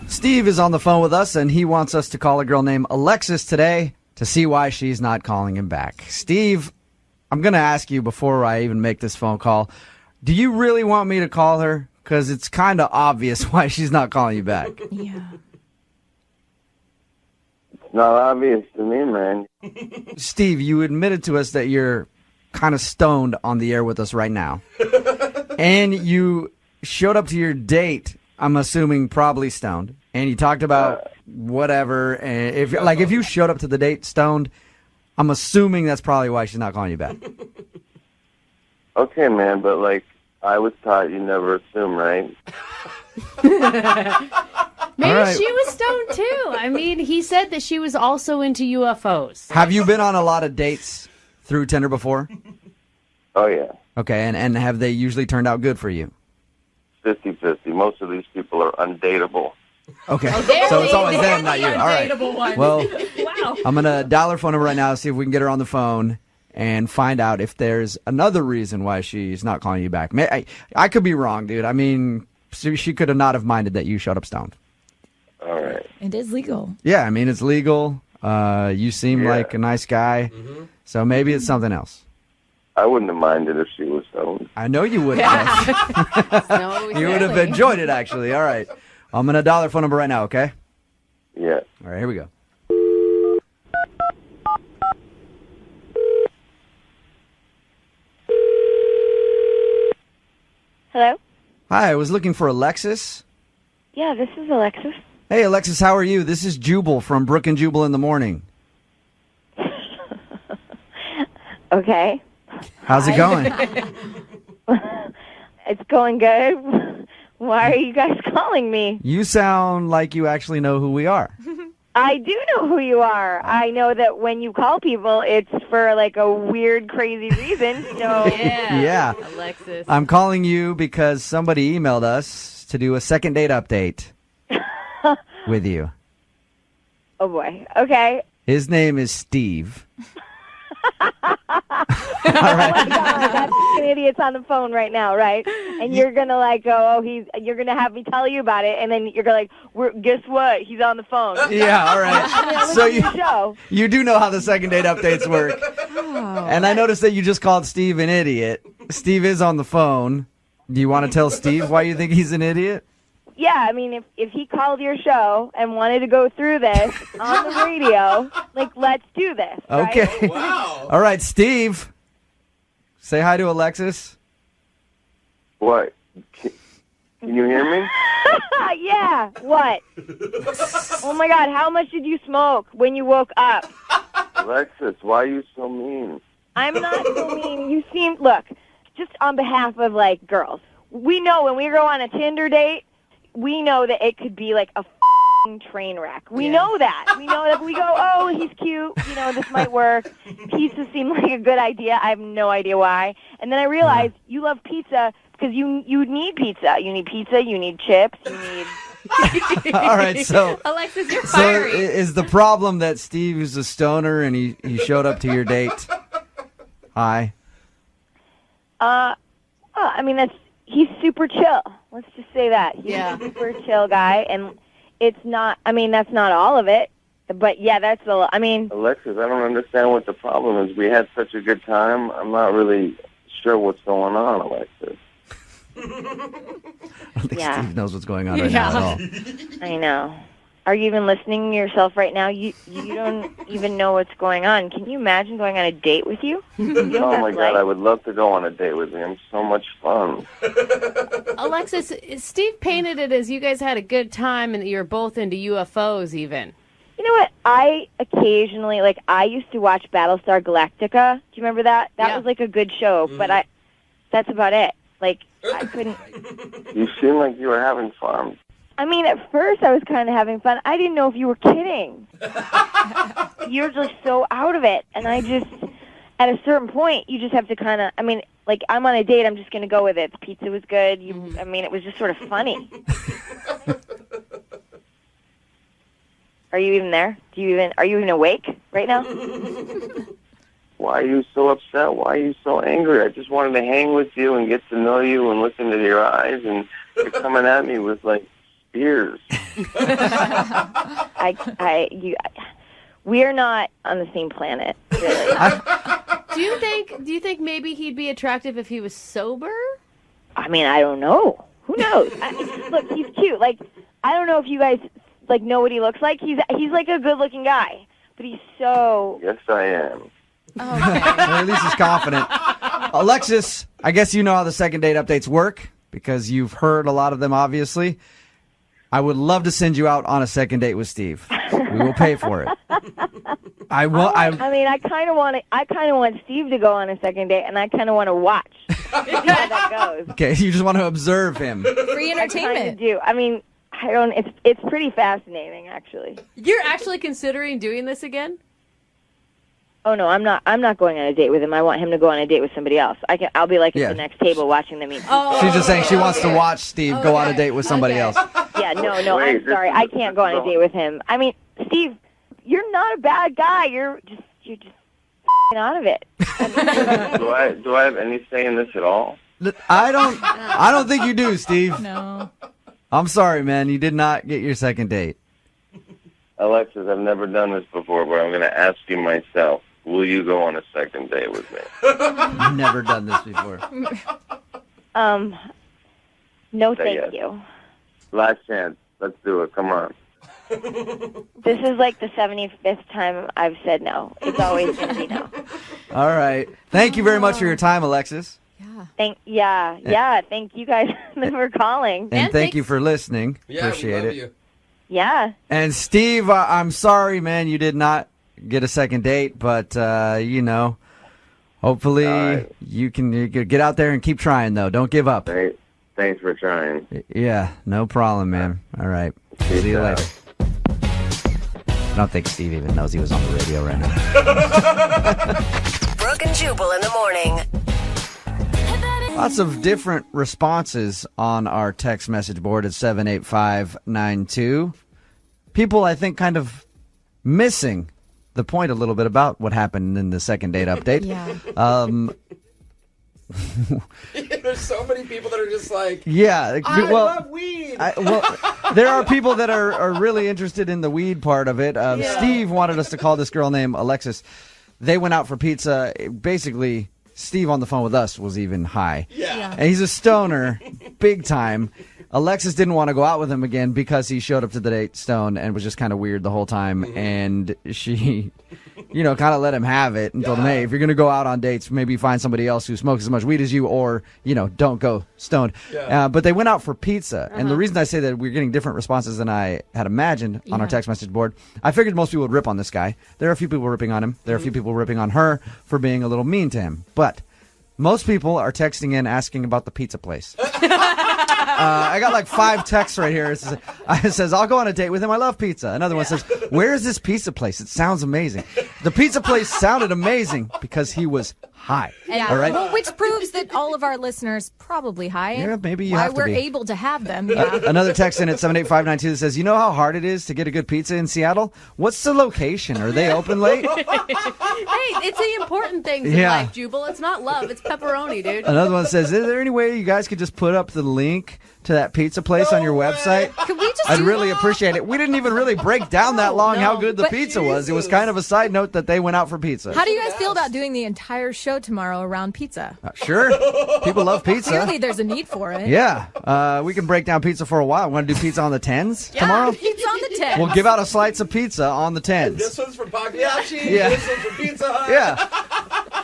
Steve is on the phone with us, and he wants us to call a girl named Alexis today to see why she's not calling him back. Steve, I'm going to ask you before I even make this phone call, do you really want me to call her? Because it's kind of obvious why she's not calling you back. Yeah. It's not obvious to me, man. Steve, you admitted to us that you're kind of stoned on the air with us right now. And you showed up to your date, I'm assuming probably stoned. And you talked about whatever. And if you showed up to the date stoned, I'm assuming that's probably why she's not calling you back. Okay, man, but like, I was taught you never assume, right? Maybe right. she was stoned too. I mean, he said that she was also into UFOs. Have you been on a lot of dates through Tinder before? Oh, yeah. Okay, and have they usually turned out good for you? 50-50. Most of these people are undateable. Okay, Oh, so it's always them, not you. All right. Undateable ones. Well, Wow. I'm going to dial her phone number right now, see if we can get her on the phone and find out if there's another reason why she's not calling you back. I could be wrong, dude. I mean, she could have not have minded that you showed up stoned. All right. It is legal. Yeah, I mean, it's legal. You seem like a nice guy. So maybe it's something else. I wouldn't have minded if she was stoned. I know you wouldn't have. No, You would have exactly. enjoyed it, actually. All right. I'm going to dial her phone number right now, okay? Yeah. All right, here we go. Hello? Hi, I was looking for Alexis. Yeah, this is Alexis. Hey, Alexis, how are you? This is Jubal from Brooke and Jubal in the morning. Okay. How's it going? It's going good. Why are you guys calling me? You sound like you actually know who we are. I do know who you are. I know that when you call people, it's for like a weird, crazy reason. So Yeah. Alexis. I'm calling you because somebody emailed us to do a second date update with you. Oh boy. Okay. His name is Steve. Oh my God, that's an idiot's on the phone right now, right? And you're gonna like go, you're gonna have me tell you about it, and then you're gonna guess what? He's on the phone. Yeah, all right. So show. you do know how the second date updates work. And I noticed that you just called Steve an idiot. Steve is on the phone. Do you want to tell Steve why you think he's an idiot? Yeah, I mean, if he called your show and wanted to go through this on the radio, like, let's do this. Right? Okay. Wow. All right, Steve. Say hi to Alexis. What? Can you hear me? Yeah. What? Oh my God! How much did you smoke when you woke up? Alexis, why are you so mean? I'm not so mean. You seem look. Just on behalf of like girls, we know when we go on a Tinder date, we know that it could be like a train wreck. We know that. We know that we go, oh, he's cute. You know, this might work. Pizza seemed like a good idea. I have no idea why. And then I realized you love pizza because you need pizza. You need pizza. You need chips. You need. All right, so Alexis, you're so fiery. is the problem that Steve is a stoner and he showed up to your date? Hi. I mean, he's super chill. Let's just say that. He's a super chill guy, and it's not, I mean, that's not all of it, but yeah, that's I mean. Alexis, I don't understand what the problem is. We had such a good time. I'm not really sure what's going on, Alexis. I don't think Steve knows what's going on right now at all. I know. Are you even listening to yourself right now? You don't even know what's going on. Can you imagine going on a date with you? Oh, my God, I would love to go on a date with him. So much fun. Alexis, Steve painted it as you guys had a good time and that you're both into UFOs even. You know what? I occasionally, like, I used to watch Battlestar Galactica. Do you remember that? That was, like, a good show, but that's about it. Like, I couldn't. You seem like you were having fun. I mean, at first I was kind of having fun. I didn't know if you were kidding. You're just so out of it. And I just, at a certain point, you just have to kind of, I mean, like, I'm on a date, I'm just going to go with it. The pizza was good. I mean, it was just sort of funny. Are you even there? Are you even awake right now? Why are you so upset? Why are you so angry? I just wanted to hang with you and get to know you and listen to your eyes, and you're coming at me with, like, spears. We're not on the same planet, really. Do you think maybe he'd be attractive if he was sober? I mean, I don't know. Who knows? Look, he's cute. Like, I don't know if you guys like know what he looks like. He's like a good-looking guy, but he's so. Yes, I am. Well, at least he's confident. Alexis, I guess you know how the second date updates work because you've heard a lot of them, obviously. I would love to send you out on a second date with Steve. We will pay for it. I mean, I kind of want Steve to go on a second date, and I kind of want to watch see how that goes. Okay, you just want to observe him. Free entertainment. I kind of do. I mean, I don't. It's pretty fascinating, actually. You're actually considering doing this again? Oh no, I'm not. I'm not going on a date with him. I want him to go on a date with somebody else. I'll be like at the next table watching them eat. She's just saying she wants to watch Steve go on a date with somebody else. Yeah, no, I'm sorry. I can't go on a date with him. I mean, Steve, you're not a bad guy. You're just out of it. Do I have any say in this at all? I don't think you do, Steve. No. I'm sorry, man. You did not get your second date. Alexis, I've never done this before, but I'm going to ask you myself. Will you go on a second date with me? I've never done this before. No, Say thank yes. you. Last chance. Let's do it. Come on. This is like the 75th time I've said no. It's always going to be no. All right. Thank you very much for your time, Alexis. Thank you guys for calling. And thank you for listening. Yeah, Appreciate we love it. you. Yeah. And Steve, I'm sorry, man, you did not get a second date, but hopefully you can get out there and keep trying, though. Don't give up. Thanks for trying. Yeah, no problem, man. All right. See you later. I don't think Steve even knows he was on the radio right now. Brooke and Jubal in the morning. Lots of different responses on our text message board at 78592. People, I think, kind of missing the point a little bit about what happened in the second date update. Yeah. There's so many people that are just like, Yeah. I love weed. There are people that are really interested in the weed part of it. Steve wanted us to call this girl named Alexis. They went out for pizza. Basically, Steve on the phone with us was even high. Yeah. And he's a stoner, big time. Alexis didn't want to go out with him again because he showed up to the date stoned and was just kind of weird the whole time. Mm-hmm. And she, kind of let him have it and told him, hey, if you're going to go out on dates, maybe find somebody else who smokes as much weed as you or, don't go stoned. Yeah. But they went out for pizza. And the reason I say that we're getting different responses than I had imagined on our text message board, I figured most people would rip on this guy. There are a few people ripping on him. There are a few people ripping on her for being a little mean to him. But most people are texting in asking about the pizza place. I got like 5 texts right here. It says, I'll go on a date with him. I love pizza. Another one says, where is this pizza place? It sounds amazing. The pizza place sounded amazing because he was high. Yeah. All right? Well, which proves that all of our listeners probably high. Yeah, maybe you why have to we're be. able to have them. Yeah. Another text in at 78592 that says, you know how hard it is to get a good pizza in Seattle? What's the location? Are they open late? Hey, it's the important things in Yeah. life, Jubal. It's not love. It's pepperoni, dude. Another one says, is there any way you guys could just put up the link to that pizza place on your website? Could we just I'd do really that? appreciate it. We didn't even really break down that long how good the But- pizza was. It was kind of a side note that they went out for pizza. How do you guys feel about doing the entire show tomorrow around pizza? Sure. People love pizza. Clearly, there's a need for it. Yeah. We can break down pizza for a while. Want to do pizza on the 10s tomorrow? Pizza on the 10. We'll give out a slice of pizza on the 10s. This one's from Pagliacci. Yeah. This one's from Pizza Hut. Yeah.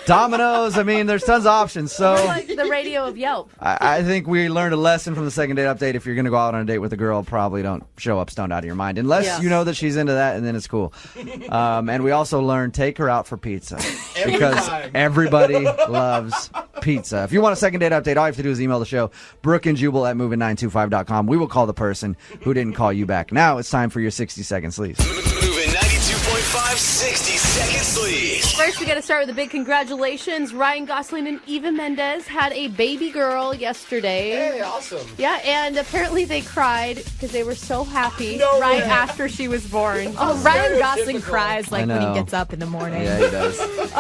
Domino's. I mean, there's tons of options. So We're like the radio of Yelp. I think we learned a lesson from the second date update. If you're going to go out on a date with a girl, probably don't show up stoned out of your mind. Unless you know that she's into that, and then it's cool. And we also learned take her out for pizza. Because everybody loves pizza. If you want a second date update, all you have to do is email the show, brookeandjubal@moving925.com. We will call the person who didn't call you back. Now it's time for your 60-second sleeves. Moving 92.5, 60 Second Sleep. First, we got to start with a big congratulations. Ryan Gosling and Eva Mendes had a baby girl yesterday. Hey, awesome. Yeah, and apparently they cried because they were so happy right after she was born. Oh, Ryan Gosling cries like I when he know. gets up in the morning. Yeah, he does.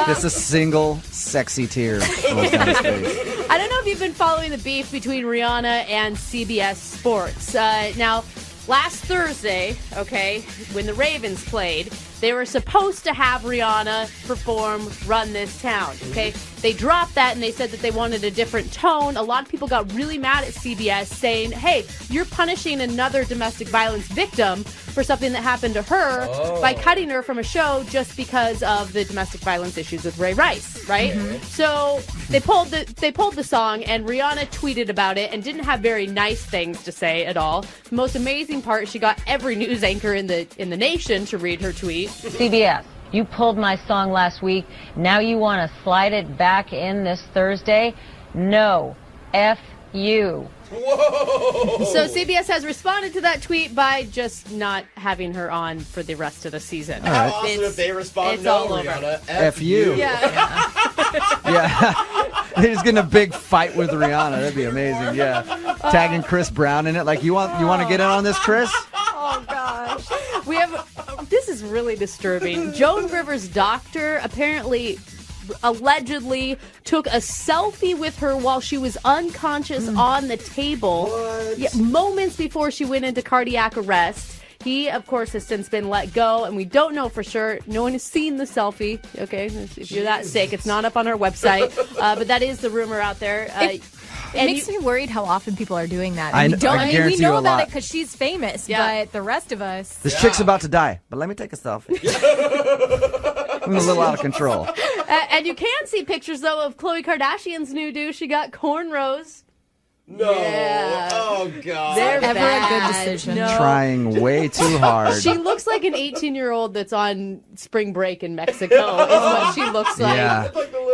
Just a single sexy tear rolls down his face. I don't know if you've been following the beef between Rihanna and CBS Sports. Now, last Thursday, okay, when the Ravens played, they were supposed to have Rihanna perform Run This Town, okay? They dropped that and they said that they wanted a different tone. A lot of people got really mad at CBS saying, hey, you're punishing another domestic violence victim for something that happened to her by cutting her from a show just because of the domestic violence issues with Ray Rice, right? So they pulled the song, and Rihanna tweeted about it and didn't have very nice things to say at all. The most amazing part, she got every news anchor in the nation to read her tweet. CBS, you pulled my song last week. Now you want to slide it back in this Thursday? No. F you. Whoa! So CBS has responded to that tweet by just not having her on for the rest of the season. How awesome if they respond, it's no, all over. Rihanna. F you. Yeah. Yeah. They're just getting a big fight with Rihanna. That'd be amazing. Yeah. Tagging Chris Brown in it. Like, you want to get in on this, Chris? Oh, gosh. We have, this is really disturbing. Joan Rivers' doctor apparently allegedly took a selfie with her while she was unconscious on the table. Yeah, moments before she went into cardiac arrest. He, of course, has since been let go, and we don't know for sure. No one has seen the selfie, okay? If you're that sick, it's not up on our website. But that is the rumor out there. It makes me worried how often people are doing that. I we guarantee we you know a about lot. it because she's famous, but the rest of us. This chick's about to die, but let me take a selfie. I'm a little out of control. And you can see pictures, though, of Khloe Kardashian's new do. She got cornrows. No. Yeah. Oh, God. They're Never bad. a good decision. No. Trying way too hard. She looks like an 18-year-old that's on spring break in Mexico is what she looks like. Yeah.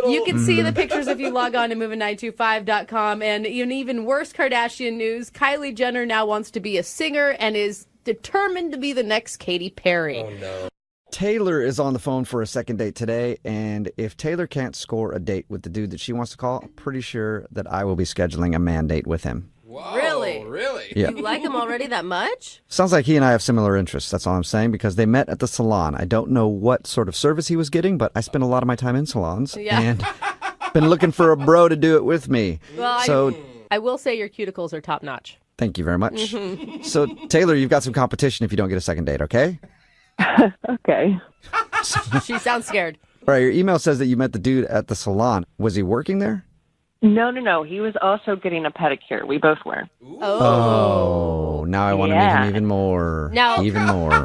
You can see the pictures if you log on to moving925.com. And in even worse Kardashian news, Kylie Jenner now wants to be a singer and is determined to be the next Katy Perry. Oh, no. Taylor is on the phone for a second date today, and if Taylor can't score a date with the dude that she wants to call, I'm pretty sure that I will be scheduling a man date with him. Whoa, Really? Really? Yeah. You like him already that much? Sounds like he and I have similar interests. That's all I'm saying, because they met at the salon. I don't know what sort of service he was getting, but I spend a lot of my time in salons, Yeah. and been looking for a bro to do it with me. Well, So I will say your cuticles are top notch. thank you very much. Mhm. So, Taylor, you've got some competition if you don't get a second date, okay? Okay. She sounds scared. All right, your email says that you met the dude at the salon. Was he working there? No. He was also getting a pedicure. We both were. Oh, now I want to meet Yeah. him even more. Now- Even more.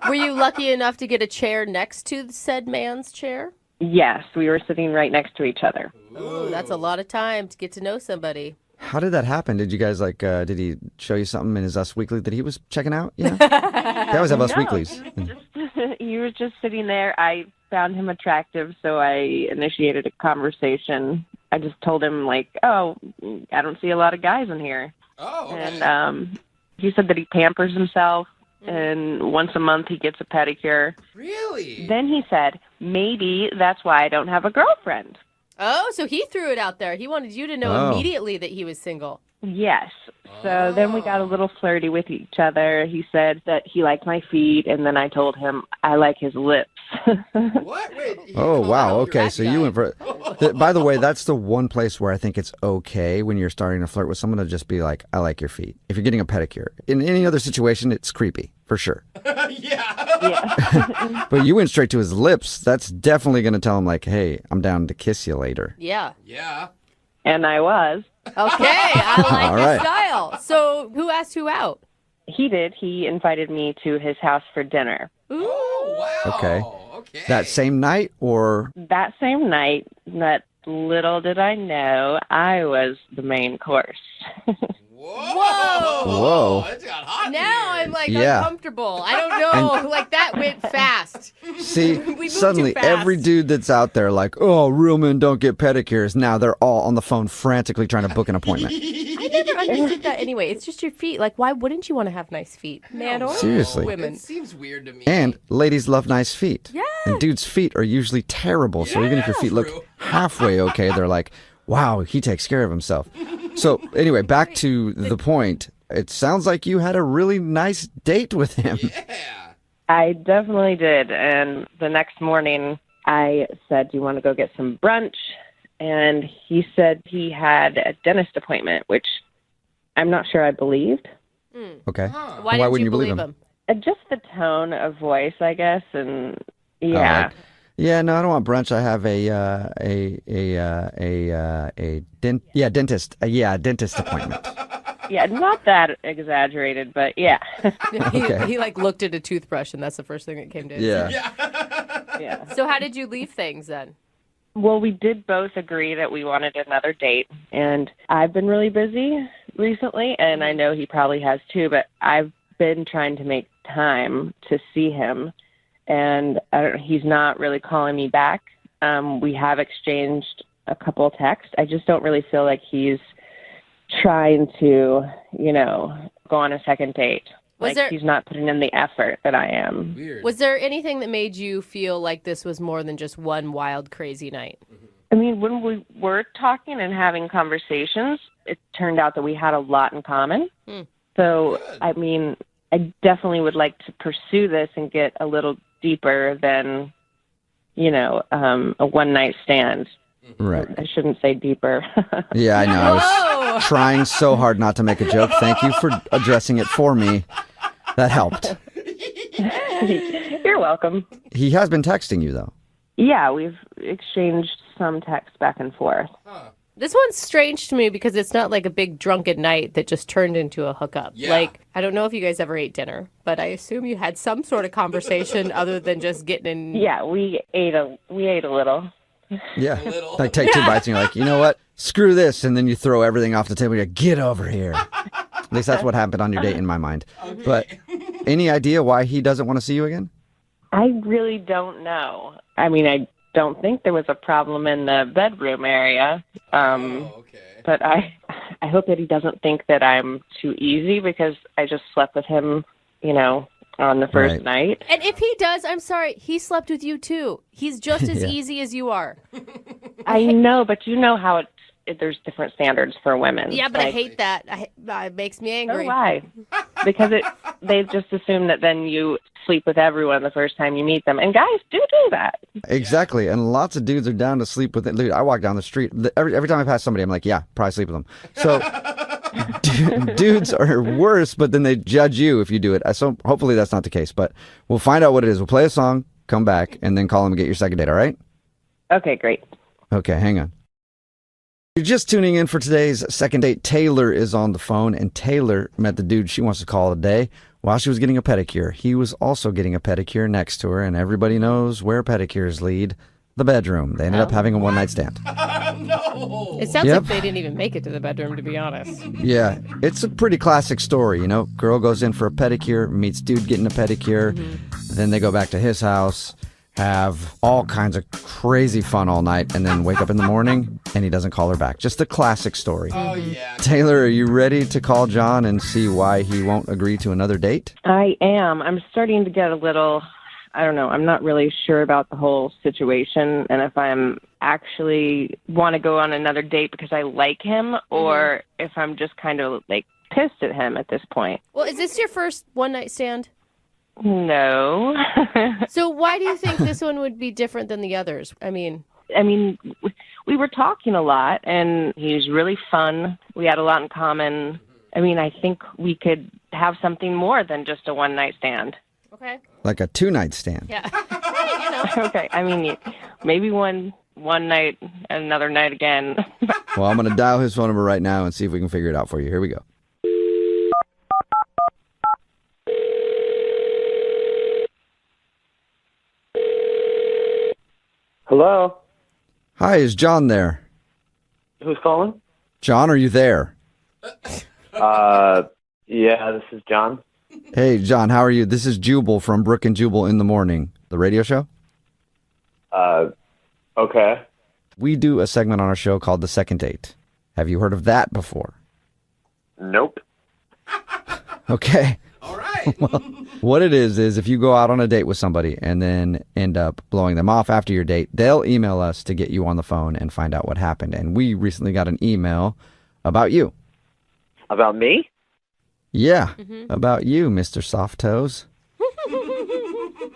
Were you lucky enough to get a chair next to said man's chair? Yes, we were sitting right next to each other. Ooh, that's a lot of time to get to know somebody. How did that happen? Did you guys did he show you something in his Us Weekly that he was checking out? You know? They always have Us No, Weeklies. He was just sitting there. I found him attractive, so I initiated a conversation. I just told him, like, oh, I don't see a lot of guys in here. Oh, okay. And he said that he pampers himself, and once a month he gets a pedicure. Really? Then he said, maybe that's why I don't have a girlfriend. Oh, so he threw it out there. He wanted you to know Oh. immediately that he was single. Yes. So then we got a little flirty with each other. He said that he liked my feet, and then I told him I like his lips. What? Wait. Oh, wow. Okay, so you went for by the way, that's the one place where I think it's okay when you're starting to flirt with someone to just be like, I like your feet. If you're getting a pedicure. In any other situation, it's creepy, for sure. Yeah. But you went straight to his lips. That's definitely going to tell him, like, hey, I'm down to kiss you later. Yeah. Yeah. And I was. Okay, I like All your right. style. So who asked who out? He did. He invited me to his house for dinner. Ooh. Wow. Okay. That same night or That same night, that little did I know, I was the main course. Whoa. Whoa. Now I'm like Yeah. uncomfortable. I don't know. Like that went fast. See, We moved suddenly too fast. every dude that's out there like, oh, real men don't get pedicures. Now they're all on the phone frantically trying to book an appointment. I never understood that anyway. It's just your feet. Like, why wouldn't you want to have nice feet, man or Seriously. women? It seems weird to me. And ladies love nice feet. Yeah. And dudes' feet are usually terrible. So even if your feet look halfway okay, they're like, wow, he takes care of himself. So anyway, back to the point. It sounds like you had a really nice date with him. I definitely did. And the next morning, I said, do you want to go get some brunch? And he said he had a dentist appointment, which I'm not sure I believed. Okay. Why Why wouldn't you believe him? Just the tone of voice, I guess. And yeah. Yeah, no, I don't want brunch. I have dentist appointment. Yeah, not that exaggerated, but yeah. He like looked at a toothbrush, and that's the first thing that came to his Yeah. Yeah. So how did you leave things then? Well, we did both agree that we wanted another date, and I've been really busy recently, and I know he probably has too, but I've been trying to make time to see him, and he's not really calling me back. We have exchanged a couple texts. I just don't really feel like he's trying to, go on a second date. He's not putting in the effort that I am. Weird. Was there anything that made you feel like this was more than just one wild, crazy night? I mean, when we were talking and having conversations, it turned out that we had a lot in common. So, I mean, I definitely would like to pursue this and get a little deeper than, a one-night stand. Right. I shouldn't say deeper. Yeah, I know. I was trying so hard not to make a joke. Thank you for addressing it for me. That helped. You're welcome. He has been texting you, though. Yeah, we've exchanged some text back and forth. This one's strange to me because it's not like a big drunken night that just turned into a hookup. Yeah. Like, I don't know if you guys ever ate dinner, but I assume you had some sort of conversation other than just getting in. Yeah, we ate a little. Yeah. Like take 2 bites and you're like, you know what? Screw this. And then you throw everything off the table. You're like, get over here. At least that's what happened on your date in my mind. But any idea why he doesn't want to see you again? I really don't know. I mean, I don't think there was a problem in the bedroom area. But I hope that he doesn't think that I'm too easy because I just slept with him, on the first night. And if he does, I'm sorry, he slept with you too. He's just as Yeah. easy as you are. I know, but you know how there's different standards for women. Yeah, but I Like, hate that. It makes me angry. So why? Because they just assume that then you sleep with everyone the first time you meet them. And guys do that. Exactly. And lots of dudes are down to sleep with it. Dude, I walk down the street. Every time I pass somebody, I'm like, yeah, probably sleep with them. So dudes are worse, but then they judge you if you do it. So hopefully that's not the case. But we'll find out what it is. We'll play a song, come back, and then call him and get your second date, all right? Okay, great. Okay, hang on. You're just tuning in for today's second date. Taylor is on the phone, and Taylor met the dude she wants to call today while she was getting a pedicure. He was also getting a pedicure next to her, and everybody knows where pedicures lead. The bedroom. They ended up having a one-night stand. It sounds Yep. like they didn't even make it to the bedroom, to be honest. Yeah, it's a pretty classic story, you know. Girl goes in for a pedicure, meets dude getting a pedicure, then they go back to his house, have all kinds of crazy fun all night, and then wake up in the morning and he doesn't call her back. Just a classic story. Oh, yeah. Taylor, are you ready to call John and see why he won't agree to another date? I am. I'm starting to get a little, I don't know, I'm not really sure about the whole situation and if I'm actually want to go on another date because I like him or if I'm just kind of like pissed at him at this point. Well, is this your first one-night stand? No. So why do you think this one would be different than the others? I mean, we were talking a lot and he's really fun. We had a lot in common. I mean, I think we could have something more than just a one-night stand. Okay. Like a two-night stand. Yeah. Okay. I mean, maybe one night, another night again. Well, I'm going to dial his phone number right now and see if we can figure it out for you. Here we go. Hello? Hi, is John there? Who's calling? John, are you there? Yeah, this is John. Hey, John, how are you? This is Jubal from Brooke and Jubal in the Morning, the radio show. Okay. We do a segment on our show called The Second Date. Have you heard of that before? Nope. Okay. All right. Well, what it is if you go out on a date with somebody and then end up blowing them off after your date, they'll email us to get you on the phone and find out what happened. And we recently got an email about you. About me? Yeah, about you, Mr. Soft Toes.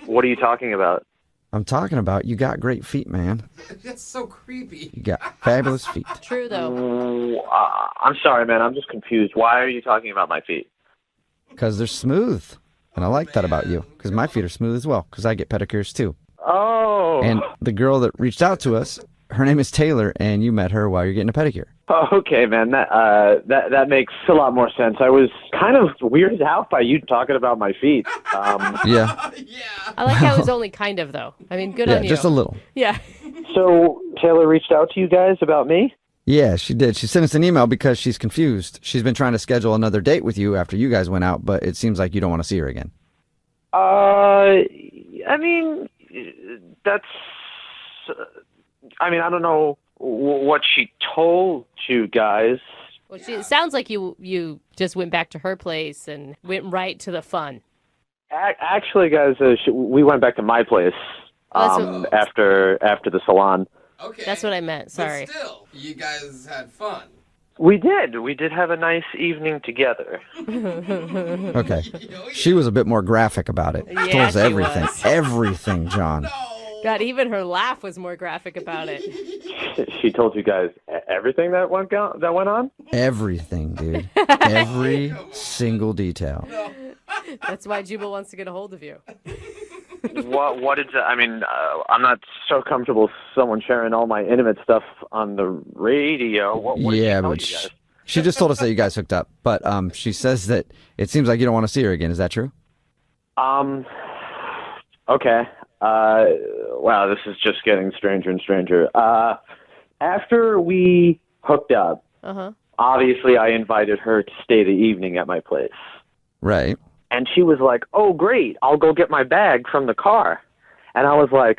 What are you talking about? I'm talking about you got great feet, man. That's so creepy. You got fabulous feet. True, though. I'm sorry, man. I'm just confused. Why are you talking about my feet? Because they're smooth. And I like that about you. Because my feet are smooth as well. Because I get pedicures too. Oh. And the girl that reached out to us, her name is Taylor, and you met her while you're getting a pedicure. Okay, man. That makes a lot more sense. I was kind of weirded out by you talking about my feet. Yeah. I like how it was only kind of, though. I mean, good on you. Just a little. Yeah. So Taylor reached out to you guys about me? Yeah, she did. She sent us an email because she's confused. She's been trying to schedule another date with you after you guys went out, but it seems like you don't want to see her again. I mean, I don't know what she told you guys. Well, it sounds like you just went back to her place and went right to the fun. Actually, guys, we went back to my place after the salon. Okay. That's what I meant. Sorry. But still, you guys had fun. We did. We did have a nice evening together. Okay. She was a bit more graphic about it. Yeah, She told us she everything. was. Everything, John. God, even her laugh was more graphic about it. She told you guys everything that went on? Everything, dude. Every single detail. That's why Jubal wants to get a hold of you. What did I mean? I'm not so comfortable with someone sharing all my intimate stuff on the radio. What did she tell but you guys? she just told us that you guys hooked up. But she says that it seems like you don't want to see her again. Is that true? Okay. Wow, this is just getting stranger and stranger. After we hooked up, obviously I invited her to stay the evening at my place. Right. And she was like, oh, great, I'll go get my bag from the car. And I was like,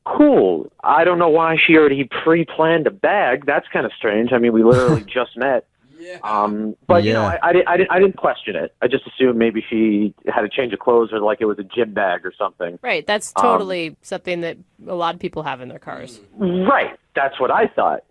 cool. I don't know why she already pre-planned a bag. That's kind of strange. I mean, we literally just met. But, you know, I didn't question it. I just assumed maybe she had a change of clothes or like it was a gym bag or something. Right. That's totally something that a lot of people have in their cars. Right. That's what I thought.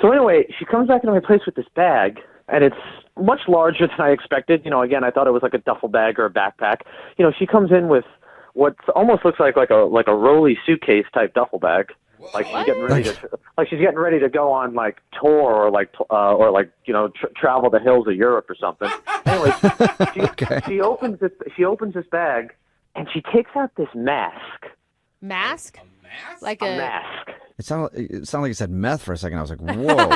So anyway, she comes back into my place with this bag, and it's much larger than I expected. You know, again, I thought it was like a duffel bag or a backpack. You know, she comes in with what almost looks like a rolly suitcase type duffel bag. Like she's getting ready to go on like tour or like travel the hills of Europe or something. Anyway, she opens this bag and she takes out this mask. Mask? Like a mask. It sounded like you said meth for a second. I was like, whoa.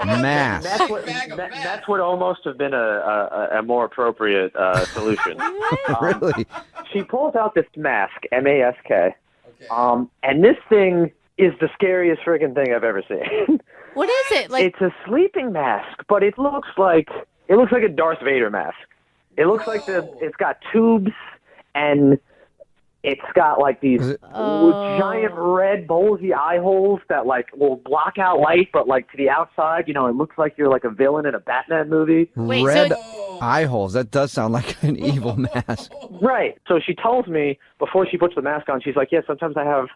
Mask. That's what almost have been a more appropriate solution. Really? She pulls out this mask, M-A-S-K. And this thing is the scariest friggin' thing I've ever seen. What is it? Like it's a sleeping mask, but it looks like a Darth Vader mask. It looks like it's got tubes and it's got like these giant red bulgy eye holes that like will block out light, but like to the outside, you know, it looks like you're like a villain in a Batman movie. Red eye holes. That does sound like an evil mask. Right. So she tells me before she puts the mask on, she's like, yeah, sometimes I have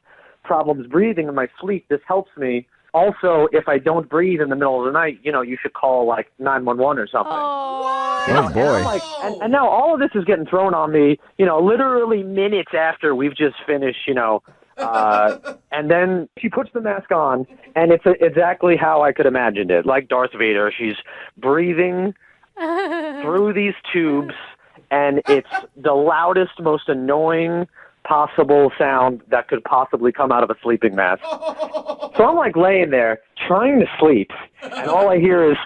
problems breathing in my sleep. This helps me. Also, if I don't breathe in the middle of the night, you know, you should call like 911 or something. Oh, boy. And now all of this is getting thrown on me, you know, literally minutes after we've just finished, you know. And then she puts the mask on, and it's exactly how I could imagined it. Like Darth Vader, she's breathing through these tubes, and it's the loudest, most annoying possible sound that could possibly come out of a sleeping mask. So I'm like laying there trying to sleep, and all I hear is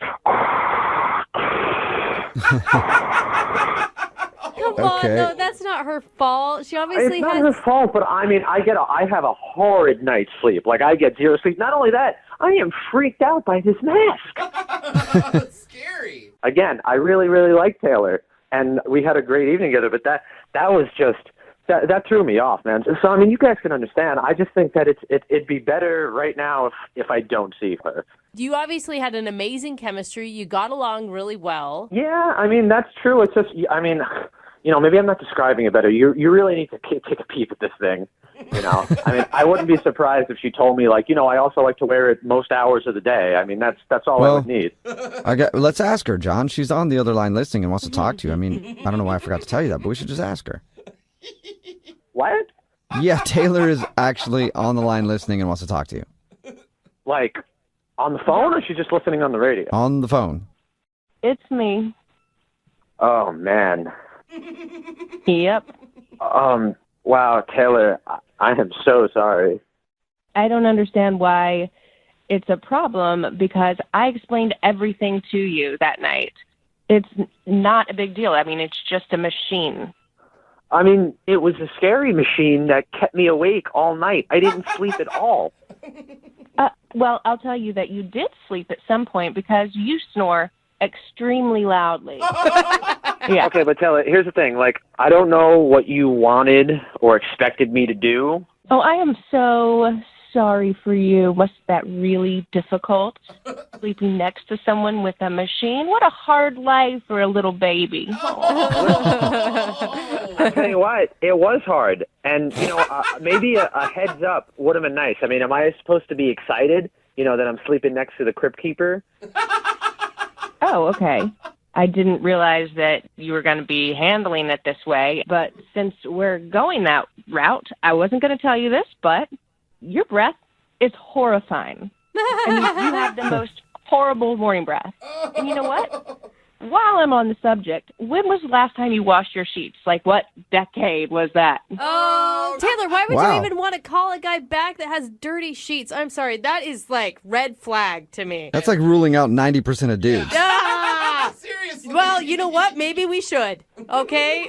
Come on, no, that's not her fault. She obviously it's not her fault, but I mean, I have a horrid night's sleep. Like I get zero sleep. Not only that, I am freaked out by this mask. That's scary. Again, I really, really like Taylor, and we had a great evening together. But that was just That threw me off, man. So I mean, you guys can understand. I just think that it'd be better right now if I don't see her. You obviously had an amazing chemistry. You got along really well. Yeah, I mean that's true. It's just, I mean, maybe I'm not describing it better. You really need to take a peep at this thing. I mean, I wouldn't be surprised if she told me, like, I also like to wear it most hours of the day. I mean, that's all I would need. Let's ask her, John. She's on the other line listening and wants to talk to you. I mean, I don't know why I forgot to tell you that, but we should just ask her. What? Yeah, Taylor is actually on the line listening and wants to talk to you. Like, on the phone, or is she just listening on the radio? On the phone. It's me. Oh, man. Yep. Wow, Taylor, I am so sorry. I don't understand why it's a problem because I explained everything to you that night. It's not a big deal. I mean, it's just a machine. I mean, it was a scary machine that kept me awake all night. I didn't sleep at all. Well, I'll tell you that you did sleep at some point because you snore extremely loudly. Yeah. Okay, but Taylor, here's the thing. Like, I don't know what you wanted or expected me to do. Oh, I am so sorry for you. Was that really difficult? Sleeping next to someone with a machine? What a hard life for a little baby. I'll tell you what, it was hard. And, maybe a heads up would have been nice. I mean, am I supposed to be excited, that I'm sleeping next to the crypt keeper? Oh, okay. I didn't realize that you were going to be handling it this way, but since we're going that route, I wasn't going to tell you this, but your breath is horrifying. I mean, you have the most horrible morning breath. And you know what? While I'm on the subject, when was the last time you washed your sheets? Like, what decade was that? Oh, Taylor, why would Wow. you even want to call a guy back that has dirty sheets? I'm sorry. That is like red flag to me. That's like ruling out 90% of dudes. Ah! Seriously. Well, you know what? Maybe we should. Okay?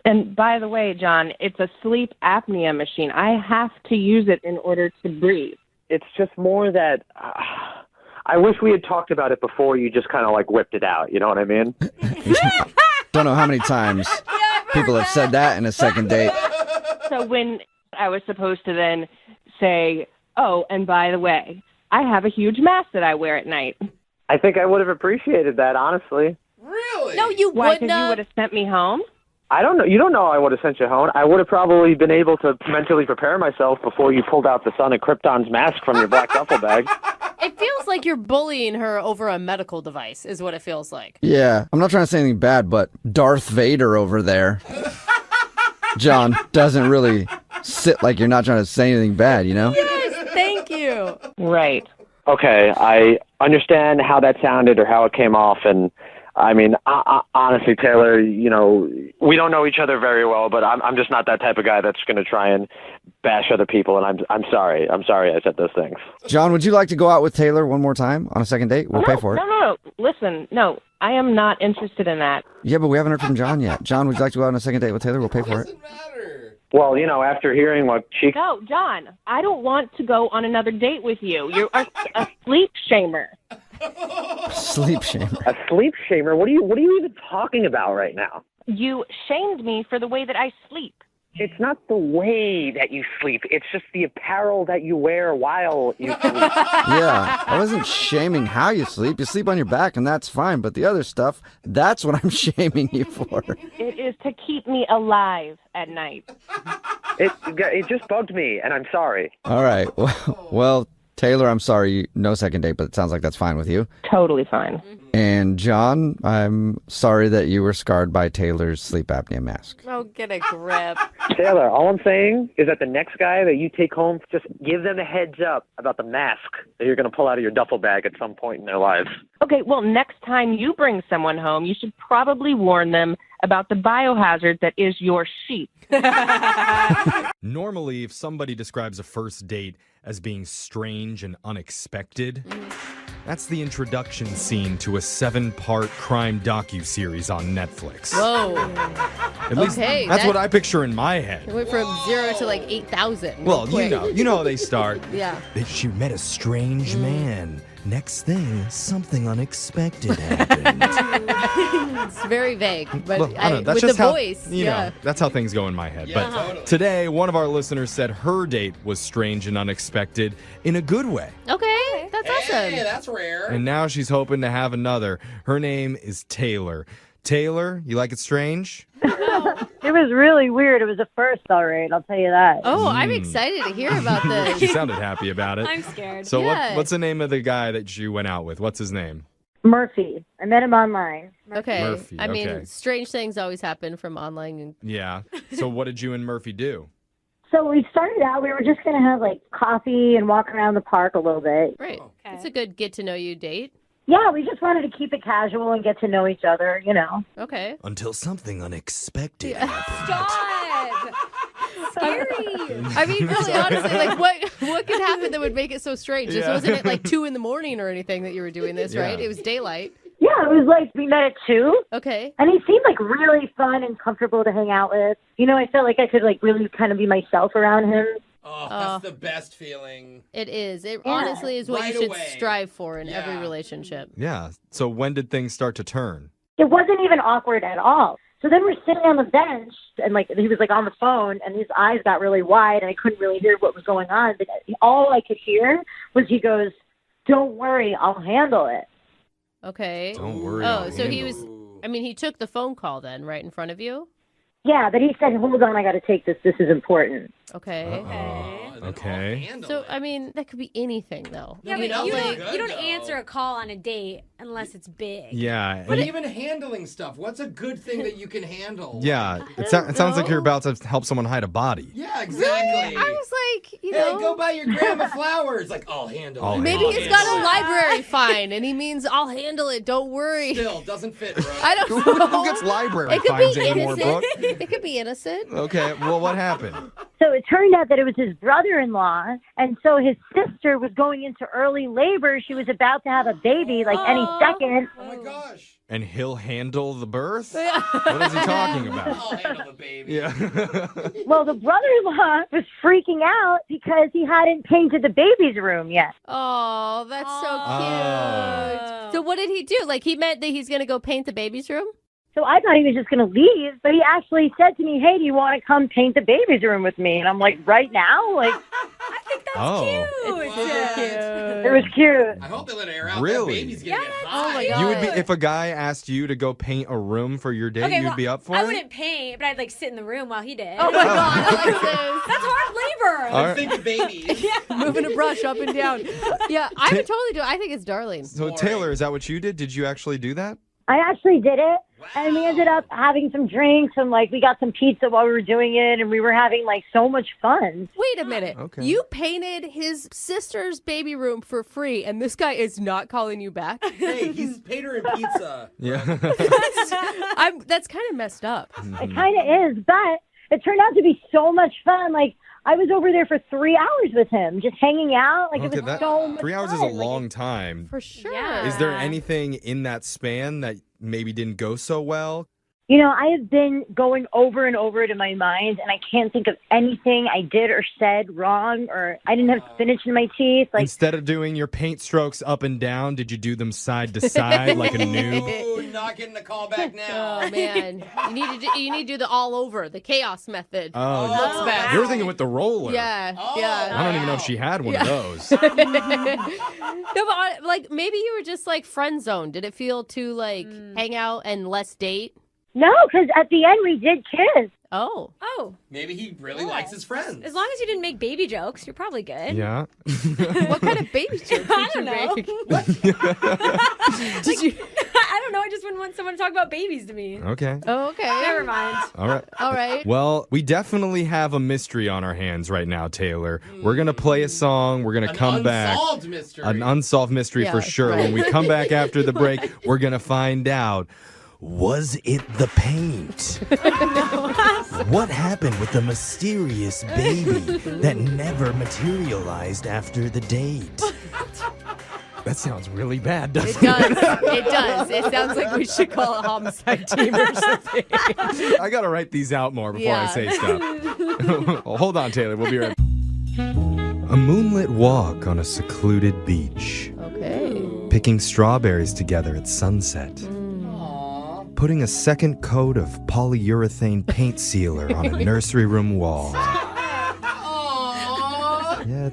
And by the way, John, it's a sleep apnea machine. I have to use it in order to breathe. It's just more that I wish we had talked about it before you just kind of like whipped it out. You know what I mean? Don't know how many times people have said that in a second date. So when I was supposed to then say, oh, and by the way, I have a huge mask that I wear at night. I think I would have appreciated that, honestly. Really? No, you Why? wouldn't Because you have. would have sent me home? I don't know. You don't know I would have sent you home. I would have probably been able to mentally prepare myself before you pulled out the Son of Krypton's mask from your black duffel bag. It feels like you're bullying her over a medical device, is what it feels like. Yeah, I'm not trying to say anything bad, but Darth Vader over there, John, doesn't really sit like you're not trying to say anything bad, Yes, thank you. Right. Okay, I understand how that sounded or how it came off, and I mean, honestly, Taylor, we don't know each other very well, but I'm just not that type of guy that's going to try and bash other people, and I'm sorry. I'm sorry I said those things. John, would you like to go out with Taylor one more time on a second date? We'll pay for it. No. Listen, no, I am not interested in that. Yeah, but we haven't heard from John yet. John, would you like to go out on a second date with Taylor? We'll pay for it. Well, after hearing what she... No, John, I don't want to go on another date with you. You're a sleep shamer. Sleep shamer. A sleep shamer? What are you even talking about right now? You shamed me for the way that I sleep. It's not the way that you sleep. It's just the apparel that you wear while you sleep. Yeah, I wasn't shaming how you sleep. You sleep on your back, and that's fine. But the other stuff, that's what I'm shaming you for. It is to keep me alive at night. It just bugged me, and I'm sorry. All right. Well, Taylor, I'm sorry. No second date, but it sounds like that's fine with you. Totally fine. And John, I'm sorry that you were scarred by Taylor's sleep apnea mask. Oh, get a grip. Taylor, all I'm saying is that the next guy that you take home, just give them a heads up about the mask that you're going to pull out of your duffel bag at some point in their lives. Okay, well, next time you bring someone home, you should probably warn them about the biohazard that is your sheep. Normally, if somebody describes a first date as being strange and unexpected, that's the introduction scene to a 7-part crime docuseries on Netflix. Whoa. At least that's what I picture in my head. It went from 0 to like 8,000. Well, you know how they start. Yeah. She met a strange man, Next thing, something unexpected happened. It's very vague, but Well, I don't know. That's with just the how, voice, you know, that's how things go in my head. Yeah, but totally. today, one of our listeners said her date was strange and unexpected in a good way. Okay, that's awesome. Hey, that's rare. And now she's hoping to have another. Her name is Taylor. Taylor, you like it strange? It was really weird. It was a first, all right. I'll tell you that. Oh, I'm excited to hear about She this. sounded happy about it. I'm scared. So Yeah. what's the name of the guy that you went out with? What's his name? Murphy. I met him online. Okay. Murphy, I mean, okay. strange things always happen from online. And Yeah. So what did you and Murphy do? So we started out, we were just going to have like coffee and walk around the park a little bit. Right. It's a good get to know you date. Yeah, we just wanted to keep it casual and get to know each other, you know. Okay. Until something unexpected. Stop. Scary. I mean, really, honestly, like what could happen that would make it so strange? This Yeah. wasn't at like 2 a.m. or anything that you were doing this, Yeah. right? It was daylight. Yeah, it was like we met at 2. Okay. And he seemed like really fun and comfortable to hang out with. You know, I felt like I could like really kind of be myself around him. Oh, that's the best feeling. It is. It Yeah. honestly is what Right you should away. strive for in every Yeah. relationship. Yeah. So when did things start to turn? It wasn't even awkward at all. So then we're sitting on the bench, and like he was like on the phone, and his eyes got really wide, and I couldn't really hear what was going on. But all I could hear was he goes, "Don't worry, I'll handle it." Okay. Don't worry. Oh, I'll so he handle was. it. I mean, he took the phone call then, right in front of you. Yeah, but he said, "Hold on, I got to take this. This is important." Okay. Okay. So I mean, that could be anything though. Yeah, You but know, you like- don't answer a call on a date unless it's big. Yeah. But and- even handling stuff, what's a good thing that you can handle? yeah. It sounds like you're about to help someone hide a body. Yeah, exactly. I was like, you Hey, know, go buy your grandma flowers. Like, I'll handle I'll it. maybe handle he's it. got a library fine, and he means I'll handle it. Don't worry. Still doesn't fit, bro. I don't know. Who gets library It could fines be anymore, innocent. Brooke? It could be innocent. Okay. Well, what happened? So it turned out that it was his brother-in-law, and so his sister was going into early labor. She was about to have a baby, like any second. Oh my gosh. And he'll handle the birth? What is he talking about? I'll handle the baby. Yeah. Well, the brother-in-law was freaking out because he hadn't painted the baby's room yet. Oh, that's so Oh. cute. So what did he do? Like he meant that he's gonna go paint the baby's room? So I thought he was just going to leave, but he actually said to me, "Hey, do you want to come paint the baby's room with me?" And I'm like, "Right now?" Like, Oh. It's super cute. it was cute. I hope they let it air out. Really? That baby's gonna get high. Oh my god. You would be if a guy asked you to go paint a room for your date, Okay, you'd well, be up for I it? wouldn't paint, but I'd like sit in the room while he did. Oh my god, Alexis. That's hard labor. All I'm right. thinking babies. Moving a brush up and down. Yeah, I would totally do it. I think it's darling. So Taylor, is that what you did? Did you actually do that? I actually did it, and we ended up having some drinks, and like we got some pizza while we were doing it, and we were having like so much fun. Wait a minute. Okay. You painted his sister's baby room for free, and this guy is not calling you back? Hey, he's paid her in pizza. Yeah. That's kind of messed up. It kind of is, but it turned out to be so much fun. Like I was over there for 3 hours with him, just hanging out. Like Okay, it was so much 3 hours is fun. a Like, long time. For sure. Yeah. Is there anything in that span that maybe didn't go so well? You know, I have been going over and over it in my mind, and I can't think of anything I did or said wrong, or I didn't have spinach in my teeth. Like, Instead of doing your paint strokes up and down, did you do them side to side like a noob? Ooh, not getting the call back now. Oh man, you need to do the all over, the chaos method. Oh, Looks best. you were thinking with the roller. Yeah, Oh. yeah. I don't even know if she had one of those. No, but like maybe you were just like friend zoned. Did it feel too like hang out and less date? no, because at the end we did kiss. Oh, Oh, Maybe he really likes his friends. as long as you didn't make baby jokes, you're probably good. Yeah. what kind of baby joke did I you don't know. make? Did you? I don't know. I just wouldn't want someone to talk about babies to me. Okay. Oh, okay. Never mind. All right. All right. Well, we definitely have a mystery on our hands right now, Taylor. We're going to play a song. We're going to An come back. unsolved mystery. An unsolved mystery Yeah, for sure. right. When we come back after the break, we're going to find out, was it the paint? What happened with the mysterious baby that never materialized after the date? That sounds really bad, doesn't It does. It does. It sounds like we should call a homicide team or something. I got to write these out more before I Yeah. say stuff. Well, hold on, Taylor. We'll be right back. A moonlit walk on a secluded beach. Okay. Picking strawberries together at sunset. Putting a second coat of polyurethane paint sealer on a nursery room wall. Yeah,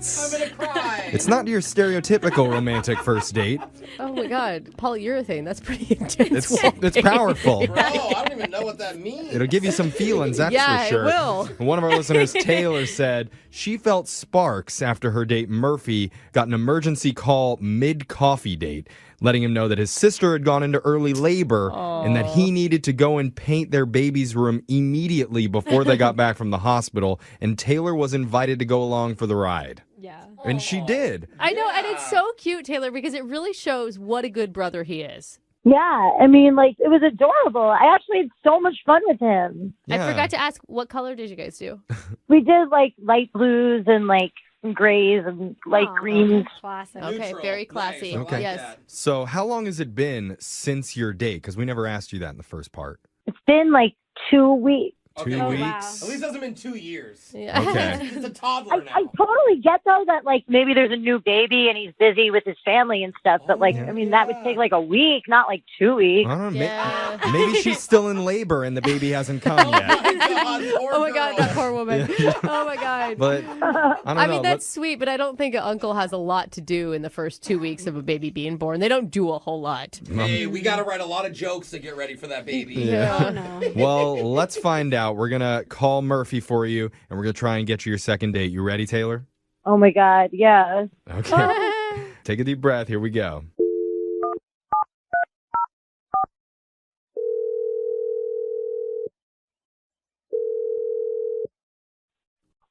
it's not your stereotypical romantic first date. Oh my God, polyurethane. That's pretty intense. It's powerful. Bro, I don't even know what that means. It'll give you some feelings, that's Yeah, for sure. it will. One of our listeners, Taylor, said she felt sparks after her date Murphy got an emergency call mid-coffee date, letting him know that his sister had gone into early labor and that he needed to go and paint their baby's room immediately before they got back from the hospital, and Taylor was invited to go along for the ride. Yeah. And she did. I know, and it's so cute, Taylor, because it really shows what a good brother he is. Yeah, I mean, like, it was adorable. I actually had so much fun with him. I forgot to ask, what color did you guys do? We did, like, light blues and, like, some grays and light greens. Classic. Okay, very classy. Okay. Yes. So how long has it been since your date? Because we never asked you that in the first part. It's been, like, 2 weeks. 2 weeks? At least it hasn't been 2 years. Yeah. Okay. It's a toddler now. I totally get, though, that, like, maybe there's a new baby and he's busy with his family and stuff. But, like, I mean, that would take, like, a week, not, like, 2 weeks. I don't know. Maybe she's still in labor and the baby hasn't come yet. Oh my God, that poor woman. Oh my God. But I don't know. mean, that's sweet, but I don't think an uncle has a lot to do in the first 2 weeks of a baby being born. They don't do a whole lot. Hey, we got to write a lot of jokes to get ready for that baby. Yeah. Oh, no. Well, let's find out. We're going to call Murphy for you, and we're going to try and get you your second date. You ready, Taylor? Oh, my God, yeah. Okay. Take a deep breath. Here we go.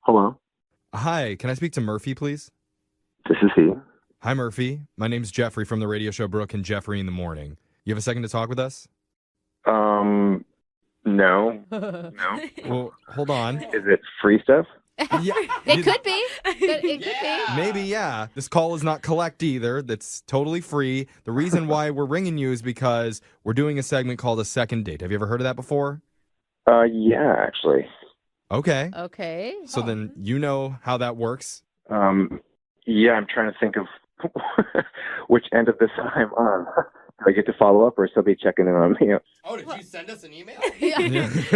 Hello. Hi, can I speak to Murphy, please? This is he. Hi, Murphy. My name's Jeffrey from the radio show Brooke and Jeffrey in the Morning. You have a second to talk with us? No. Well, hold on. Is it free stuff? Yeah, It could be. It could be. maybe, yeah. This call is not collect either. That's totally free. The reason why we're ringing you is because we're doing a segment called A Second Date. Have you ever heard of that before? Yeah, actually. Okay. Okay. So then you know how that works. Yeah, I'm trying to think of which end of this I'm on. Do I get to follow up or still be checking in on me? Oh, did you send us an email? Yeah. This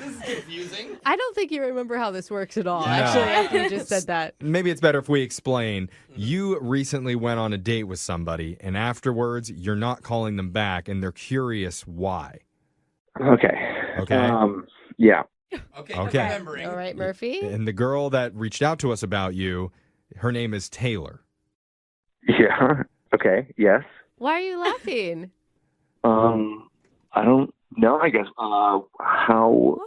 is confusing. I don't think you remember how this works at all, No. actually, after you just said that. Maybe it's better if we explain. You recently went on a date with somebody, and afterwards, you're not calling them back, and they're curious why. Okay. Okay. Yeah. Okay. Okay. Remembering. All right, Murphy. And the girl that reached out to us about you, her name is Taylor. Yeah. Okay. Yes. Why are you laughing? I don't know. I guess. How?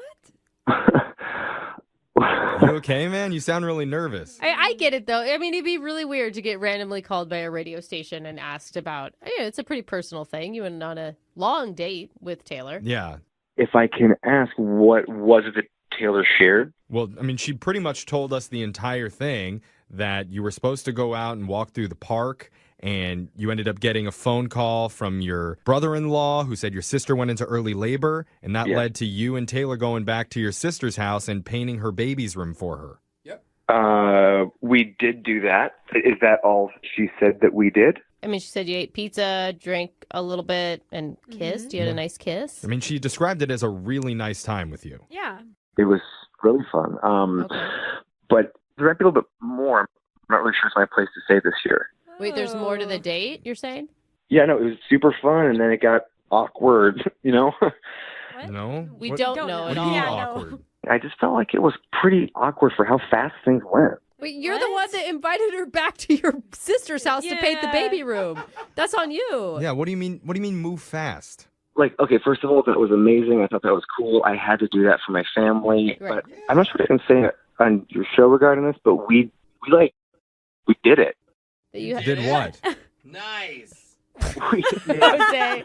You okay, man? You sound really nervous. I get it, though. I mean, it'd be really weird to get randomly called by a radio station and asked about, it's a pretty personal thing. You went on a long date with Taylor. Yeah. If I can ask, what was it that Taylor shared? Well, I mean, she pretty much told us the entire thing, that you were supposed to go out and walk through the park, and you ended up getting a phone call from your brother-in-law who said your sister went into early labor, and that led to you and Taylor going back to your sister's house and painting her baby's room for her. We did do that. Is that all she said that we did? I mean, she said you ate pizza, drank a little bit, and kissed. You had a nice kiss. I mean, she described it as a really nice time with you. Yeah. It was really fun. But there might be a little bit more. I'm not really sure it's my place to say this here. Wait, there's more to the date, you're saying? Yeah, no, it was super fun, and then it got awkward, you know? No? We don't know at What do you all. mean awkward? I just felt like it was pretty awkward for how fast things went. Wait, you're the one that invited her back to your sister's house to paint the baby room. That's on you. Yeah, what do you mean? What do you mean move fast? Like, okay, first of all, that was amazing. I thought that was cool. I had to do that for my family. Right. But I'm not sure if I can say on your show regarding this, but we did it. You Did what? Nice. Jose.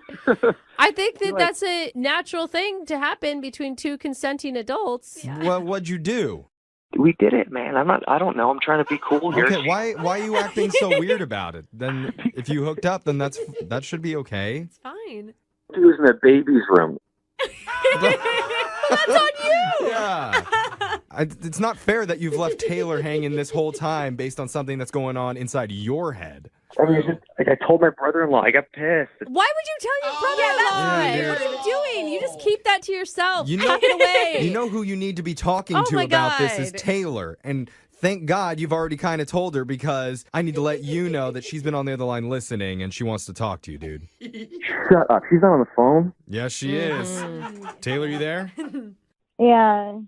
I think that that's a natural thing to happen between two consenting adults. What'd you do? We did it, man. I don't know. I'm trying to be cool here. Okay, why are you acting so weird about it? Then if you hooked up, then that should be okay. It's fine. He was in the baby's room. That's on you. Yeah. It's not fair that you've left Taylor hanging this whole time based on something that's going on inside your head. I mean, it's just, like, I told my brother-in-law. I got pissed. Why would you tell your brother-in-law? Yeah, What are you doing? You just keep that to yourself. You know, Pack it away. You know who you need to be talking Oh to my about this God. is Taylor. And thank God you've already kind of told her, because I need to let you know that she's been on the other line listening and she wants to talk to you, dude. Shut up. She's not on the phone. Yes, she is. Taylor, you there? Yeah.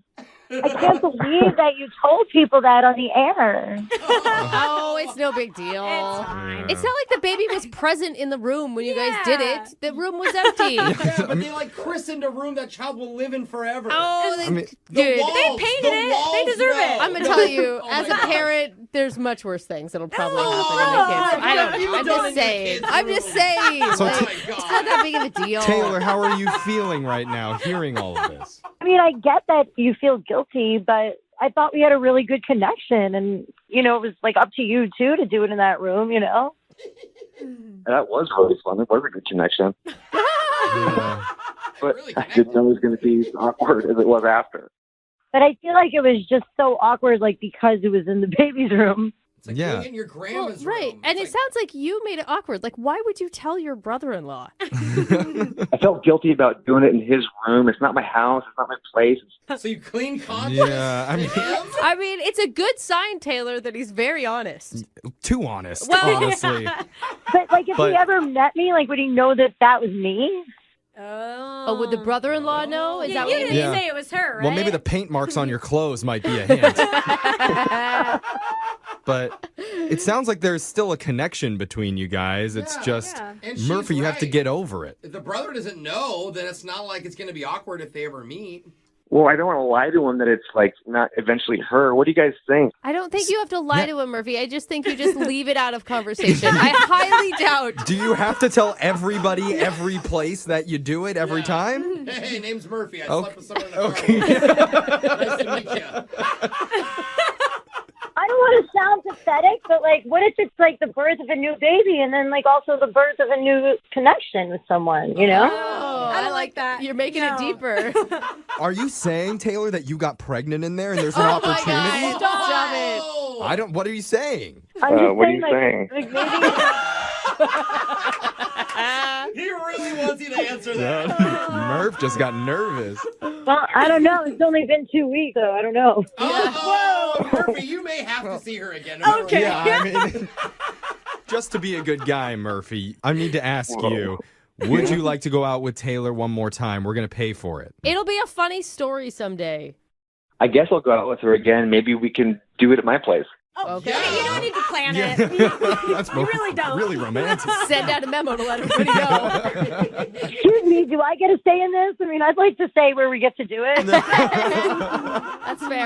I can't believe that you told people that on the air. Oh, it's no big deal. It's not like the baby was present in the room when you guys did it. The room was empty. Yeah, but they like christened a room that child will live in forever. Oh, dude, they painted it. They deserve it. I'm gonna tell you, as a parent, there's much worse things that'll probably happen in the kids. I don't know. I'm just saying. I'm just saying. So Like, it's not that big of a deal. Taylor, how are you feeling right now hearing all of this? I mean, I get that you feel guilty, but I thought we had a really good connection. And, you know, it was like up to you, too, to do it in that room, you know? That was really fun. It was a good connection. But I didn't know it was going to be as awkward as it was after. But I feel like it was just so awkward, like, because it was in the baby's room. It's like doing it in your grandma's Right. room. And it sounds like you made it awkward. Like, why would you tell your brother-in-law? I felt guilty about doing it in his room. It's not my house. It's not my place. So you clean conscience? Yeah, I mean, I mean, it's a good sign, Taylor, that he's very honest. too honest, Well, honestly. But, like, if But- he ever met me, like, would he know that that was me? Oh, would the brother-in-law know? Is that you what you didn't mean? say it was her, right? Well, maybe the paint marks on your clothes might be a hint. But it sounds like there's still a connection between you guys. It's just, And she's Murphy, you have to right. get over it. If the brother doesn't know, then it's not like it's going to be awkward if they ever meet. Well, I don't want to lie to him that it's, like, not eventually her. What do you guys think? I don't think you have to lie to him, Murphy. I just think you just leave it out of conversation. I highly doubt. Do you have to tell everybody every place that you do it every time? Hey, name's Murphy. I Okay. slept with someone in the car. Nice to meet you. I don't want to sound pathetic, but, like, what if it's, like, the birth of a new baby and then, like, also the birth of a new connection with someone, you know? Oh, I like that. You're making it deeper. Are you saying, Taylor, that you got pregnant in there and there's an Oh opportunity? my God. Stop it. I don't. What are you saying? I'm just what are saying, you like, saying? like, maybe... He really wants you to answer that. Murph just got nervous. Well, I don't know. It's only been 2 weeks, so I don't know. Oh, Murphy, you may have to see her again. no matter Yeah, what. I mean, just to be a good guy, Murphy, I need to ask you, would you like to go out with Taylor one more time? We're going to pay for it. It'll be a funny story someday. I guess I'll go out with her again. Maybe we can do it at my place. Okay. You don't need to plan Yeah. it. That's You really don't. really romantic. Send out a memo to let everybody know. Excuse me, do I get a say in this? I mean, I'd like to say where we get to do it. That's fair.